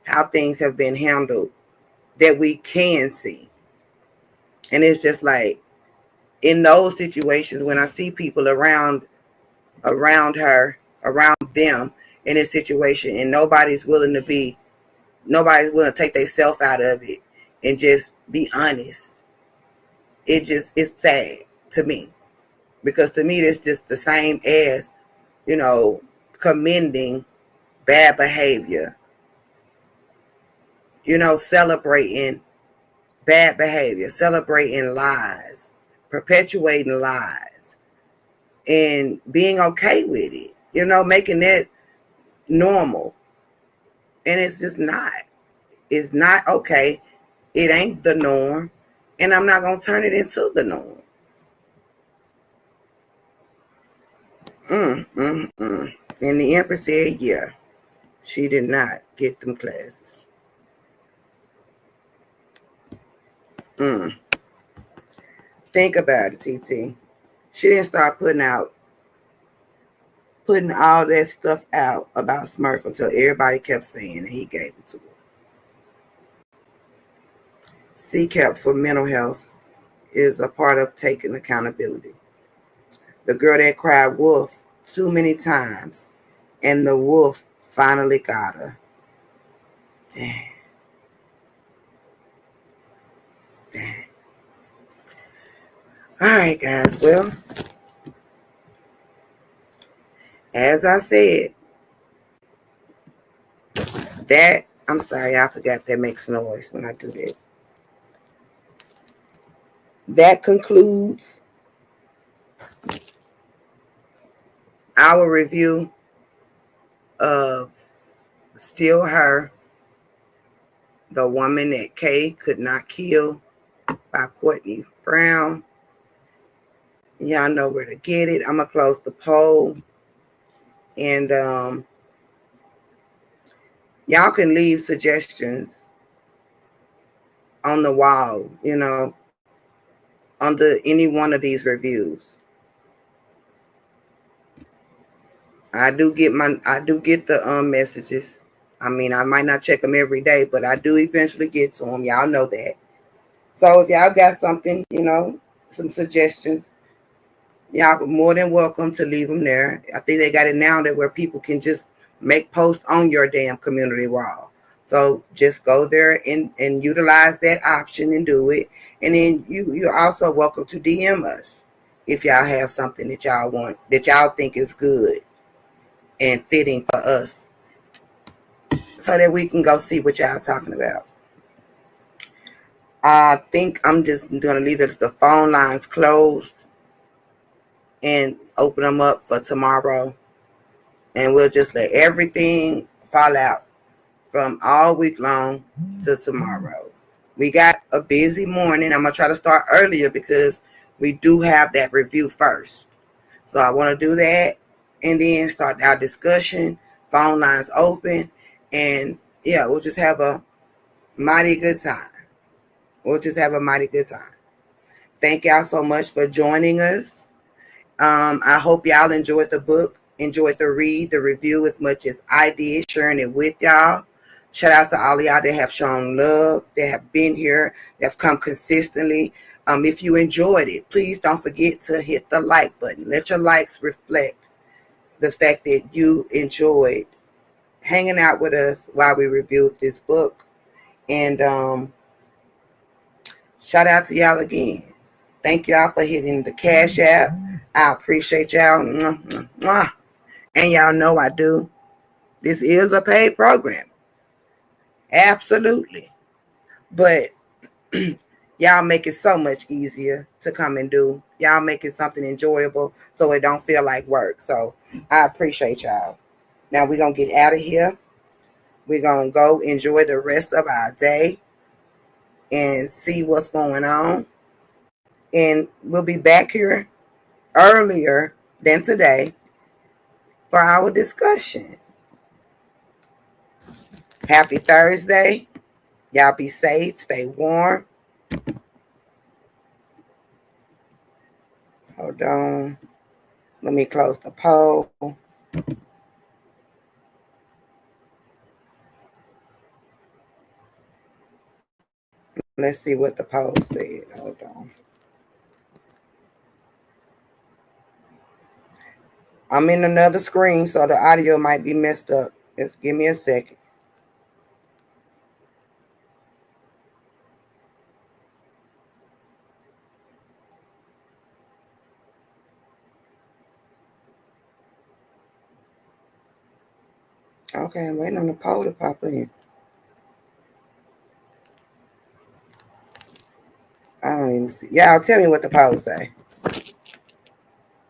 how things have been handled that we can see. And it's just like in those situations when I see people around her, around them in this situation, and nobody's willing to take themselves out of it and just be honest. It's sad to me. Because to me, it's just the same as, commending bad behavior, celebrating bad behavior, celebrating lies, perpetuating lies, and being okay with it, making that normal. And it's just not. It's not okay. It ain't the norm. And I'm not going to turn it into the norm. And the Empress said, yeah, she did not get them classes. Think about it, TT. She didn't start putting all that stuff out about Smurf until everybody kept saying that he gave it to her. CCAP for mental health is a part of taking accountability. The girl that cried wolf too many times and the wolf finally got her. Dang. Dang. All right, guys. Well, as I said, I'm sorry, I forgot that makes noise when I do that. That concludes our review of Still Her, The Woman That Kay Could Not Kill by Courtney Brown. Y'all know where to get it. I'm going to close the poll. And y'all can leave suggestions on the wall, under any one of these reviews. I do get the messages. I mean, I might not check them every day, but I do eventually get to them. Y'all know that. So if y'all got something, some suggestions, y'all are more than welcome to leave them there. I think they got it now that where people can just make posts on your damn community wall. So just go there and utilize that option and do it. And then you're also welcome to DM us if y'all have something that y'all want, that y'all think is good and fitting for us, so that we can go see what y'all talking about. I think I'm just going to leave the phone lines closed and open them up for tomorrow. And we'll just let everything fall out from all week long to tomorrow. We got a busy morning. I'm going to try to start earlier because we do have that review first. So I want to do that and then start our discussion. Phone lines open. And yeah, we'll just have a mighty good time. Thank y'all so much for joining us. I hope y'all enjoyed the book, enjoyed the read, the review as much as I did, sharing it with y'all. Shout out to all of y'all that have shown love, that have been here, that have come consistently. If you enjoyed it, please don't forget to hit the like button. Let your likes reflect the fact that you enjoyed hanging out with us while we reviewed this book. And shout out to y'all again. Thank y'all for hitting the Cash App. I appreciate y'all. And y'all know I do. This is a paid program. Absolutely. But y'all make it so much easier to come and do. Y'all make it something enjoyable so it don't feel like work. So I appreciate y'all. Now we're going to get out of here. We're going to go enjoy the rest of our day and see what's going on. And we'll be back here earlier than today for our discussion. Happy Thursday. Y'all be safe. Stay warm. Hold on. Let me close the poll. Let's see what the poll said. Hold on. I'm in another screen, so the audio might be messed up. Just give me a second. Okay, I'm waiting on the poll to pop in. I don't even see. Y'all tell me what the poll say.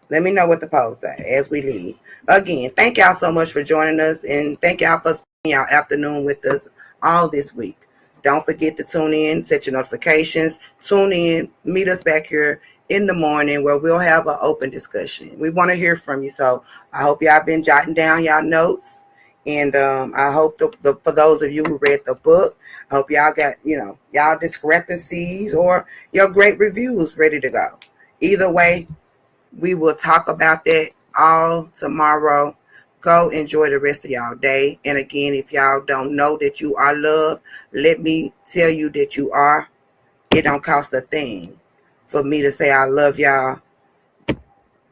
Let me know what the poll say as we leave. Again, thank y'all so much for joining us, and thank y'all for spending y'all afternoon with us all this week. Don't forget to tune in, set your notifications, tune in, meet us back here in the morning where we'll have an open discussion. We want to hear from you, so I hope y'all been jotting down y'all notes, and I hope for those of you who read the book, I hope y'all got y'all discrepancies or your great reviews ready to go. Either way, we will talk about that all tomorrow. Go enjoy the rest of y'all day. And again, if y'all don't know that you are loved, let me tell you that you are. It don't cost a thing for me to say I love y'all.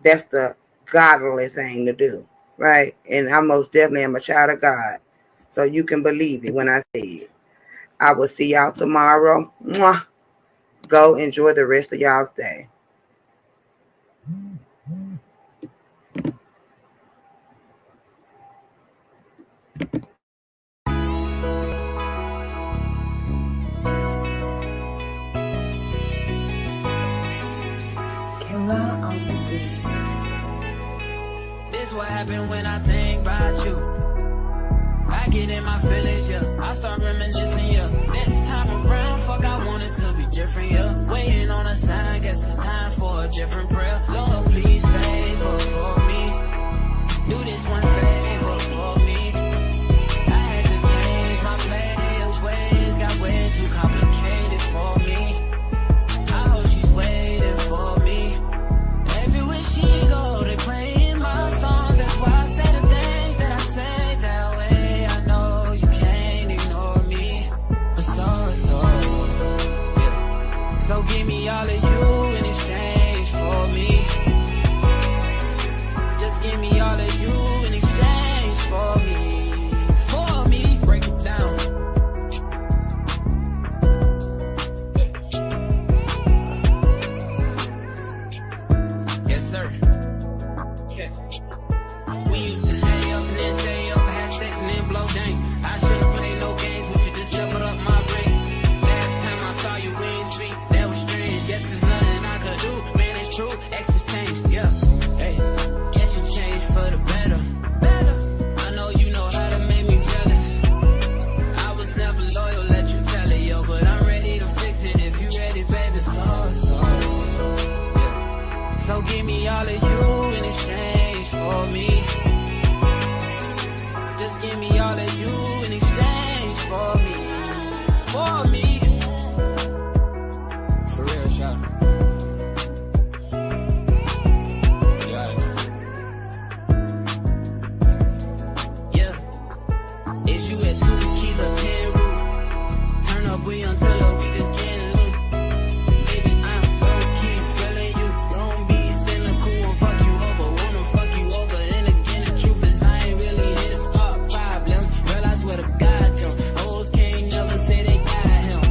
That's the godly thing to do. right? And I most definitely am a child of God. So you can believe it when I say it. I will see y'all tomorrow. Mwah. Go enjoy the rest of y'all's day. This what happened when I think about you. I get in my feelings, yeah. I start reminiscing, yeah. Next time around, fuck, I want it to be different, yeah. Waiting on a sign, guess it's time for a different prayer. Lord, please favor for me. Do this one favor for me. I had to change my players' ways, got way too complicated for me. I hope she's waiting for me. Everywhere she go, they playing my songs. That's why I say the things that I say that way. I know you can't ignore me, but yeah. So give me all of you in exchange for me. Just give me all of you in exchange for me. For me, break it down. Yes, sir. We used to lay up and then stay up, have sex and then blow dang. I shouldn't play no games with you, just leveled up my brain. Last time I saw you, we ain't speak, that was strange. Yes, there's nothing I could do, man, it's true. Exes changed, yeah. Hey, yes, you changed for the better. I know you know how to make me jealous. I was never loyal, let you tell it, yo. But I'm ready to fix it if you ready, baby. Yeah. So give me all of you in exchange for me. Just give me all of you in exchange for me. For me. For real, shout. Yeah. Is you at 2 keys or 10 rules? Turn up, we until up, we just getting loose. Baby, I'm low-key feeling you. Don't be sitting cool and fuck you over. Wanna fuck you over. And again, the truth is I ain't really here to start problems. Girl, I swear to God, them hoes can't never say they got him.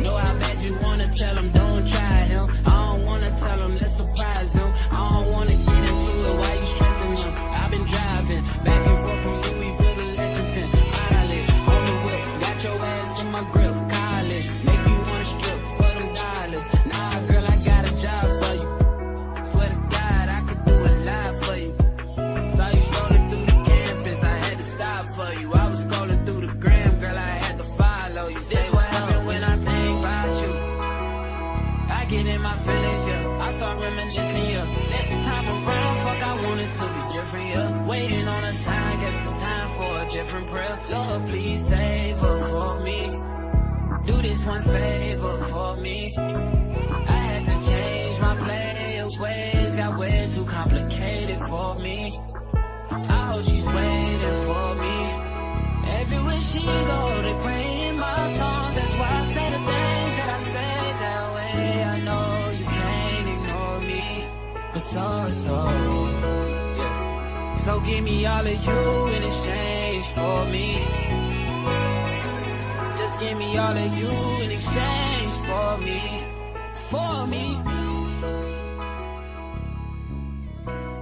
Know how bad you wanna tell them, don't try him. I don't wanna tell them, let's surprise him. I don't wanna get into it, why you stressing him? I've been driving back and forth from Louisville to Lexington. Mileage on the whip, got your ass in my grip. College, make you wanna strip for them dollars. Nah, girl, I got a job for you. Swear to God, I could do a lot for you. Saw you strolling through the campus, I had to stop for you. I was scrolling through the gram, girl, I had to follow you. Say what happened when I think about you. I get in my feelings, yeah. I start reminiscing, yeah. Next time around, fuck, I want it to be different, yeah. Waiting on a sign, guess it's time for a different prayer. Lord, please favor for me. Do this one favor for me. I had to change my players' ways, got way too complicated for me. I hope she's waiting for me. Everywhere she go, they playing my songs. That's why I say the things that I say that way. I know you can't ignore me, but yeah. So give me all of you in exchange for me. Just give me all of you in exchange for me. For me.